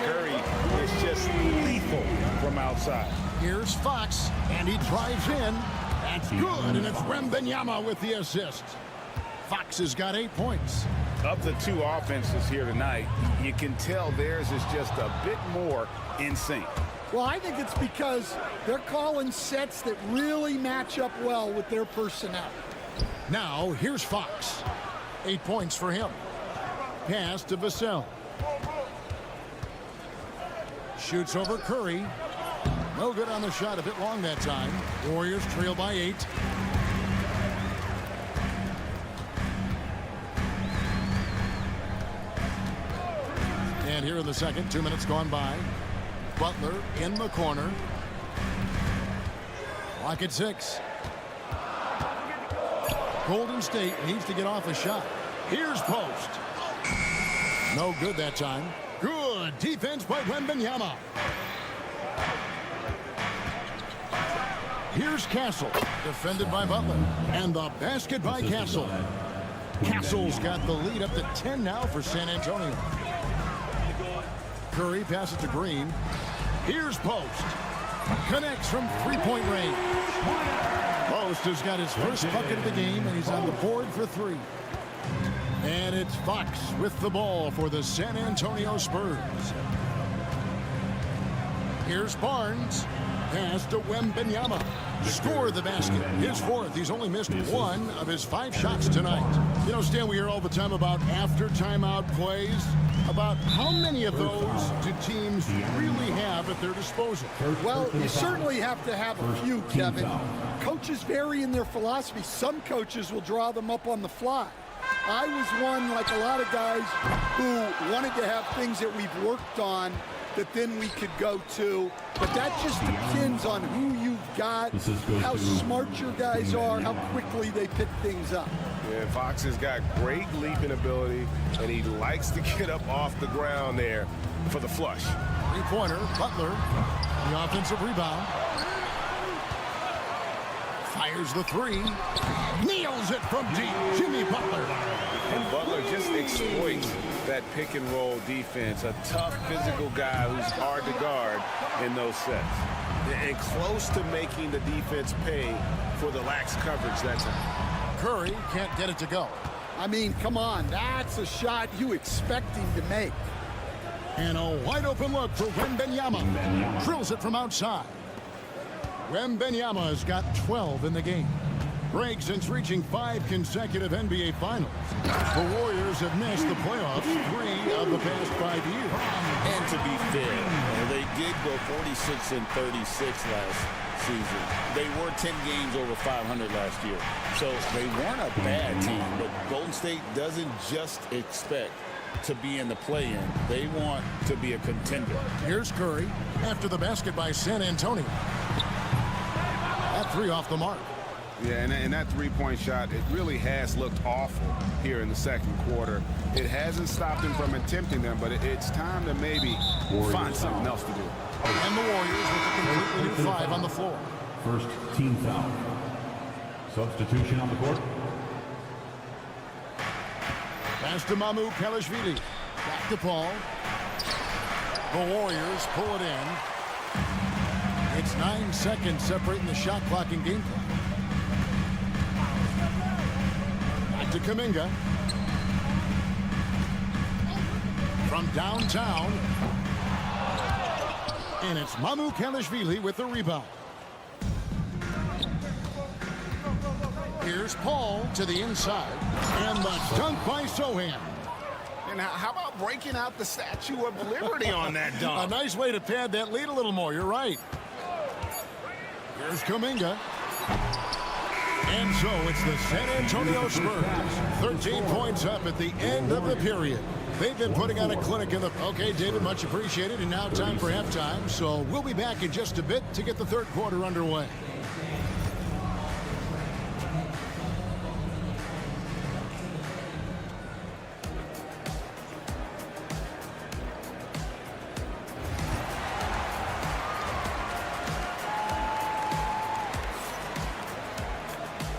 Curry is just lethal from outside. Here's Fox, and he drives in. That's good, and it's Wembanyama with the assist. Fox has got 8 points. Of the 2 offenses here tonight, you can tell theirs is just a bit more in sync. Well, I think it's because they're calling sets that really match up well with their personnel. Now, here's Fox. 8 points for him. Pass to Vassell. Shoots over Curry. No good on the shot, a bit long that time. Warriors trail by 8. And here in the second, 2 minutes gone by. Butler in the corner. Clock at 6. Golden State needs to get off a shot. Here's post. No good that time. Good defense by Wembanyama. Here's Castle, defended by Butler. And the basket by Castle. Castle's got the lead up to 10 now for San Antonio. Curry passes to Green. Here's Post. Connects from three-point range. Post has got his first bucket of the game, and he's on the board for 3. And it's Fox with the ball for the San Antonio Spurs. Here's Barnes. Pass to Wembanyama. Scored the basket. His 4th. He's only missed 1 of his 5 shots tonight. You know, Stan, we hear all the time about after timeout plays. About how many of those do teams really have at their disposal? Well, you certainly have to have a few, Kevin. Coaches vary in their philosophy. Some coaches will draw them up on the fly. I was one, like a lot of guys, who wanted to have things that we've worked on that then we could go to. But that just depends on who you've got, how smart your guys are, how quickly they pick things up. Yeah, Fox has got great leaping ability, and he likes to get up off the ground there for the flush. Three-pointer, Butler, the offensive rebound. Fires the 3. Nails it from deep. Jimmy Butler. And Butler just exploits that pick and roll defense. A tough physical guy who's hard to guard in those sets. And close to making the defense pay for the lax coverage that time. Curry can't get it to go. I mean, come on, that's a shot you expect him to make. And a wide open look for Wembanyama. Drills it from outside. Wembanyama has got 12 in the game. Greg, since reaching 5 consecutive NBA Finals, the Warriors have missed the playoffs 3 of the past 5 years. And to be fair, they did go 46-36 last season. They were 10 games over 500 last year. So they weren't a bad team, but Golden State doesn't just expect to be in the play-in. They want to be a contender. Here's Curry after the basket by San Antonio. That 3 off the mark. Yeah, and that three-point shot, it really has looked awful here in the second quarter. It hasn't stopped him from attempting them, but it's time to maybe find something else to do. And the Warriors with a completely new 5 on the floor. First team foul. Substitution on the court. Pass to Mamu Kelishvili. Back to Paul. The Warriors pull it in. It's 9 seconds separating the shot clock and game clock. Back to Kuminga. From downtown. And it's Mamu Kelishvili with the rebound. Here's Paul to the inside. And the dunk by Sohan. And how about breaking out the Statue of Liberty on that dunk? A nice way to pad that lead a little more. You're right. Here's Kuminga. And so it's the San Antonio Spurs. 13 points up at the end of the period. They've been putting on a clinic in the... Okay, David, much appreciated. And now time for halftime. So we'll be back in just a bit to get the third quarter underway.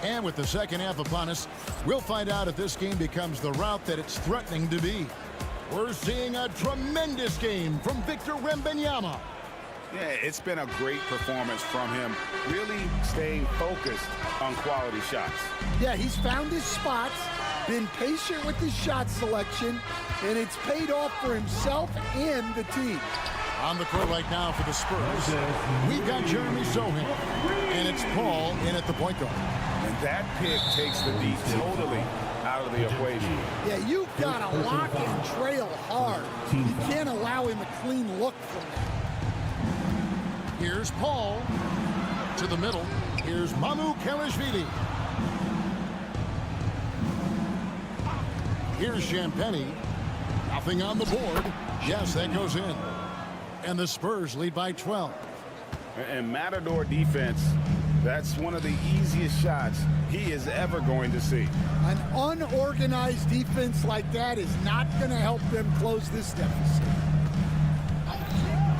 And with the second half upon us, we'll find out if this game becomes the route that it's threatening to be. We're seeing a tremendous game from Victor Wembanyama. Yeah, it's been a great performance from him, really staying focused on quality shots. Yeah, he's found his spots, been patient with his shot selection, and it's paid off for himself and the team. On the court right now for the Spurs, we've got Jeremy Sohan, and it's Paul in at the point guard. And that pick takes the D totally out of the equation. Yeah, you've got to lock and trail hard. You can't allow him a clean look from that. Here's Paul to the middle. Here's Mamu Kelishvili. Here's Champagny. Nothing on the board. Yes, that goes in. And the Spurs lead by 12. And Matador defense, that's one of the easiest shots he is ever going to see. An unorganized defense like that is not going to help them close this deficit.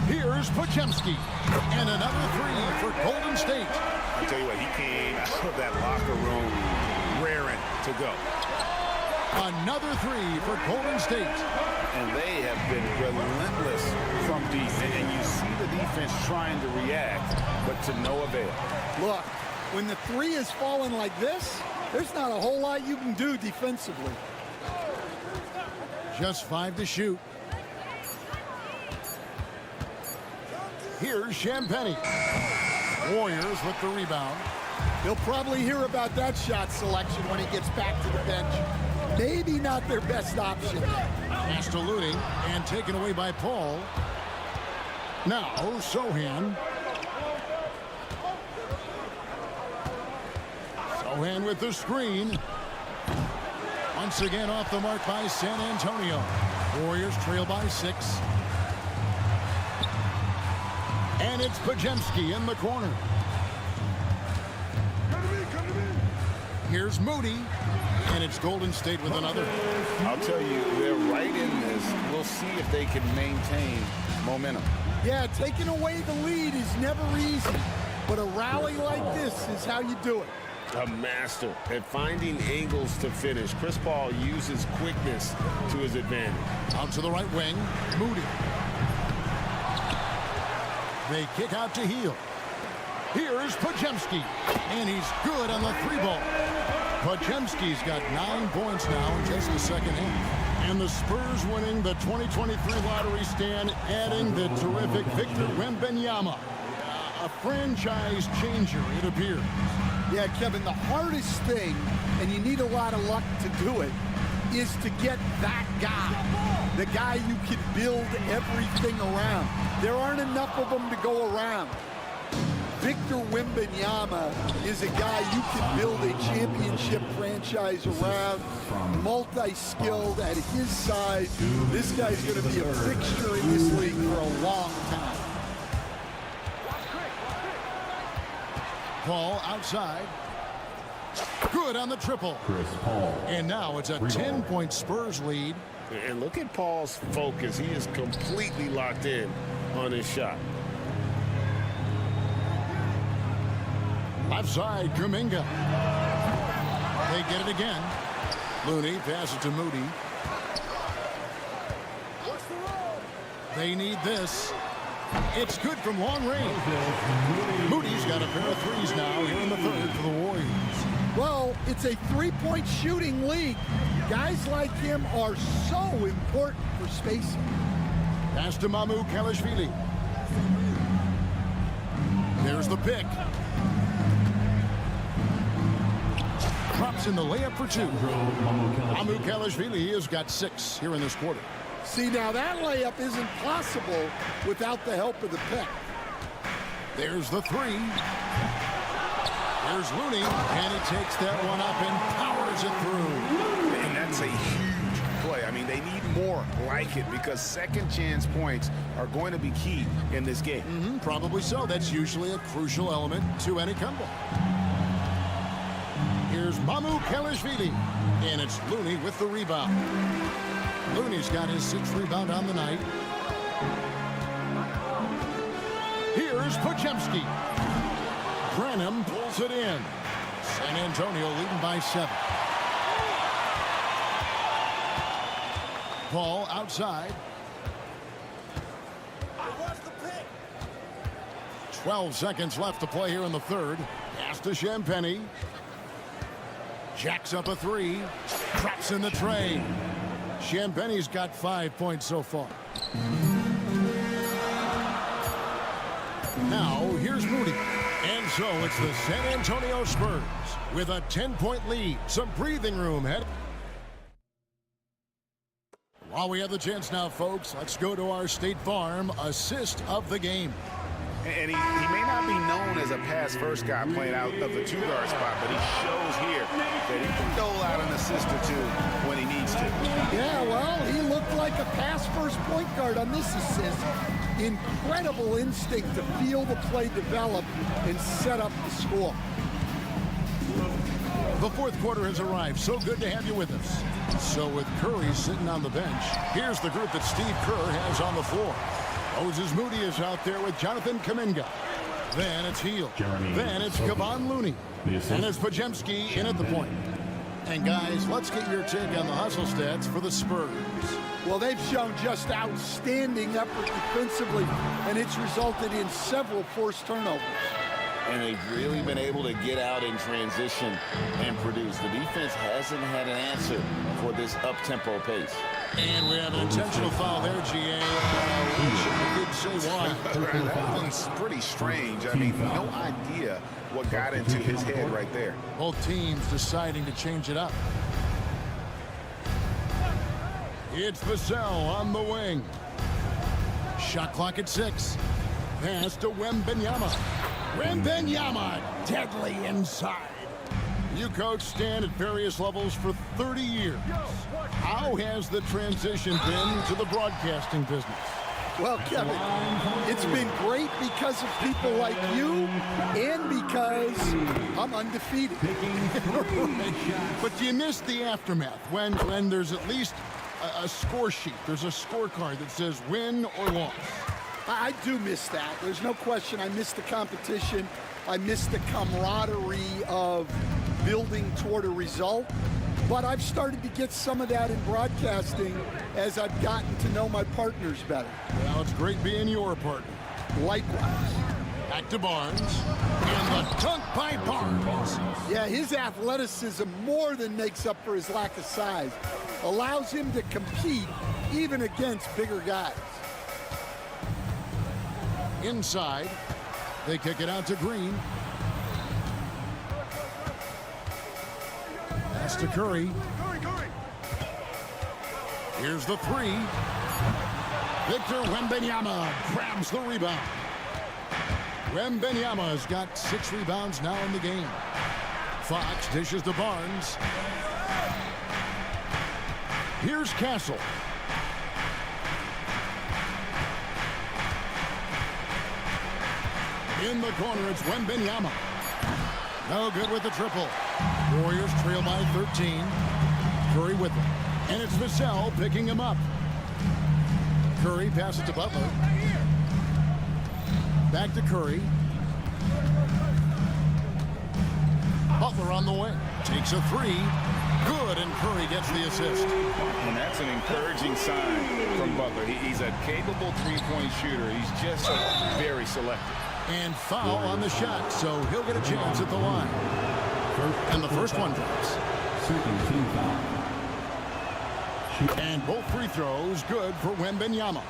Here's Podziemski. And another 3 for Golden State. I tell you what, he came out of that locker room raring to go. Another 3 for Golden State. And they have been relentless from deep. And you see the defense trying to react, but to no avail. Look, when the 3 is falling like this, there's not a whole lot you can do defensively. Just 5 to shoot. Here's Champagny. Warriors with the rebound. He'll probably hear about that shot selection when he gets back to the bench. Maybe not their best option. Pass to Looney and taken away by Paul. Now Sohan. Sohan with the screen. Once again off the mark by San Antonio. Warriors trail by 6. And it's Podziemski in the corner. Here's Moody. And it's Golden State with another. I'll tell you, they're right in this. We'll see if they can maintain momentum. Yeah, taking away the lead is never easy. But a rally like this is how you do it. A master at finding angles to finish. Chris Paul uses quickness to his advantage. Out to the right wing, Moody. They kick out to Hield. Here's Podziemski. And he's good on the 3 ball. Podziemski's got 9 points now in just the second half. And the Spurs winning the 2023 lottery stand, adding the terrific Victor Wembanyama. A franchise changer, it appears. Yeah, Kevin, the hardest thing, and you need a lot of luck to do it, is to get that guy. The guy you can build everything around. There aren't enough of them to go around. Victor Wembanyama is a guy you can build a championship franchise around, multi-skilled at his size. This guy's going to be a fixture in this league for a long time. Paul outside. Good on the triple. And now it's a 10-point Spurs lead. And look at Paul's focus. He is completely locked in on his shot. Left side, Kuminga. They get it again. Looney passes to Moody. They need this. It's good from long range. Moody's got a pair of threes now here in the third for the Warriors. Well, it's a three-point shooting league. Guys like him are so important for spacing. Pass to Mamu Kalashvili. There's the pick. Drops in the layup for 2. Mamu Kalashvili has got 6 here in this quarter. See, now that layup isn't possible without the help of the pick. There's the 3. There's Looney, and he takes that one up and powers it through. And that's a huge play. I mean, they need more like it because second chance points are going to be key in this game. Probably so. That's usually a crucial element to any comeback. Here's Mamu Kalashvili, and it's Looney with the rebound. Looney's got his 6th rebound on the night. Here's Podziemski. Branham pulls it in. San Antonio leading by 7. Paul outside. 12 seconds left to play here in the third. Pass to Champagnie. Jacks up a 3. Traps in the tray. Champagnie's got 5 points so far. Now, here's Moody. And so it's the San Antonio Spurs with a 10-point lead. Some breathing room ahead. While we have the chance now, folks, let's go to our State Farm assist of the game. And he may not be known as a pass-first guy playing out of the 2-guard spot, but he shows here that he can dole out an assist or 2 when he needs to. Yeah, well, he looked like a pass-first point guard on this assist. Incredible instinct to feel the play develop and set up the score. The fourth quarter has arrived. So good to have you with us. So with Curry sitting on the bench, here's the group that Steve Kerr has on the floor. Moses Moody is out there with Jonathan Kuminga. Then it's Hield. Then it's Kevon Looney. And it's Podziemski in at the point. And guys, let's get your take on the hustle stats for the Spurs. Well, they've shown just outstanding effort defensively, and it's resulted in several forced turnovers. And they've really been able to get out in transition and produce. The defense hasn't had an answer for this up-tempo pace. And we have an intentional foul there, GA. We did say why. That one's pretty strange. I mean, no idea what got into his head right there. Both teams deciding to change it up. It's Vassell on the wing. Shot clock at 6. Pass to Wembanyama. Wembanyama, deadly inside. You coach Stan at various levels for 30 years. How has the transition been to the broadcasting business? Well, Kevin, it's been great because of people like you and because I'm undefeated. But do you miss the aftermath when there's at least a score sheet? There's a scorecard that says win or loss. I do miss that. There's no question. I miss the competition. I miss the camaraderie of building toward a result. But I've started to get some of that in broadcasting as I've gotten to know my partners better. Well, it's great being your partner. Likewise. Back to Barnes. And the dunk by Barnes. Yeah, his athleticism more than makes up for his lack of size. Allows him to compete even against bigger guys. Inside. They kick it out to Green. Pass to Curry. Here's the three. Victor Wembanyama grabs the rebound. Wembanyama has got 6 rebounds now in the game. Fox dishes to Barnes. Here's Castle. In the corner, it's Wembanyama. No good with the triple. Warriors trail by 13. Curry with them. And it's Vassell picking him up. Curry passes to Butler. Back to Curry. Butler on the wing. Takes a three. Good, and Curry gets the assist. And that's an encouraging sign from Butler. He's a capable three-point shooter. He's just very selective. And foul on the shot, so he'll get a chance at the line. And the first one drops. And both free throws good for Wembanyama.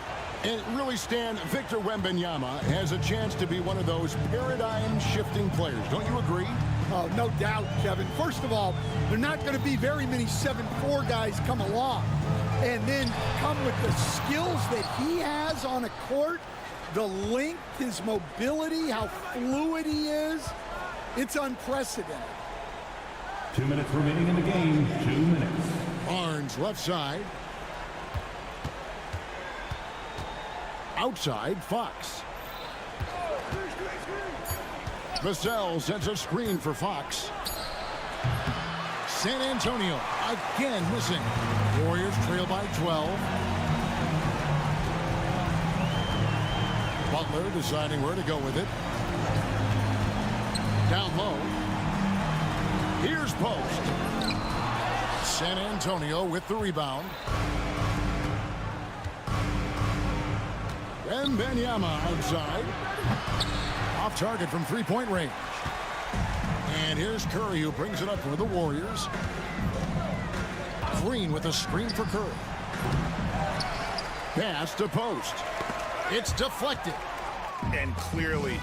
And really, Stan, Victor Wembanyama has a chance to be one of those paradigm-shifting players. Don't you agree? Oh, no doubt, Kevin. First of all, there are not going to be very many 7'4" guys come along. And then come with the skills that he has on a court, the length, his mobility, how fluid he is. It's unprecedented. 2 minutes remaining in the game. 2 minutes. Barnes left side. Outside, Fox. Vassell sends a screen for Fox. San Antonio again missing. Warriors trail by 12. Butler deciding where to go with it. Down low. Here's post. San Antonio with the rebound. Wembanyama outside. Off target from three-point range. And here's Curry, who brings it up for the Warriors. Green with a screen for Curry. Pass to post. It's deflected. And clearly,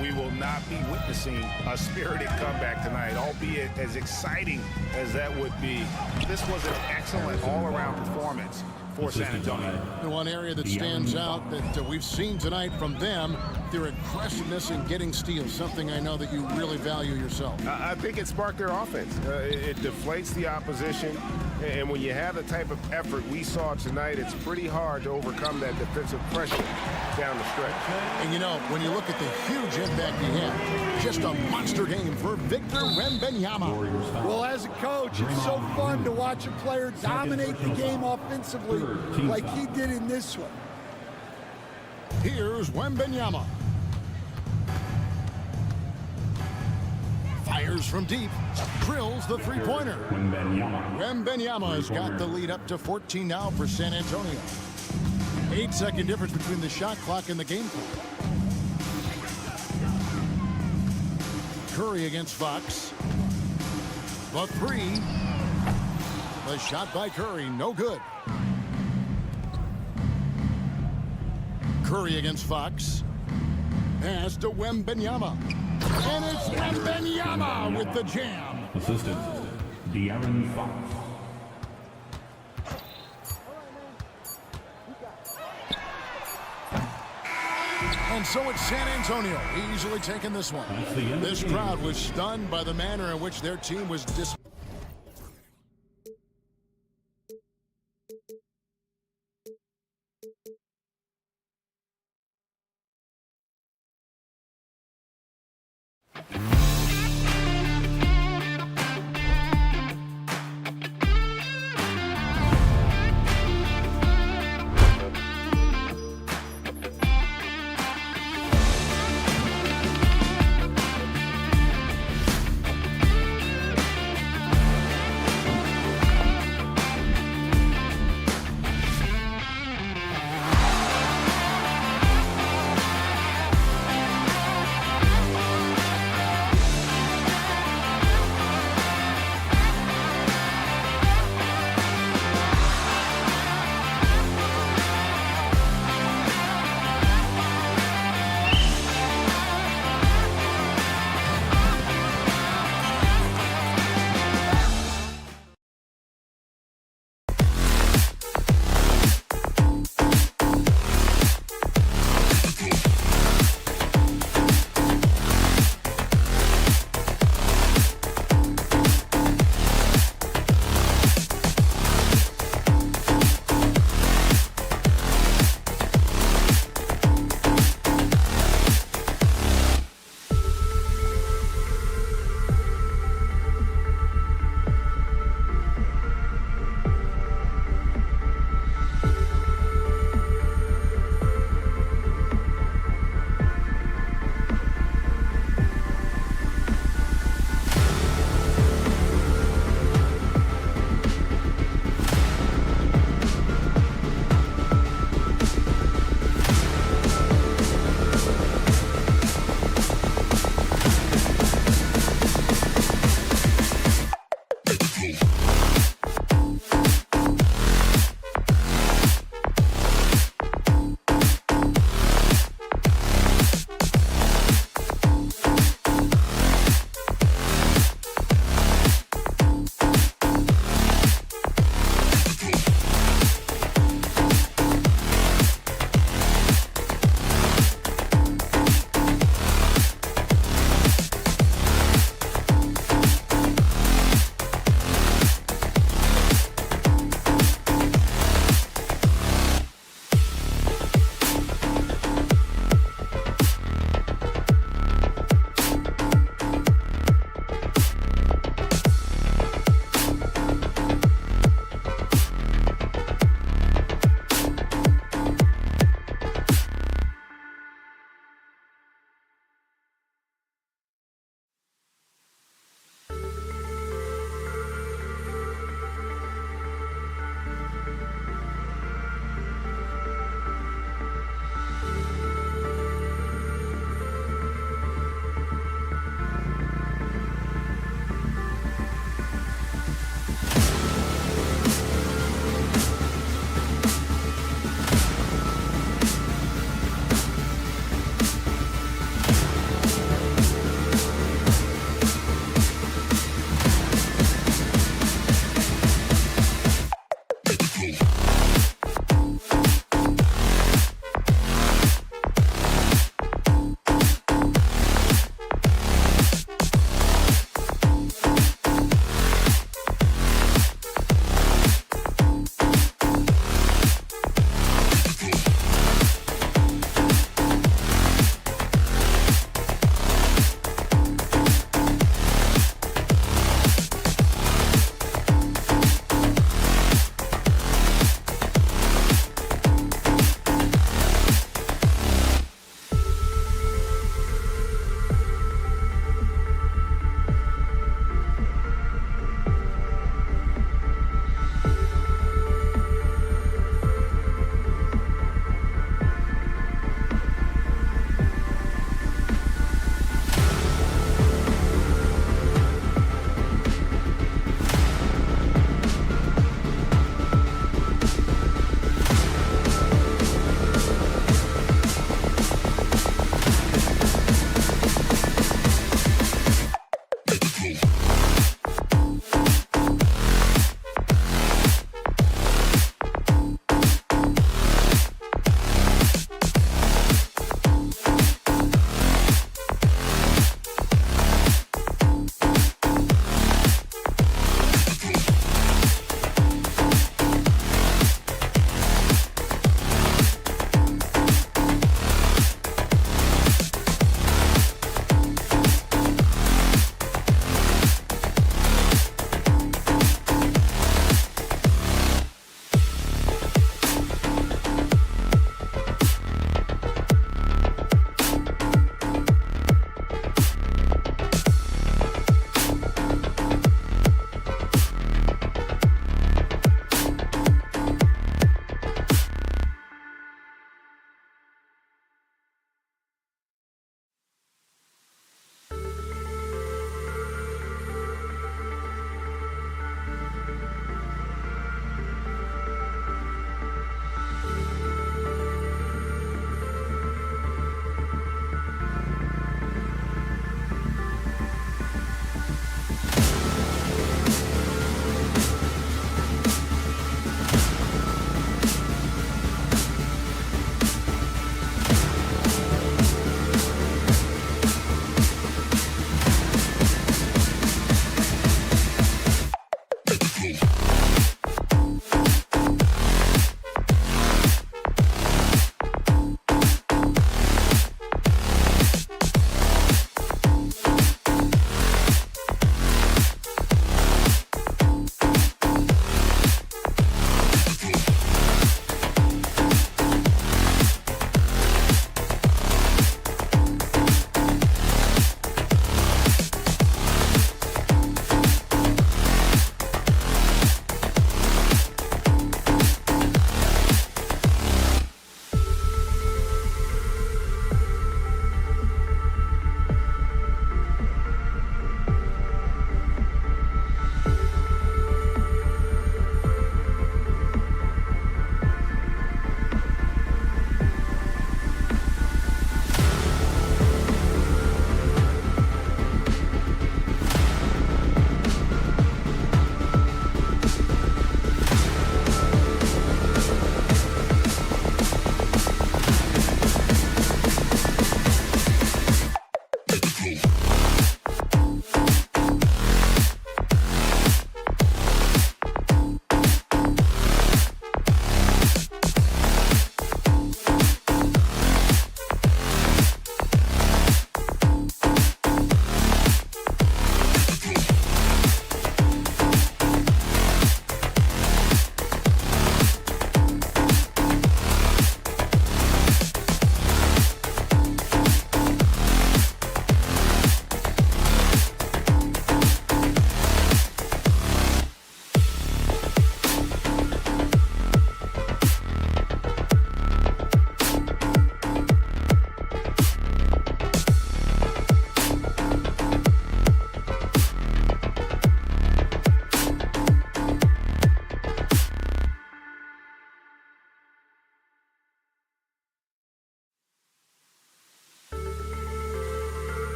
we will not be witnessing a spirited comeback tonight, albeit as exciting as that would be. This was an excellent all-around performance for San Antonio. The one area that stands out that we've seen tonight from them, their aggressiveness in getting steals, something I know that you really value yourself. I think it sparked their offense. It deflates the opposition, and when you have the type of effort we saw tonight, it's pretty hard to overcome that defensive pressure down the stretch. And you know, when you look at the huge impact he had, just a monster game for Victor Wembanyama. Well, as a coach, it's so fun to watch a player dominate the game offensively like he did in this one. Here's Wembanyama. Fires from deep. Drills the three-pointer. Wembanyama has got the lead up to 14 now for San Antonio. 8-second difference between the shot clock and the game clock. Curry against Fox. The three. The shot by Curry, no good. Curry against Fox. Pass to Wembanyama. And it's Wembanyama with the jam. Assistant, De'Aaron Fox. And so it's San Antonio easily taking this one. This crowd was stunned by the manner in which their team was dismissed.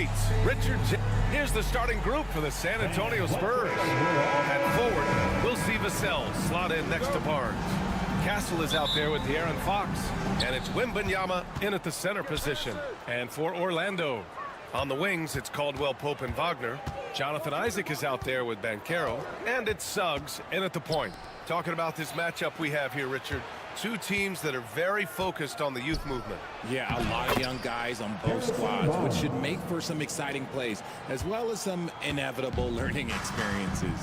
greats. Here's the starting group for the San Antonio Spurs. At forward, we'll see Vassell slot in next to Barnes. Castle is out there with De'Aaron Fox. And it's Wembanyama in at the center position. And for Orlando, on the wings, it's Caldwell Pope and Wagner. Jonathan Isaac is out there with Banchero. And it's Suggs in at the point. Talking about this matchup we have here, Richard. Two teams that are very focused on the youth movement. Yeah, a lot of young guys on both squads, which should make for some exciting plays, as well as some inevitable learning experiences.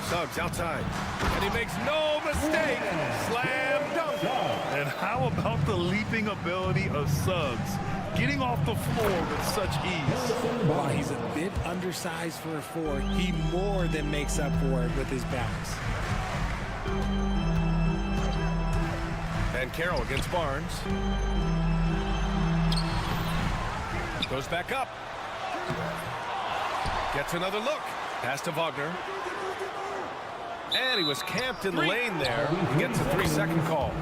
Suggs outside, and he makes no mistake. Slam dunk. And how about the leaping ability of Suggs? Getting off the floor with such ease. While he's a bit undersized for a 4, he more than makes up for it with his bounce. Banchero against Barnes. Goes back up. Gets another look. Pass to Wagner. And he was camped in the lane there. He gets a 3-second call.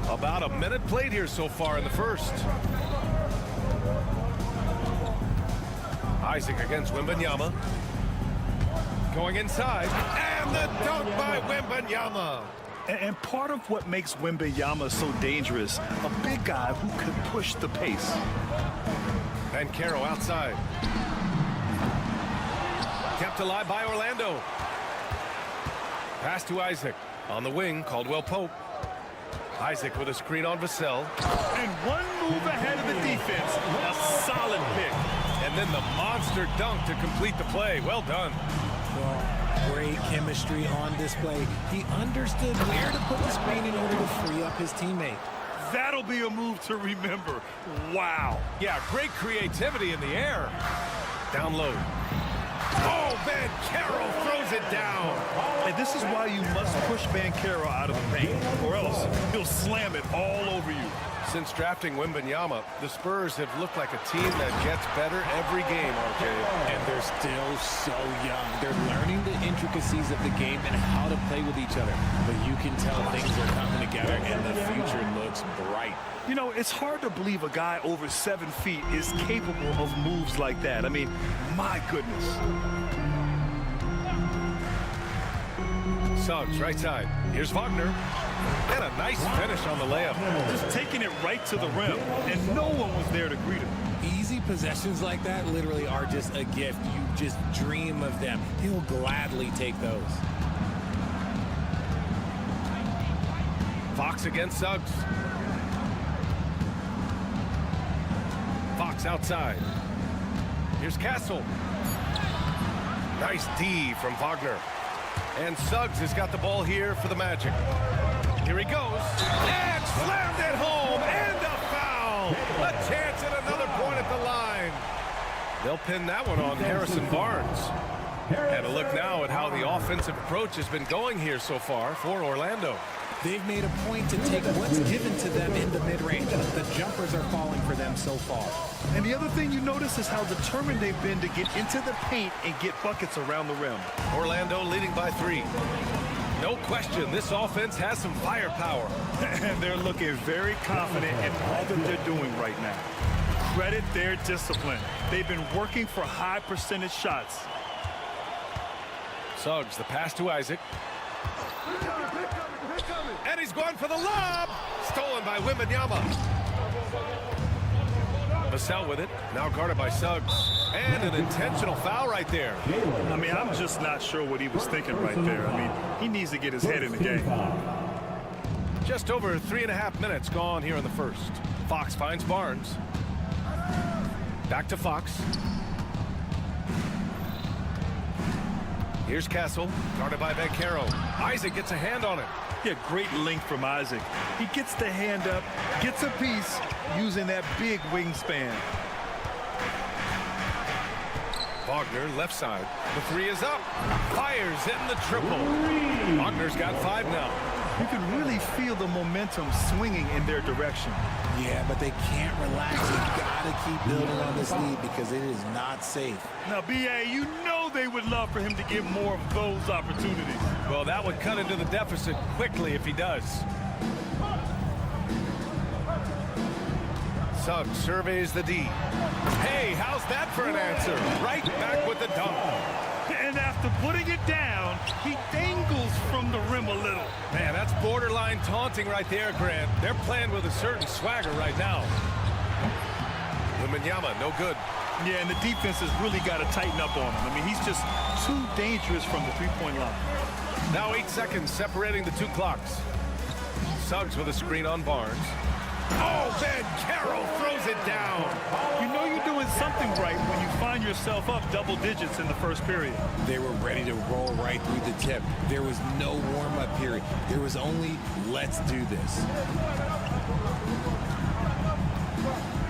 About a minute played here so far in the first. Isaac against Wembanyama. Going inside. And the dunk by Wembanyama. And part of what makes Wembanyama so dangerous, a big guy who could push the pace. Banchero outside. Kept alive by Orlando. Pass to Isaac. On the wing, Caldwell Pope. Isaac with a screen on Vassell. And one move ahead of the defense. A solid pick. And then the monster dunk to complete the play. Well done. Well, great chemistry on display. He understood where to put the screen in order to free up his teammate. That'll be a move to remember. Wow. Yeah, great creativity in the air. Down low. Oh, Banchero throws it down. And this is why you must push Banchero out of the paint, or else he'll slam it all over you. Since drafting Wembanyama, the Spurs have looked like a team that gets better every game, RJ. And they're still so young. They're learning the intricacies of the game and how to play with each other. But you can tell things are coming together, and the future looks bright. You know, it's hard to believe a guy over 7 feet is capable of moves like that. I mean, my goodness. Suggs, right side. Here's Wagner. And a nice finish on the layup. Just taking it right to the rim, and no one was there to greet him. Easy possessions like that literally are just a gift. You just dream of them. He'll gladly take those. Fox against Suggs. Fox outside. Here's Castle. Nice D from Wagner. And Suggs has got the ball here for the Magic. Here he goes. And slammed it home. And a foul. A chance at another point at the line. They'll pin that one on Harrison Barnes. And a look now at how the offensive approach has been going here so far for Orlando. They've made a point to take what's given to them in the mid-range. The jumpers are falling for them so far. And the other thing you notice is how determined they've been to get into the paint and get buckets around the rim. Orlando leading by 3. No question, this offense has some firepower. And they're looking very confident in all that they're doing right now. Credit their discipline. They've been working for high percentage shots. Suggs, the pass to Isaac. And he's going for the lob. Stolen by Wembanyama. Vassell with it. Now guarded by Suggs. And an intentional foul right there. I mean, I'm just not sure what he was thinking right there. I mean, he needs to get his head in the game. Just over 3.5 minutes gone here in the first. Fox finds Barnes. Back to Fox. Here's Castle, guarded by Banchero. Isaac gets a hand on it. Yeah, great length from Isaac. He gets the hand up, gets a piece using that big wingspan. Wagner, left side. The 3 is up. Fires, hitting the triple. Wagner's got 5 now. You can really feel the momentum swinging in their direction. Yeah, but they can't relax. They've got to keep building on this lead because it is not safe. Now, B.A., you know they would love for him to get more of those opportunities. Well, that would cut into the deficit quickly if he does. Suggs surveys the D. Hey, how's that for an answer? Right back with the dunk. And after putting it down, he dangles from the rim a little. Man, that's borderline taunting right there, Grant. They're playing with a certain swagger right now. Wembanyama, no good. Yeah, and the defense has really got to tighten up on him. I mean, he's just too dangerous from the three-point line. Now 8 seconds separating the two clocks. Suggs with a screen on Barnes. Oh, Ben Carroll throws it down. You know you're doing something right when you find yourself up double digits in the first period. They were ready to roll right through the tip. There was no warm-up period. There was only, let's do this.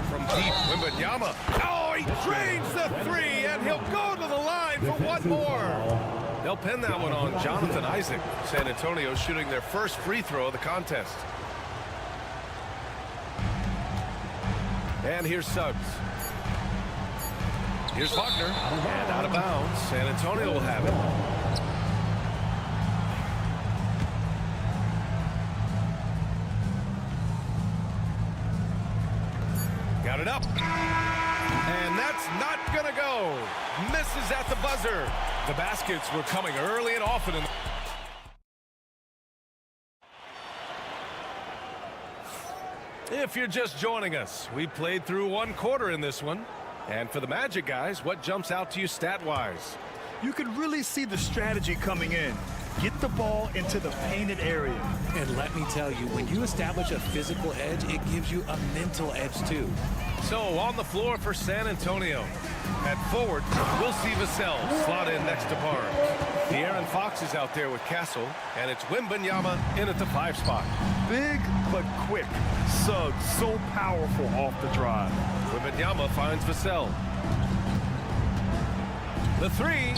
From deep, Wembanyama. Oh, he drains the three, and he'll go to the line for one more. They'll pin that one on Jonathan Isaac. San Antonio shooting their first free throw of the contest. And here's Suggs. Here's Wagner. And out of bounds. San Antonio will have it. Got it up. And that's not going to go. Misses at the buzzer. The baskets were coming early and often in the If you're just joining us, we played through one quarter in this one. And for the Magic guys, what jumps out to you stat-wise? You could really see the strategy coming in. Get the ball into the painted area. And let me tell you, when you establish a physical edge, it gives you a mental edge too. So on the floor for San Antonio. At forward, we'll see Vassell slot in next to Barnes. De'Aaron Fox is out there with Castle, and it's Wembanyama in at the 5 spot. Big but quick. Suggs so powerful off the drive. Wembanyama finds Vassell. The three,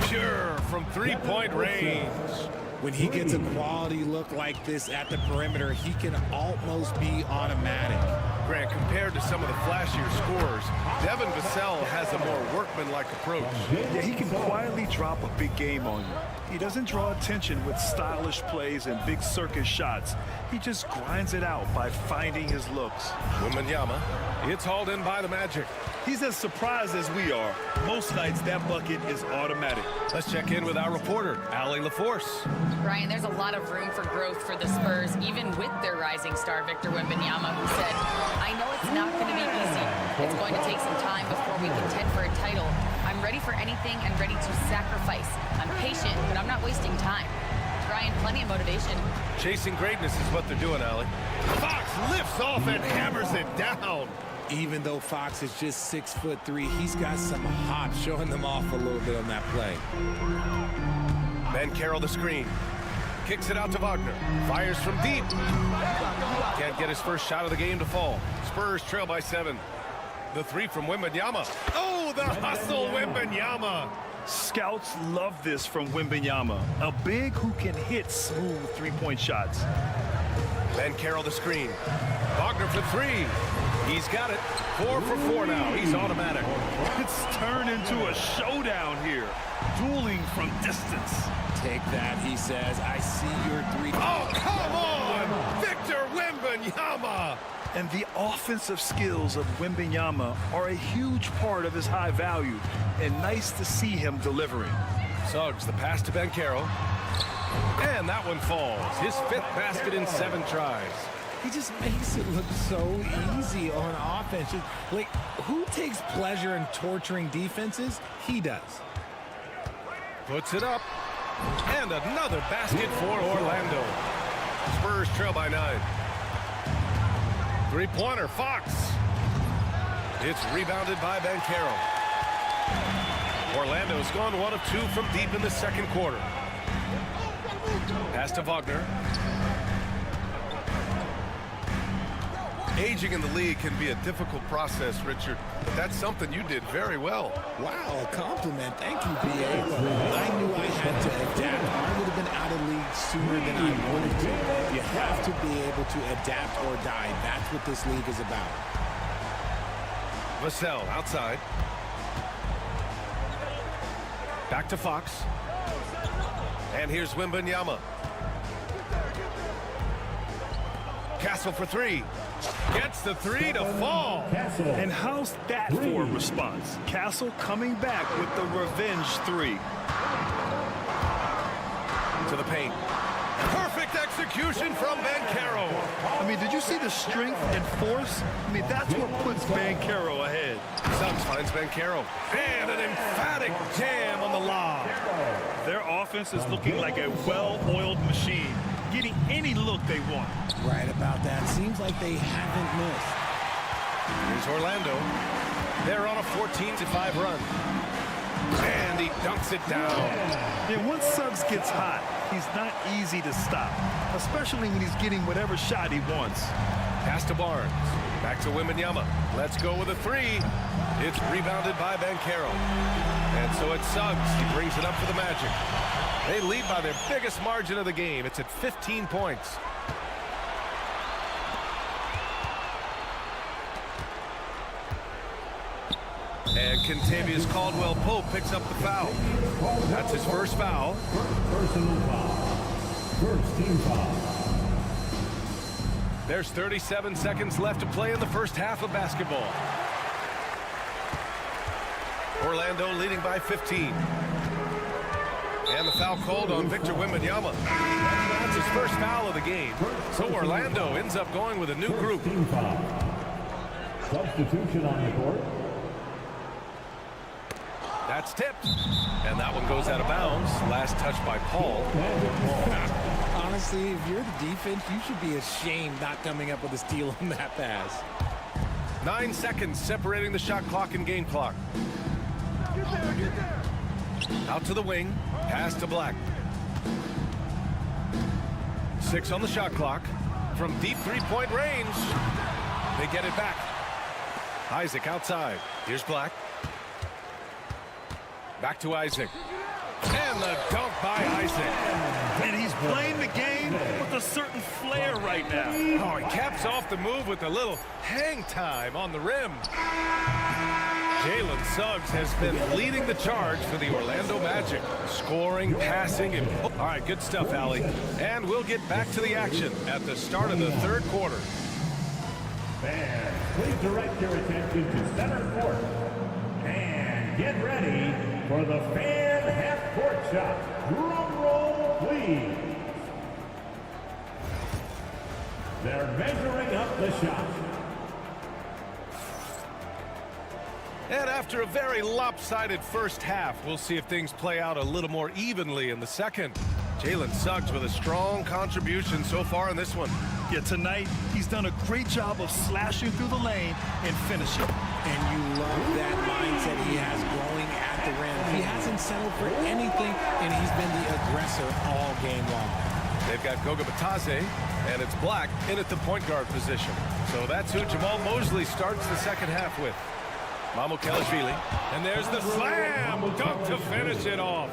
pure from three-point range. When he gets a quality look like this at the perimeter, he can almost be automatic. Grant, compared to some of the flashier scorers, Devin Vassell has a more workman-like approach. Yeah, he can quietly drop a big game on you. He doesn't draw attention with stylish plays and big circus shots. He just grinds it out by finding his looks. Wembanyama, it's hauled in by the Magic. He's as surprised as we are. Most nights, that bucket is automatic. Let's check in with our reporter, Allie LaForce. Ryan, there's a lot of room for growth for the Spurs, even with their rising star, Victor Wembanyama, who said, I know it's not going to be easy. It's going to take some time before we contend for a title. I'm ready for anything and ready to sacrifice. I'm patient, but I'm not wasting time. Ryan, plenty of motivation. Chasing greatness is what they're doing, Allie. Fox lifts off and hammers it down. Even though Fox is just 6'3", he's got some hop, showing them off a little bit on that play. Ben Carroll the screen. Kicks it out to Wagner. Fires from deep. Can't get his first shot of the game to fall. Spurs trail by 7. The three from Wembanyama. Oh, the hustle, Wembanyama. Scouts love this from Wembanyama. A big who can hit smooth three-point shots. Ben Carroll the screen. Wagner for 3. He's got it. 4 for 4 now. He's automatic. It's turned into a showdown here. Dueling from distance. Take that, he says. I see your 3. Oh, come on! Victor Wembanyama! And the offensive skills of Wembanyama are a huge part of his high value, and nice to see him delivering. Suggs, the pass to Ben Carroll. And that one falls. His 5th basket in 7 tries. He just makes it look so easy on offense. Like, who takes pleasure in torturing defenses? He does. Puts it up. And another basket for Orlando. Spurs trail by 9. Three-pointer, Fox. It's rebounded by Ben Carroll. Orlando's gone 1 of 2 from deep in the second quarter. Pass to Wagner. Aging in the league can be a difficult process, Richard, but that's something you did very well. Wow, a compliment. Thank you, B.A. I knew I had to adapt. I would have been out of league sooner than I wanted to. You have to be able to adapt or die. That's what this league is about. Vassell outside. Back to Fox. And here's Wembanyama. Castle for three. Gets the three to fall. And how's that for a response? Castle coming back with the revenge three. To the paint. Perfect execution from Banchero. I mean, did you see the strength and force? I mean, that's what puts Banchero ahead. Suggs finds Banchero. And an emphatic jam on the lob. Their offense is looking like a well-oiled machine, getting any look they want. Right about that. Seems like they haven't missed. Here's Orlando. They're on a 14-5 run. And he dunks it down. And once Suggs gets hot, he's not easy to stop, especially when he's getting whatever shot he wants. Pass to Barnes. Back to Wembanyama. Let's go with a three. It's rebounded by Banchero. And so it's Suggs. He brings it up for the Magic. They lead by their biggest margin of the game. It's at 15 points. And Kentavious Caldwell-Pope picks up the foul. That's his first foul. Personal foul. First team foul. There's 37 seconds left to play in the first half of basketball. Orlando leading by 15. And the foul called on Victor Wembanyama. That's his first foul of the game. So Orlando ends up going with a new group. Team foul. Substitution on the court. That's tipped. And that one goes out of bounds. Last touch by Paul. Honestly, if you're the defense, you should be ashamed not coming up with a steal on that pass. 9 seconds separating the shot clock and game clock. Out to the wing. Pass to Black. 6 on the shot clock. From deep three-point range. They get it back. Isaac outside. Here's Black. Back to Isaac. And the dunk by Isaac. And he's playing the game with a certain flair right now. Oh, he caps off the move with a little hang time on the rim. Jalen Suggs has been leading the charge for the Orlando Magic. Scoring, passing, and... All right, good stuff, Allie. And we'll get back to the action at the start of the third quarter. Fans, please direct your attention to center court. And get ready for the fan half-court shot. Drum roll, please. They're measuring up the shot. And after a very lopsided first half, we'll see if things play out a little more evenly in the second. Jalen Suggs with a strong contribution so far in this one. Yeah, tonight, he's done a great job of slashing through the lane and finishing. And you love that mindset he has going at the rim. He hasn't settled for anything, and he's been the aggressor all game long. They've got Goga Batase, and it's Black in at the point guard position. So that's who Jamal Mosley starts the second half with. Mamukelashvili, and there's the slam dunk to finish it off.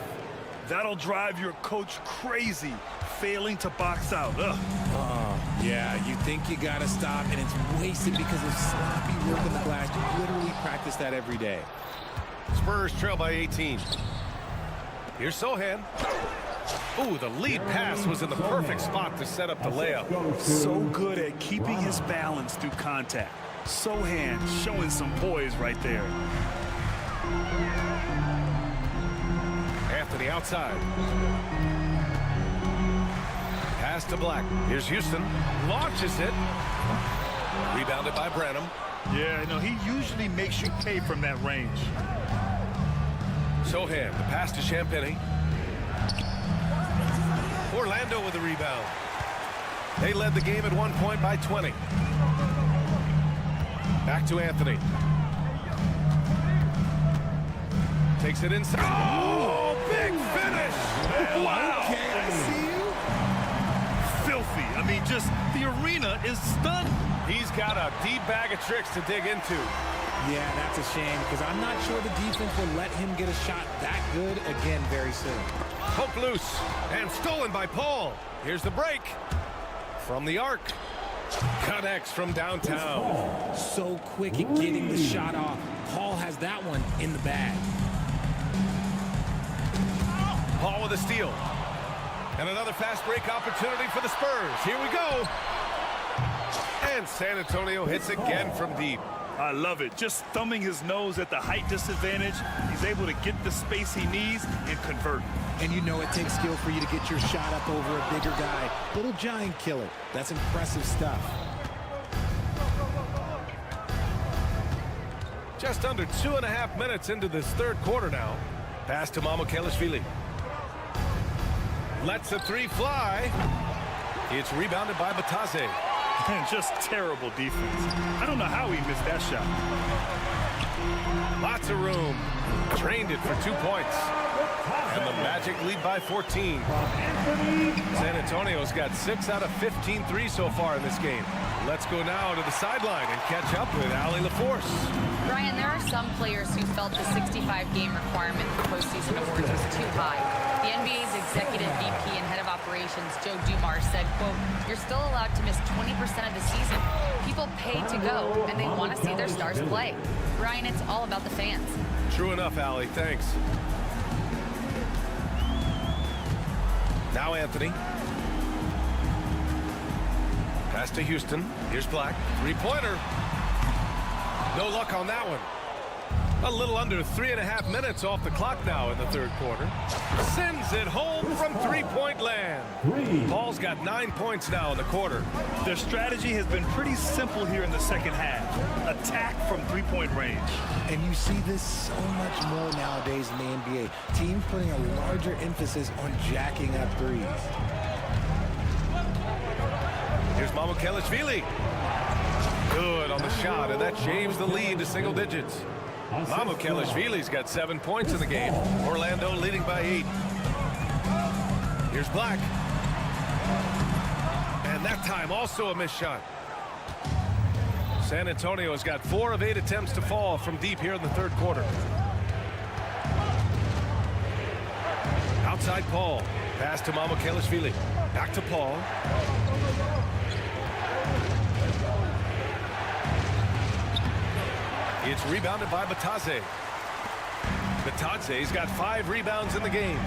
That'll drive your coach crazy, failing to box out. Yeah, you think you got to stop, and it's wasted because of sloppy work in the glass. You literally practice that every day. Spurs trail by 18. Here's Sohan. Ooh, the lead pass was in the perfect spot to set up the layup. So good at keeping his balance through contact. Sohan showing some poise right there. Anthony outside. Pass to Black. Here's Houston. Launches it. Rebounded by Branham. Yeah, no, he usually makes you pay from that range. Sohan, the pass to Champagny. Orlando with the rebound. They led the game at 1 point by 20. Back to Anthony. Takes it inside. Oh, big finish! Wow! Okay, I see you. Filthy. I mean, just the arena is stunned. He's got a deep bag of tricks to dig into. Yeah, that's a shame because I'm not sure the defense will let him get a shot that good again very soon. Poke loose and stolen by Paul. Here's the break from the arc. Connects from downtown. So quick at getting the shot off. Paul has that one in the bag. Paul with a steal. And another fast break opportunity for the Spurs. Here we go. And San Antonio hits again from deep. I love it. Just thumbing his nose at the height disadvantage. He's able to get the space he needs and convert. And you know it takes skill for you to get your shot up over a bigger guy. Little giant killer. That's impressive stuff. Just under 2.5 minutes into this third quarter now. Pass to Mamukelashvili. Lets a three fly. It's rebounded by Batase. And just terrible defense. I don't know how he missed that shot. Lots of room. Drained it for 2 points. And the Magic lead by 14. San Antonio's got 6 out of 15 threes so far in this game. Let's go now to the sideline and catch up with Allie LaForce. Brian, there are some players who felt the 65-game requirement for postseason awards was too high. The NBA's executive VP and head of operations, Joe Dumars, said, quote, "You're still allowed to miss 20% of the season. People pay to go, and they want to see their stars play." Brian, it's all about the fans. True enough, Allie. Thanks. Now Anthony. Pass to Houston. Here's Black. Three-pointer. No luck on that one. A little under 3.5 minutes off the clock now in the third quarter. Sends it home from three-point land. Paul's got 9 points now in the quarter. Their strategy has been pretty simple here in the second half. Attack from three-point range. And you see this so much more nowadays in the NBA. Teams putting a larger emphasis on jacking up threes. Here's Mamukelashvili. Good on the shot, and that shaves the lead to single digits. Mamukelashvili's got 7 points in the game. Orlando leading by 8. Here's Black. And that time also a missed shot. San Antonio's got 4 of 8 attempts to fall from deep here in the third quarter. Outside Paul. Pass to Mamukelashvili. Back to Paul. It's rebounded by Batase. Batase's got 5 rebounds in the game.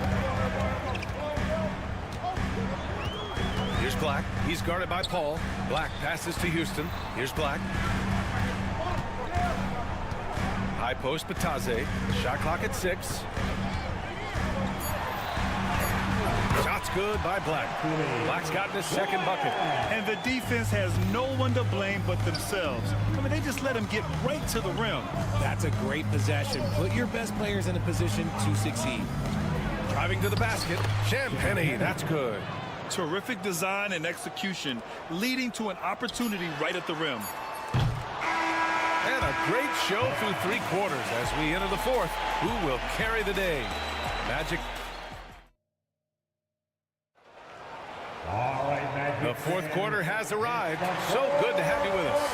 Here's Black. He's guarded by Paul. Black passes to Houston. Here's Black. High post Batase. Shot clock at 6. Shot's good by Black. Black's gotten his second bucket. And the defense has no one to blame but themselves. I mean, they just let him get right to the rim. That's a great possession. Put your best players in a position to succeed. Driving to the basket. Champagny, that's good. Terrific design and execution, leading to an opportunity right at the rim. And a great show through 3 quarters as we enter the fourth. Who will carry the day? Magic. All right, Magic. The fourth quarter has arrived. So good to have you with us.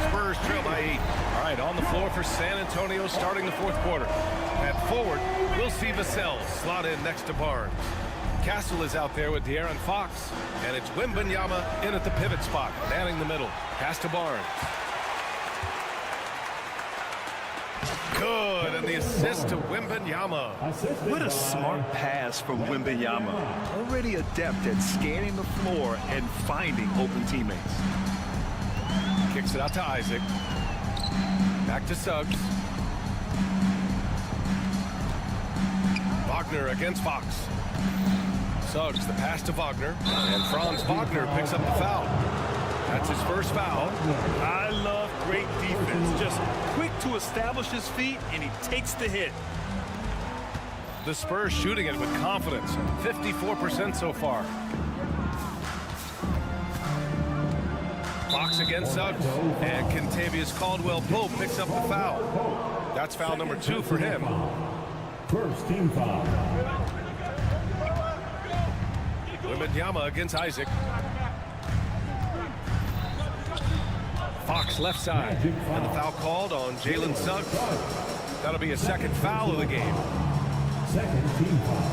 Spurs trail by 8. All right, on the floor for San Antonio starting the fourth quarter. At forward, we'll see Vassell slot in next to Barnes. Castle is out there with De'Aaron Fox. And it's Wembanyama in at the pivot spot, manning the middle. Pass to Barnes. Good, and the assist to Wembanyama. What a smart pass from Wembanyama. Already adept at scanning the floor and finding open teammates. Kicks it out to Isaac. Back to Suggs. Wagner against Fox. Suggs, the pass to Wagner. And Franz Wagner picks up the foul. That's his first foul. I love great defense. Just quick to establish his feet, and he takes the hit. The Spurs shooting it with confidence. 54% so far. Fox against Suggs. And Kentavious Caldwell-Pope picks up the foul. That's foul number 2 for him. First team foul. Wembanyama against Isaac. Fox left side. And the foul called on Jalen Suggs. That'll be a second foul of the game. Second team foul.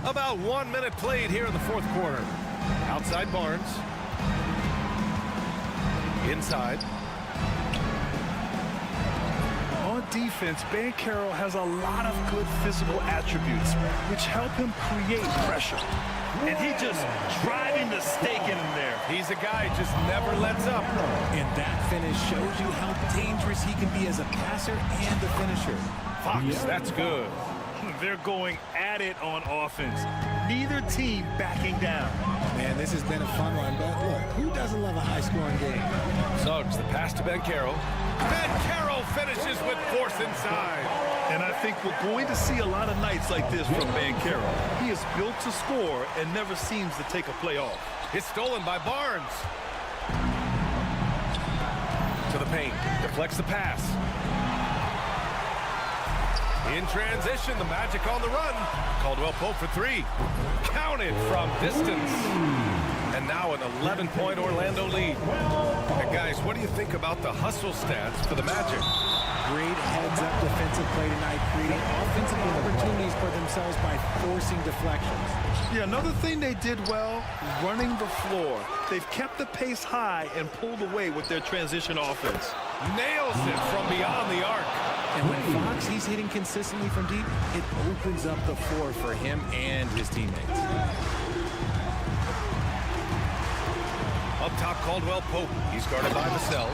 About 1 minute played here in the fourth quarter. Outside Barnes. Inside. On defense, Banchero has a lot of good physical attributes, which help him create pressure. And he just driving the stake in him there. He's a guy who just never lets up. And that finish shows you how dangerous he can be as a passer and a finisher. Fox, that's good. They're going at it on offense. Neither team backing down. Man, this has been a fun one, but look, who doesn't love a high-scoring game? Suggs, the pass to Banchero. Banchero finishes with force inside. And I think we're going to see a lot of nights like this from Banchero. He is built to score and never seems to take a play off. It's stolen by Barnes. To the paint, deflects the pass. In transition, the Magic on the run. Caldwell Pope for three. Counted from distance. And now an 11-point Orlando lead. And guys, what do you think about the hustle stats for the Magic? Great heads-up defensive play tonight, creating offensive opportunities for themselves by forcing deflections. Yeah, another thing they did well, running the floor. They've kept the pace high and pulled away with their transition offense. Nails it from beyond the arc. And when Fox, he's hitting consistently from deep, it opens up the floor for him and his teammates. Up top, Caldwell Pope. He's guarded by Vassell.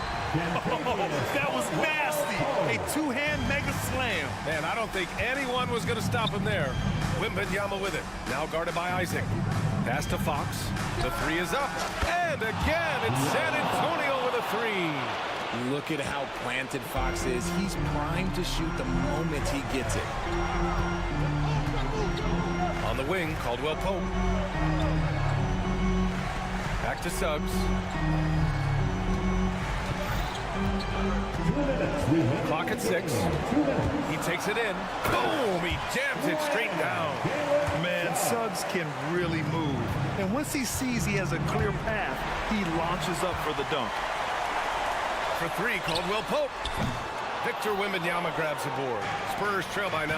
That was nasty. A two-hand mega slam. Man, I don't think anyone was going to stop him there. Wembanyama with it. Now guarded by Isaac. Pass to Fox. The three is up. And again, it's San Antonio with a three. Look at how planted Fox is. He's primed to shoot the moment he gets it. On the wing, Caldwell Pope. Back to Suggs. Clock at 6. He takes it in. Boom! He jams it straight down. Man, Suggs can really move. And once he sees he has a clear path, he launches up for the dunk. For three, Caldwell Pope. Victor Wembanyama grabs the board. Spurs trail by 9.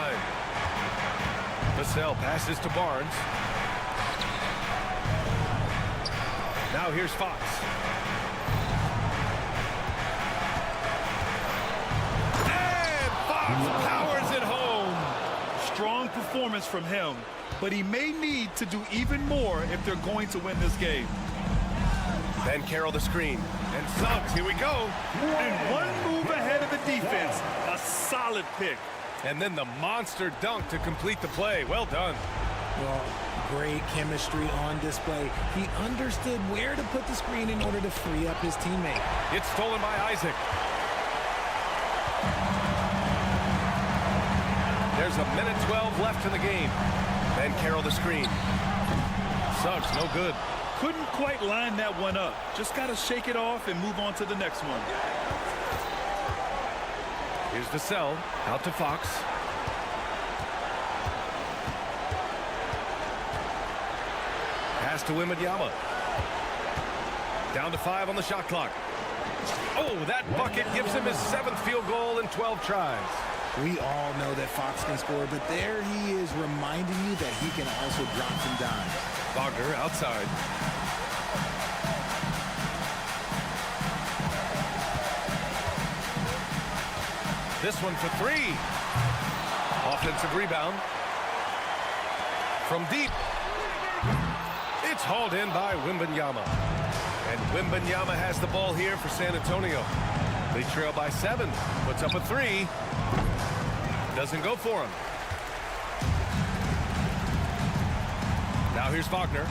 Vassell passes to Barnes. Now here's Fox. And Fox powers it home. Strong performance from him, but he may need to do even more if they're going to win this game. Banchero the screen. And Suggs, here we go. And one move ahead of the defense. A solid pick. And then the monster dunk to complete the play. Well done. Well, great chemistry on display. He understood where to put the screen in order to free up his teammate. It's stolen by Isaac. There's a minute 12 left in the game. Banchero the screen. Suggs, no good. Couldn't quite line that one up. Just got to shake it off and move on to the next one. Here's Vassell. Out to Fox. Pass to Wembanyama. Down to 5 on the shot clock. Oh, that bucket gives him his 7th field goal in 12 tries. We all know that Fox can score, but there he is reminding you that he can also drop some dimes. Wagner outside. This one for 3. Offensive rebound. From deep. It's hauled in by Wembanyama. And Wembanyama has the ball here for San Antonio. They trail by 7. Puts up a 3. Doesn't go for him. Now here's Wagner.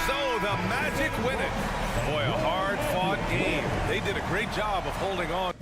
So the Magic win it. Boy, a hard-fought game. They did a great job of holding on.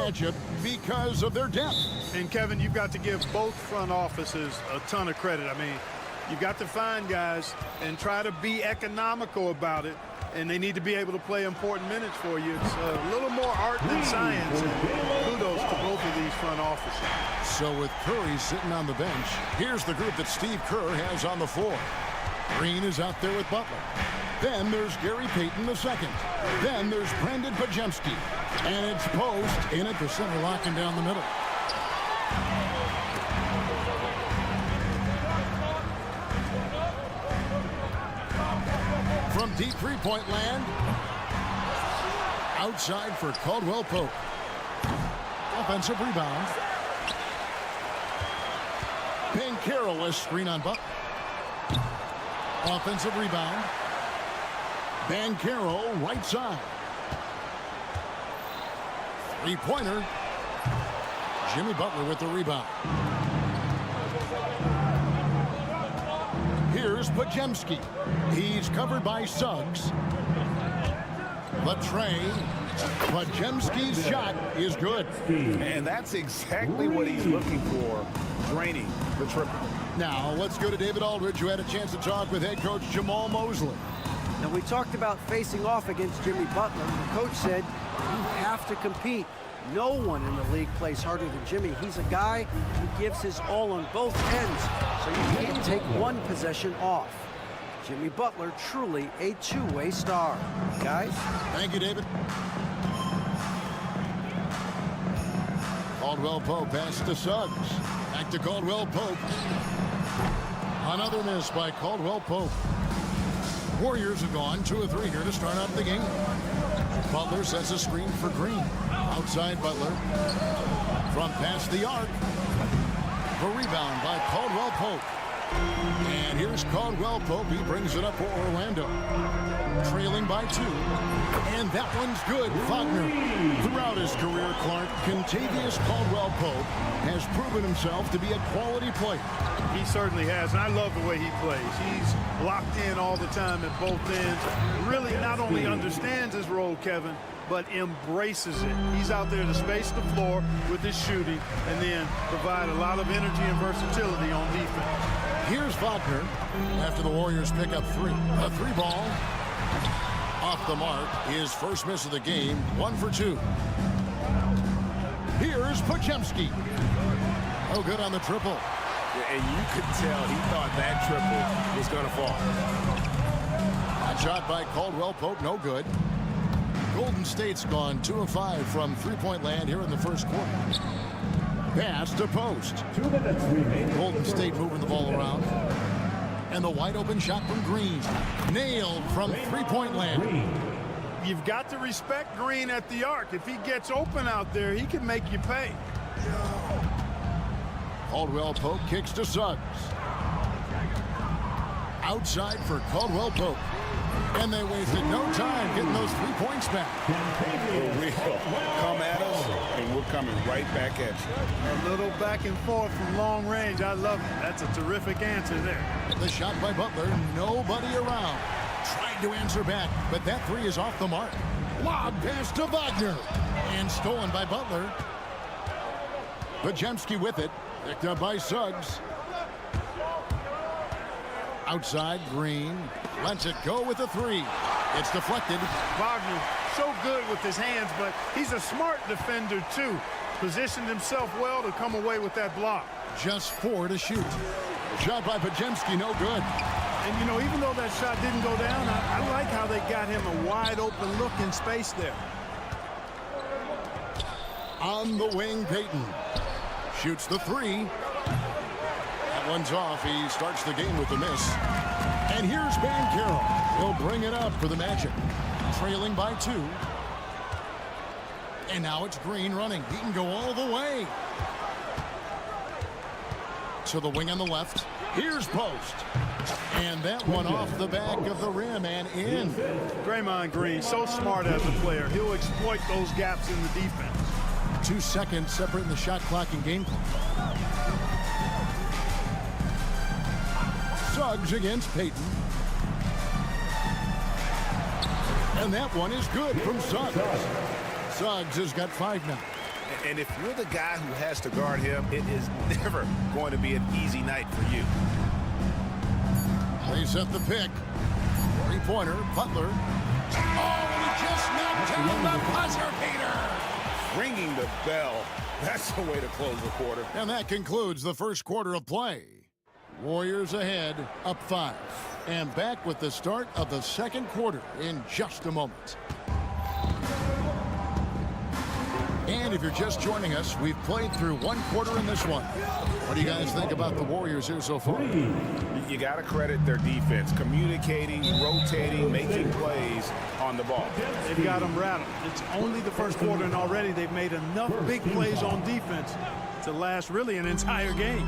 matchup because of their depth. And Kevin, you've got to give both front offices a ton of credit. I mean, you've got to find guys and try to be economical about it, and they need to be able to play important minutes for you. It's a little more art than science, and kudos to both of these front offices. So with Curry sitting on the bench, here's the group that Steve Kerr has on the floor. Green is out there with Butler. Then there's Gary Payton II. Then there's Brandon Pajemski. And it's Post in at the center, locking down the middle. From deep three-point land, outside for Caldwell Pope. Offensive rebound. Banchero, a screen on Butler. Offensive rebound. Banchero, right side. Three-pointer. Jimmy Butler with the rebound. Here's Pajemski. He's covered by Suggs. The tray. Pajemski's shot is good. And that's exactly what he's looking for, draining the triple. Now, let's go to David Aldridge, who had a chance to talk with head coach Jamal Mosley. Now, we talked about facing off against Jimmy Butler. The coach said you have to compete. No one in the league plays harder than Jimmy. He's a guy who gives his all on both ends, so you can't take one possession off. Jimmy Butler, truly a two-way star. Guys? Thank you, David. Caldwell Pope pass to Suggs. Back to Caldwell Pope. Another miss by Caldwell Pope. Warriors have gone 2 of 3 here to start out the game. Butler sets a screen for Green. Outside Butler. From past the arc. The rebound by Caldwell Pope. And here's Caldwell Pope. He brings it up for Orlando. Trailing by 2. And that one's good. Wagner. Throughout his career, Clark, Contavious Caldwell Pope has proven himself to be a quality player. He certainly has, and I love the way he plays. He's locked in all the time at both ends. Really not only understands his role, Kevin, but embraces it. He's out there to space the floor with his shooting and then provide a lot of energy and versatility on defense. Here's Wagner after the Warriors pick up 3. A 3-ball off the mark. His first miss of the game, 1 for 2. Here's Pajemski. Oh, good on the triple. And you could tell he thought that triple was going to fall. A shot by Caldwell Pope, no good. Golden State's gone 2 of 5 from three-point land here in the first quarter. Pass to Post. 2 minutes remaining. Golden State moving the ball around. And the wide open shot from Green. Nailed from three-point land. You've got to respect Green at the arc. If he gets open out there, he can make you pay. Caldwell Pope kicks to Suggs. Outside for Caldwell Pope. And they wasted no time getting those 3 points back. For real. Come at us, and we're coming right back at you. A little back and forth from long range. I love it. That's a terrific answer there. The shot by Butler. Nobody around. Tried to answer back, but that 3 is off the mark. Lob pass to Wagner. And stolen by Butler. Pajemski with it. Picked up by Suggs. Outside, Green. Lets it go with a 3. It's deflected. Wagner, so good with his hands, but he's a smart defender, too. Positioned himself well to come away with that block. Just 4 to shoot. Shot by Pajemski, no good. And, you know, even though that shot didn't go down, I like how they got him a wide-open look in space there. On the wing, Payton. Shoots the 3. That one's off. He starts the game with a miss. And here's Banchero. He'll bring it up for the Magic. Trailing by 2. And now it's Green running. He can go all the way. To the wing on the left. Here's Post. And that one off the back of the rim and in. Draymond Green, so smart as a player. He'll exploit those gaps in the defense. 2 seconds separating the shot clock and game clock. Suggs against Payton. And that one is good from Suggs. Suggs has got 5 now. And if you're the guy who has to guard him, it is never going to be an easy night for you. They set the pick. Three-pointer, Butler. Oh, and he just knocked down the buzzer beater. Ringing the bell. That's the way to close the quarter. And that concludes the first quarter of play. Warriors ahead, up 5. And back with the start of the second quarter in just a moment. And if you're just joining us, we've played through one quarter in this one. What do you guys think about the Warriors here so far? You got to credit their defense, communicating, rotating, making plays on the ball. They've got them rattled. It's only the first quarter, and already they've made enough big plays on defense to last really an entire game.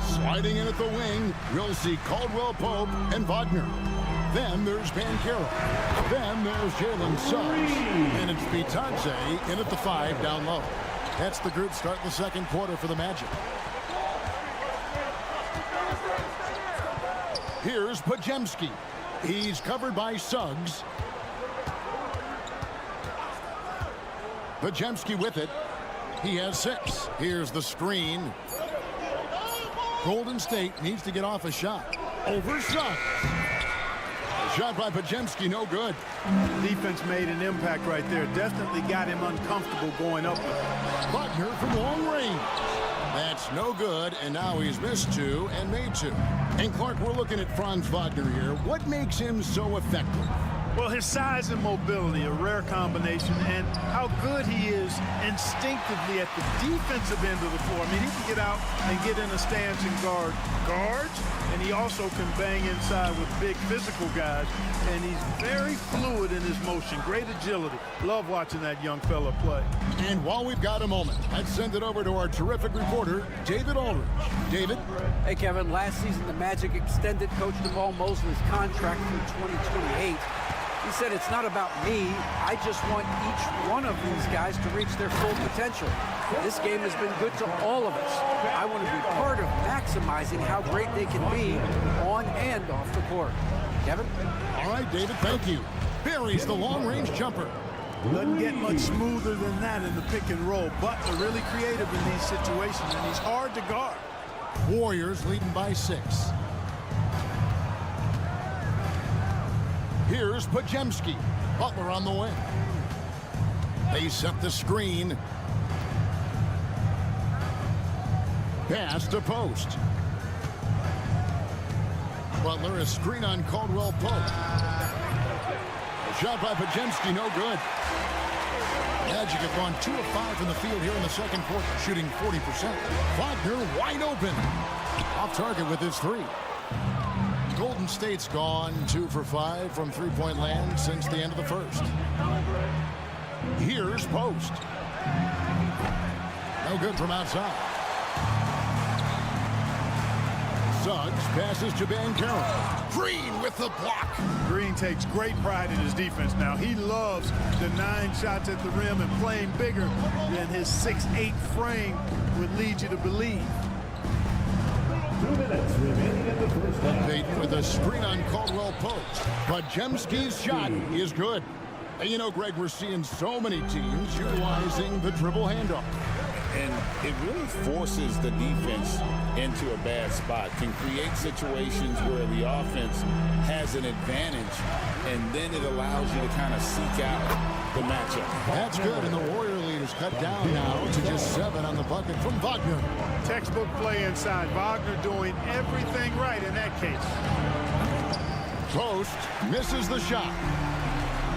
Sliding in at the wing, we'll see Caldwell Pope and Wagner. Then there's Banchero. Then there's Jalen Suggs. And it's Bitadze in at the 5 down low. That's the group start the second quarter for the Magic. Here's Podziemski. He's covered by Suggs. Podziemski with it. He has 6. Here's the screen. Golden State needs to get off a shot. Over Suggs. Shot by Podziemski, no good. Defense made an impact right there. Definitely got him uncomfortable going up. Wagner from long range. That's no good, and now he's missed 2 and made 2. And Clark, we're looking at Franz Wagner here. What makes him so effective? Well, his size and mobility, a rare combination, and how good he is instinctively at the defensive end of the floor. I mean, he can get out and get in a stance and guard guards, and he also can bang inside with big physical guys, and he's very fluid in his motion, great agility. Love watching that young fella play. And while we've got a moment, let's send it over to our terrific reporter, David Aldridge. David? Hey, Kevin, last season the Magic extended Coach Jamal Mosley's contract through 2028. He said, it's not about me. I just want each one of these guys to reach their full potential. This game has been good to all of us. I want to be part of maximizing how great they can be on and off the court. Kevin? All right, David, thank you. Buries the long-range jumper. Doesn't get much smoother than that in the pick and roll. Butler really creative in these situations, and he's hard to guard. Warriors leading by 6. Here's Podziemski. Butler on the wing. They set the screen. Pass to Post. Butler, a screen on Caldwell Pope. A shot by Podziemski, no good. Magic have gone 2 of 5 from the field here in the second quarter, shooting 40%. Wagner wide open. Off target with his 3. Golden State's gone 2 for 5 from three-point land since the end of the first. Here's Post. No good from outside. Suggs passes to Banchero. Green with the block. Green takes great pride in his defense now. He loves denying shots at the rim and playing bigger than his 6'8" frame would lead you to believe. 2 minutes remaining in the first half. Payton with a screen on Caldwell Post. Podziemski's shot is good. And you know, Greg, we're seeing so many teams utilizing the dribble handoff. And it really forces the defense into a bad spot, can create situations where the offense has an advantage, and then it allows you to kind of seek out the matchup. That's good, and the Warrior lead is cut down now to just 7 on the bucket from Wagner. Textbook play inside. Wagner doing everything right in that case. Post misses the shot.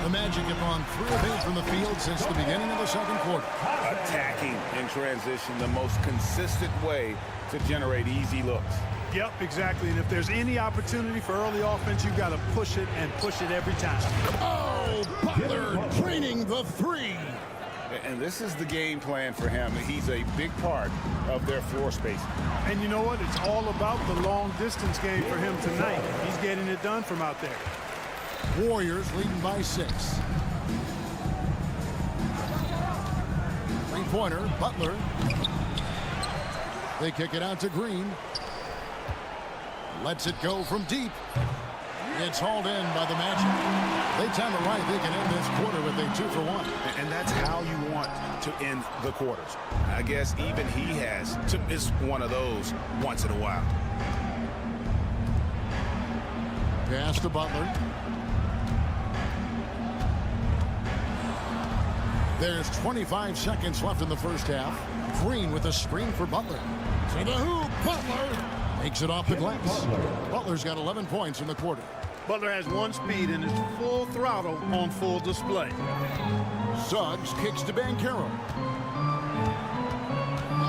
The Magic have gone 3 of 8 from the field since the beginning of the second quarter. Attacking in transition, the most consistent way to generate easy looks. Yep, exactly. And if there's any opportunity for early offense, you've got to push it and push it every time. Oh, Butler draining the 3. And this is the game plan for him. He's a big part of their floor space. And you know what? It's all about the long distance game for him tonight. He's getting it done from out there. Warriors leading by 6. Three-pointer, Butler. They kick it out to Green. Lets it go from deep. It's hauled in by the Magic. They time it right. They can end this quarter with a 2-for-1. And that's how you want to end the quarters. I guess even he has to miss one of those once in a while. Pass to Butler. There's 25 seconds left in the first half. Green with a screen for Butler. To the hoop, Butler makes it off the glass. Butler's got 11 points in the quarter. Butler has one speed and is full throttle on full display. Suggs kicks to Banchero.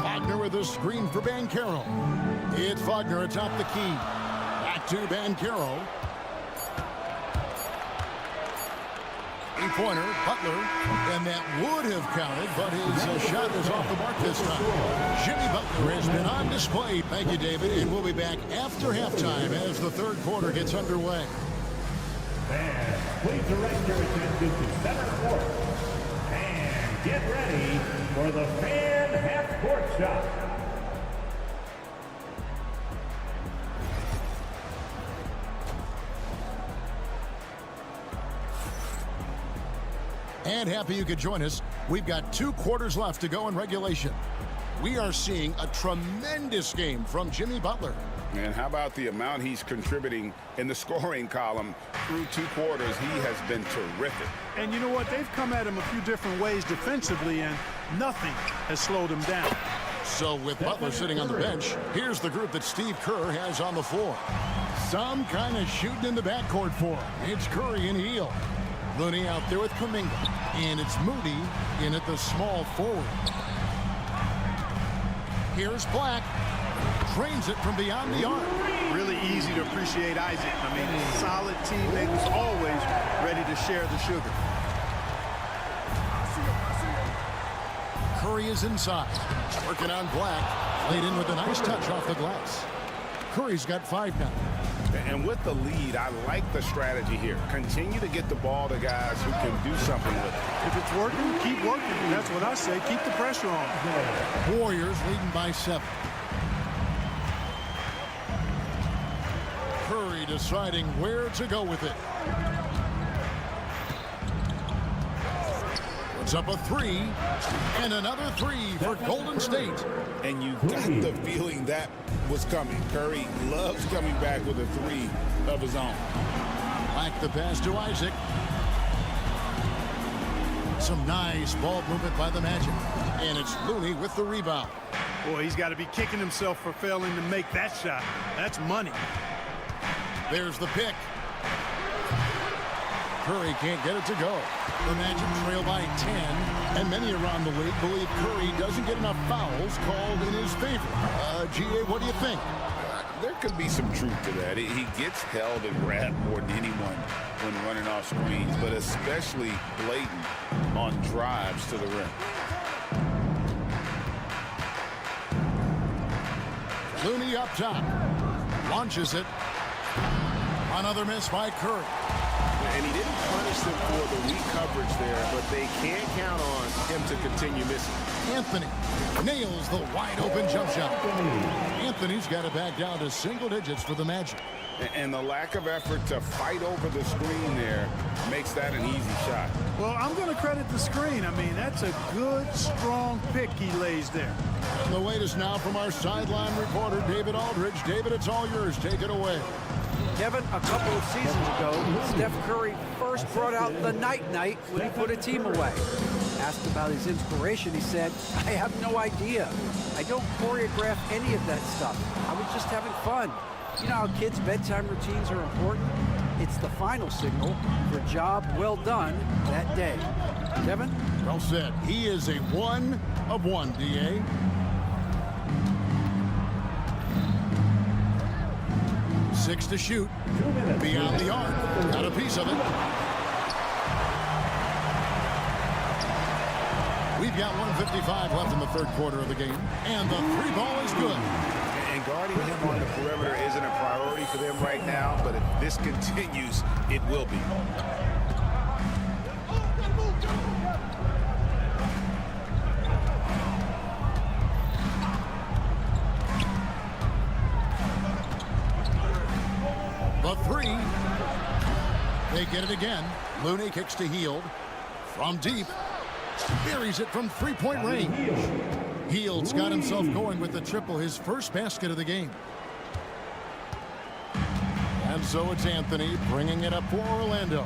Wagner with a screen for Banchero. It's Wagner atop the key. Back to Banchero. Three-pointer, Butler, and that would have counted, but his shot is off the mark this time. Jimmy Butler has been on display. Thank you, David, and we'll be back after halftime as the third quarter gets underway. And please direct your attention to center court. And get ready for the fan half-court shot. And happy you could join us. We've got 2 quarters left to go in regulation. We are seeing a tremendous game from Jimmy Butler. And how about the amount he's contributing in the scoring column through 2 quarters? He has been terrific. And you know what? They've come at him a few different ways defensively, and nothing has slowed him down. So with Butler sitting on the bench, here's the group that Steve Kerr has on the floor. Some kind of shooting in the backcourt for him. It's Curry and Heel. Looney out there with Kuminga. And it's Moody in at the small forward. Here's Black. Trains it from beyond the arc. Really easy to appreciate Isaac. I mean, solid teammate who's always ready to share the sugar. Curry is inside. Working on Black. Laid in with a nice touch off the glass. Curry's got 5 now. And with the lead, I like the strategy here. Continue to get the ball to guys who can do something with it. If it's working, keep working. That's what I say. Keep the pressure on. Warriors leading by 7. Curry deciding where to go with it. Puts up a 3, and another 3 for Golden State. And you got the feeling that was coming. Curry loves coming back with a 3 of his own. Back the pass to Isaac. Some nice ball movement by the Magic. And it's Looney with the rebound. Boy, he's got to be kicking himself for failing to make that shot. That's money. There's the pick. Curry can't get it to go. The Magic trail by 10, and many around the league believe Curry doesn't get enough fouls called in his favor. GA, what do you think? There could be some truth to that. He gets held and grabbed more than anyone when running off screens, but especially blatant on drives to the rim. Looney up top. Launches it. Another miss by Curry. And he didn't punish them for the weak coverage there, but they can't count on him to continue missing. Anthony nails the wide-open jump shot. Anthony's got it back down to single digits for the Magic. And the lack of effort to fight over the screen there makes that an easy shot. Well, I'm going to credit the screen. I mean, that's a good, strong pick he lays there. And the latest now from our sideline reporter, David Aldridge. David, it's all yours. Take it away. Kevin, a couple of seasons ago, Steph Curry first brought out the night-night when he put a team away. Asked about his inspiration, he said, I have no idea. I don't choreograph any of that stuff. I was just having fun. You know how kids' bedtime routines are important? It's the final signal for a job well done that day. Kevin? Well said. He is a 1 of 1, D.A. Six to shoot. Beyond the arc. Got a piece of it. We've got 1:55 left in the third quarter of the game. And the 3 ball is good. And guarding him on the perimeter isn't a priority for them right now, but if this continues, it will be. The 3. They get it again. Looney kicks to Heald. From deep. Buries it from three-point range. Heald's got himself going with the triple, his first basket of the game. And so it's Anthony bringing it up for Orlando.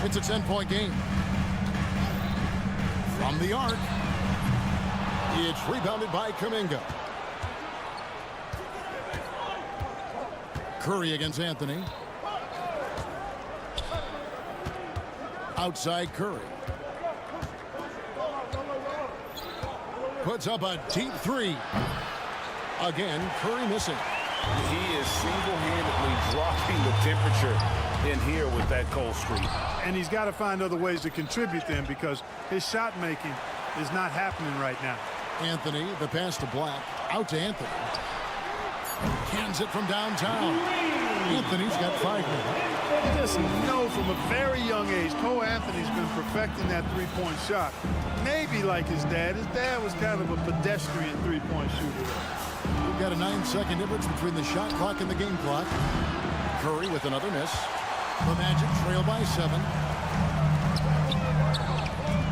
It's a 10-point game. From the arc. It's rebounded by Kuminga. Curry against Anthony. Outside Curry. Puts up a deep three. Again, Curry missing. He is single-handedly dropping the temperature in here with that cold streak. And he's got to find other ways to contribute then, because his shot making is not happening right now. Anthony, the pass to Black. Out to Anthony. Cans it from downtown. Anthony's got 5 now. You just know from a very young age, Cole Anthony's been perfecting that three-point shot. Maybe like his dad. His dad was kind of a pedestrian three-point shooter. We've got a 9-second difference between the shot clock and the game clock. Curry with another miss. The Magic trail by 7.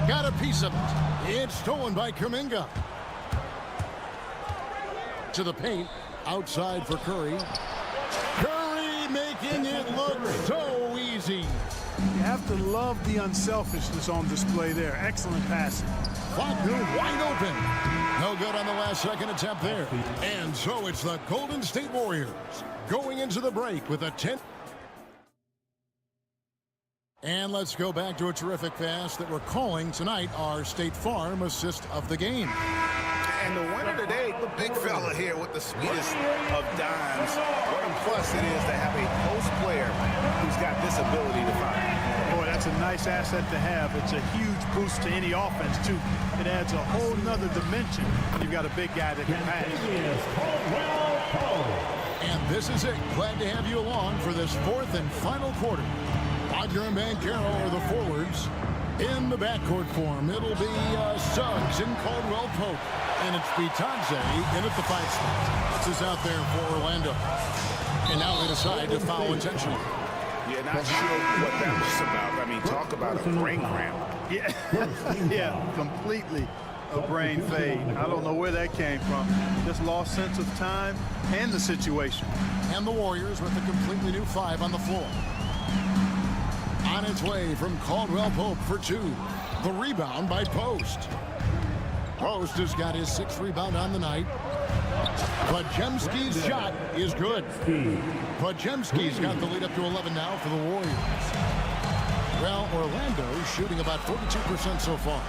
Got a piece of it. It's stolen by Kuminga. To the paint. Outside for Curry. Curry making it look so easy. You have to love the unselfishness on display there. Excellent passing. Wagner wide open. No good on the last second attempt there. And so it's the Golden State Warriors going into the break with a 10. And let's go back to a terrific pass that we're calling tonight our State Farm assist of the game. And the winner today, the big fella here with the sweetest of dimes. What a plus it is to have a post player who's got this ability to find. Boy, that's a nice asset to have. It's a huge boost to any offense, too. It adds a whole nother dimension when you've got a big guy that can pass. And this is it. Glad to have you along for this 4th and final quarter. Wagner and Banchero are the forwards. In the backcourt form, it'll be Suggs and Caldwell Pope. And it's Bitadze in at the 5 spot. This is out there for Orlando. And now they decide to foul intentionally. Yeah, not sure what that was about. I mean, talk about a brain cramp. Yeah, yeah, completely a brain fade. I don't know where that came from. Just lost sense of time and the situation. And the Warriors with a completely new 5 on the floor. On its way from Caldwell Pope for 2. The rebound by Post. Post has got his 6th rebound on the night. Podziemski's shot is good. Podziemski's got the lead up to 11 now for the Warriors. Well, Orlando's shooting about 42% so far.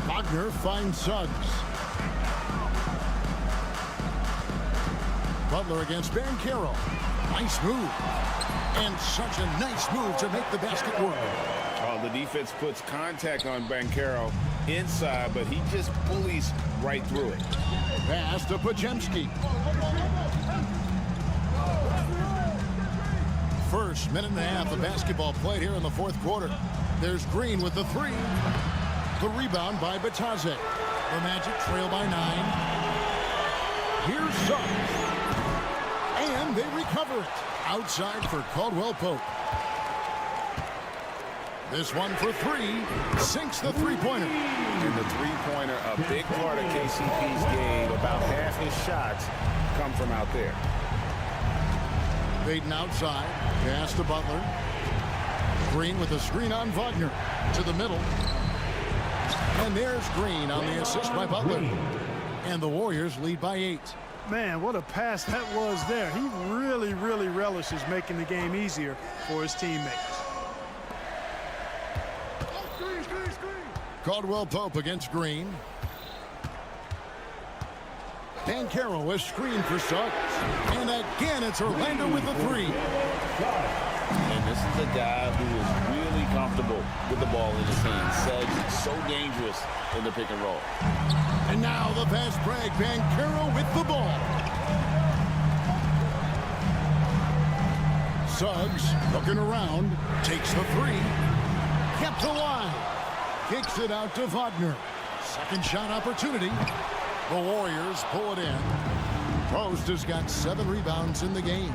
Wagner finds Suggs. Butler against Banchero. Nice move. And such a nice move to make the basket work. Oh, the defense puts contact on Banchero inside, but he just bullies right through it. Pass to Podziemski. First minute and a half of basketball played here in the 4th quarter. There's Green with the 3. The rebound by Bitadze. The Magic trail by 9. Here's Suggs. And they recover it. Outside for Caldwell Pope. This one for 3. Sinks the three-pointer. And the three-pointer, a big part of KCP's game. About half his shots come from out there. Baden outside. Pass to Butler. Green with a screen on Wagner. To the middle. And there's Green on the assist by Butler. And the Warriors lead by 8. Man, what a pass that was there. He really, really relishes making the game easier for his teammates. Caldwell Pope against Green. Banchero is screened for Suggs. And again, it's Orlando with the 3. And this is a guy who is really comfortable with the ball in his hands. Suggs is so dangerous in the pick and roll. And now the fast break. Banchero with the ball. Suggs looking around. Takes the 3. Kept alive. Kicks it out to Wagner. Second shot opportunity. The Warriors pull it in. Post has got 7 rebounds in the game.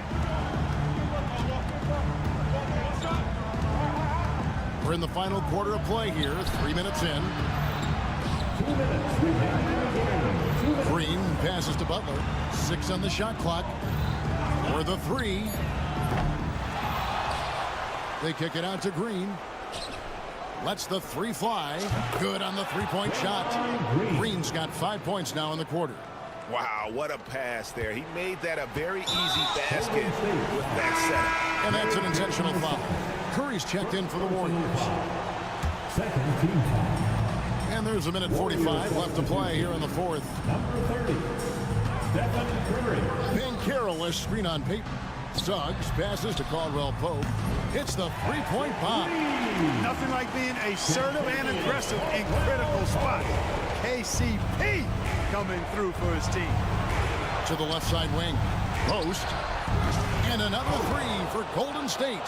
We're in the final quarter of play here, 3 minutes in. 2 minutes remaining. Green passes to Butler. 6 on the shot clock. For the 3. They kick it out to Green. Lets the 3 fly. Good on the 3-point shot. Green's got 5 points now in the quarter. Wow, what a pass there. He made that a very easy basket with that setup. And that's an intentional foul. Curry's checked in for the Warriors. Second team foul. And there's 1:45 left to play here in the fourth. Number 30, Stephen Curry. Banchero is screen on Peyton. Suggs passes to Caldwell Pope. Hits the 3-point bomb. Nothing like being assertive and aggressive in critical spots. KCP coming through for his team. To the left side wing. Post. And another 3 for Golden State.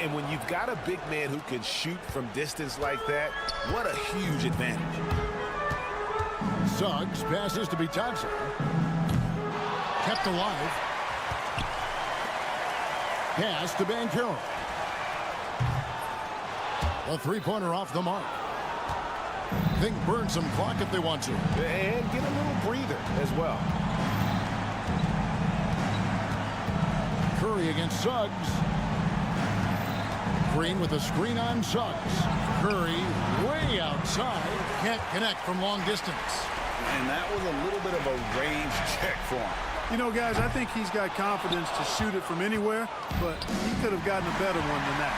And when you've got a big man who can shoot from distance like that, what a huge advantage. Suggs passes to Bitadze. Kept alive. Pass to Banchero. A 3-pointer off the mark. Think burn some clock if they want to. And get a little breather as well. Curry against Suggs. Green with a screen on Suggs. Curry way outside. Can't connect from long distance. And that was a little bit of a range check for him. You know, guys, I think he's got confidence to shoot it from anywhere, but he could have gotten a better one than that.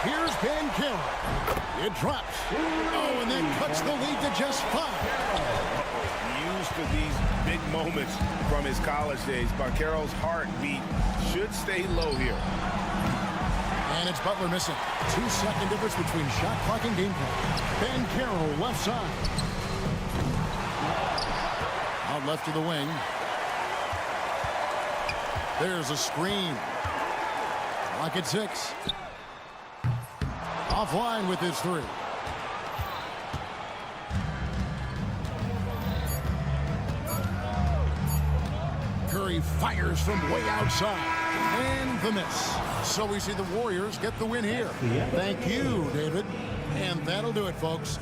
Here's Banchero. It drops. Oh, and then cuts the lead to just 5. Used for these big moments from his college days. Banchero's heartbeat should stay low here. And it's Butler missing. 2-second difference between shot clock and game clock. Banchero left side. Out left to the wing. There's a screen. Clock at 6. Offline with his 3. Curry fires from way outside. And the miss. So we see the Warriors get the win here. Thank you, David. And that'll do it, folks.